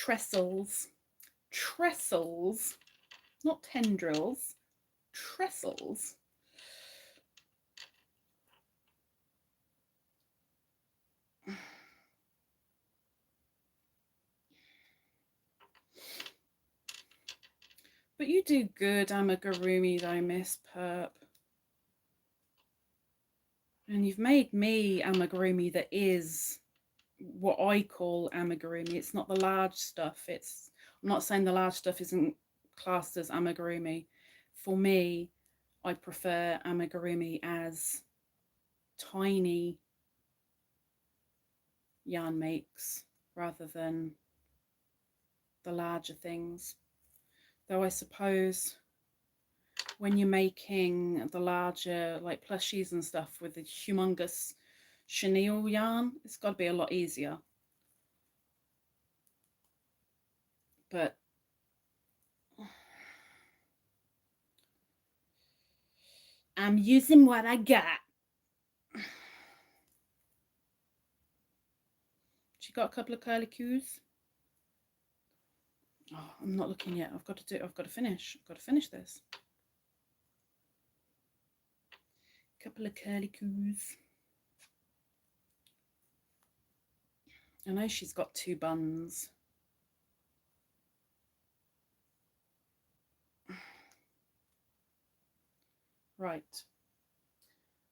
trestles, trestles, not tendrils, trestles. But you do good amigurumi though, Miss Perp. And you've made me amigurumi that is what I call amigurumi. It's not the large stuff. I'm not saying the large stuff isn't classed as amigurumi. For me, I prefer amigurumi as tiny yarn makes rather than the larger things. Though I suppose when you're making the larger like plushies and stuff with the humongous chenille yarn, it's got to be a lot easier. But I'm using what I got. She got a couple of curly cues. Oh, I'm not looking yet. I've got to finish. I've got to finish this. Couple of curly cues. I know she's got 2 buns. Right.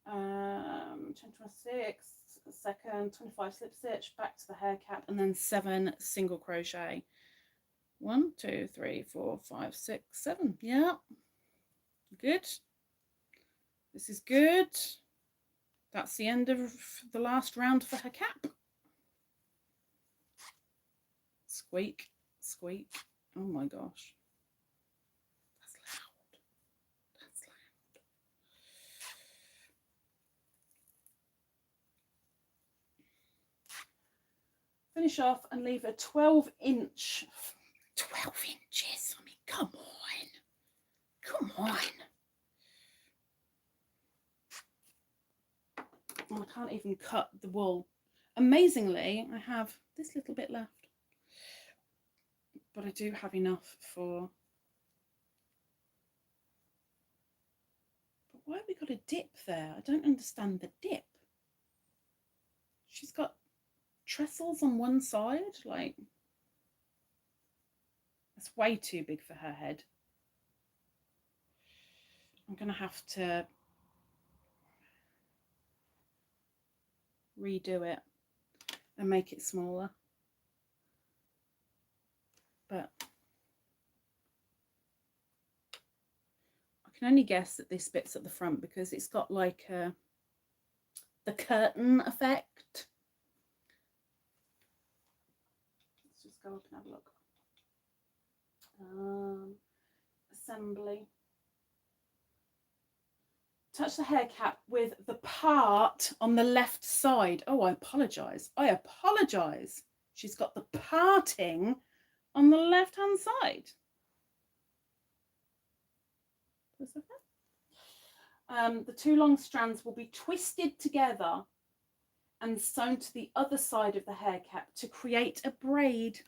1026, second, 25 slip stitch, back to the hair cap, and then 7 single crochet. 1, 2, 3, 4, 5, 6, 7. Yeah. Good. This is good. That's the end of the last round for her cap. Squeak, squeak. Oh my gosh. That's loud. That's loud. Finish off and leave a 12-inch. 12 inches. I mean, come on. Come on. Oh, I can't even cut the wool. Amazingly, I have this little bit left. But I do have enough for... But why have we got a dip there? I don't understand the dip. She's got trestles on one side. Like, that's way too big for her head. I'm going to have to redo it and make it smaller. But I can only guess that this bit's at the front because it's got like the curtain effect. Let's just go up and have a look. Assembly. Touch the hair cap with the part on the left side. Oh, I apologise. I apologise. She's got the parting on the left-hand side. The 2 long strands will be twisted together and sewn to the other side of the hair cap to create a braid.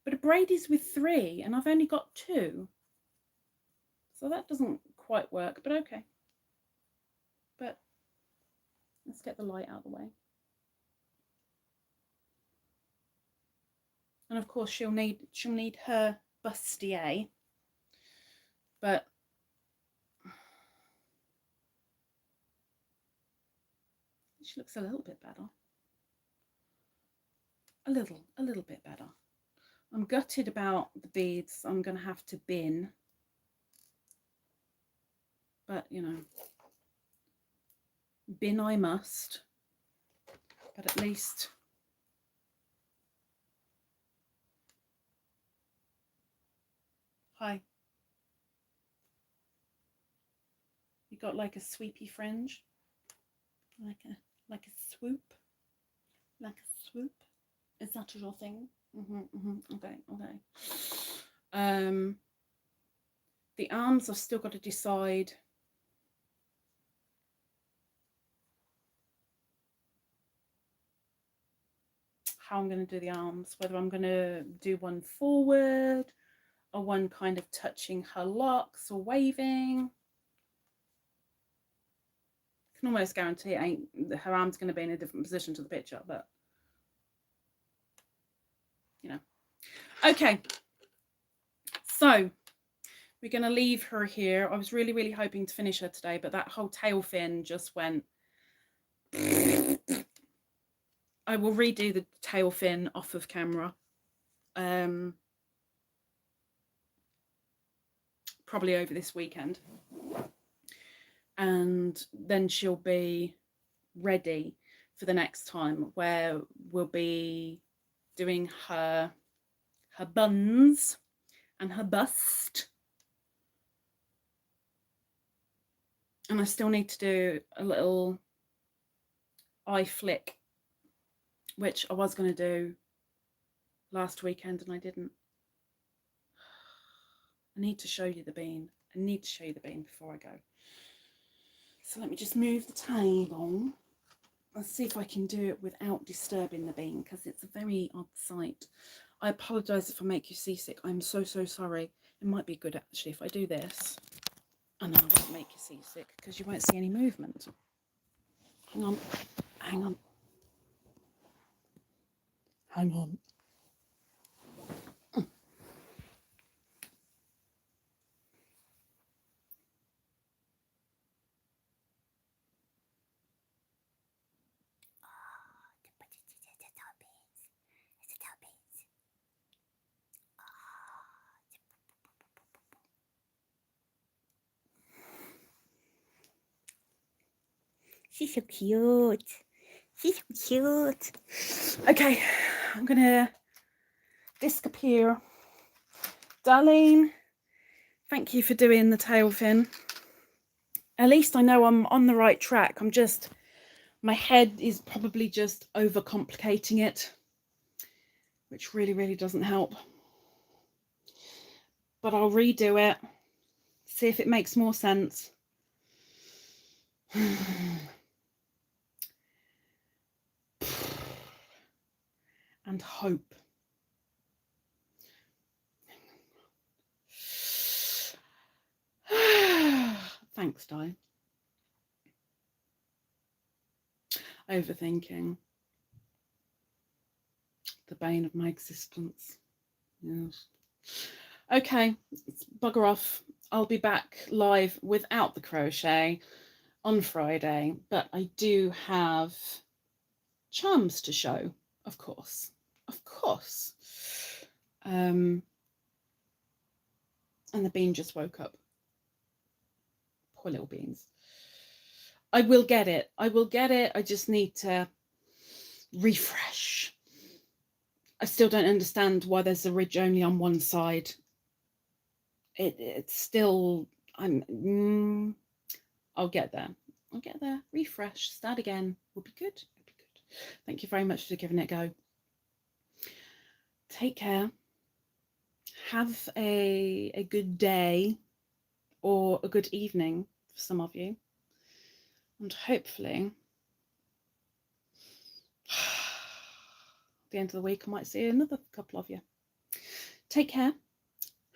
But a braid is with 3 and I've only got 2. So that doesn't quite work, but okay. But let's get the light out of the way. And of course she'll need her bustier. But she looks a little bit better. A little bit better. I'm gutted about the beads. I'm going to have to bin. But, you know, bin I must. But at least... Hi. You got like a sweepy fringe? Like a swoop? Like a swoop? Is that your thing? Okay. The arms I've still got to decide. how I'm going to do the arms, whether I'm going to do one forward or one kind of touching her locks or waving. I can almost guarantee it ain't, her arm's going to be in a different position to the picture, but you know. Okay, so we're going to leave her here. I was really, really hoping to finish her today, but that whole tail fin just went. I will redo the tail fin off of camera. Probably over this weekend. And then she'll be ready for the next time, where we'll be doing her buns and her bust. And I still need to do a little eye flick, which I was going to do last weekend and I didn't. I need to show you the bean. I need to show you the bean before I go. So let me just move the table. Let's see if I can do it without disturbing the bean, because it's a very odd sight. I apologise if I make you seasick. I'm so, so sorry. It might be good actually if I do this. And I won't make you seasick because you won't see any movement. Hang on. Hang on. Hang on. She's so cute. She's so cute. Okay, I'm gonna disappear. Darlene, thank you for doing the tail fin. At least I know I'm on the right track. My head is probably just overcomplicating it, which really, really doesn't help. But I'll redo it, see if it makes more sense. And hope. Thanks, Di. Overthinking. The bane of my existence. Yes. Okay, bugger off. I'll be back live without the crochet on Friday, but I do have charms to show, of course. Of course. And the bean just woke up. Poor little beans. I will get it. I will get it. I just need to refresh. I still don't understand why there's a ridge only on one side. It's still, I'll get there. I'll get there. Refresh. Start again. Will be good. It'll be good. Thank you very much for giving it a go. Take care. Have a good day or a good evening for some of you. And hopefully, at the end of the week, I might see another couple of you. Take care.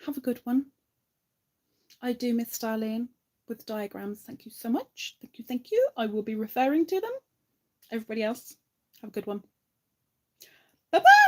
Have a good one. I do miss Darlene with diagrams. Thank you so much. Thank you, thank you. I will be referring to them. Everybody else, have a good one. Bye-bye.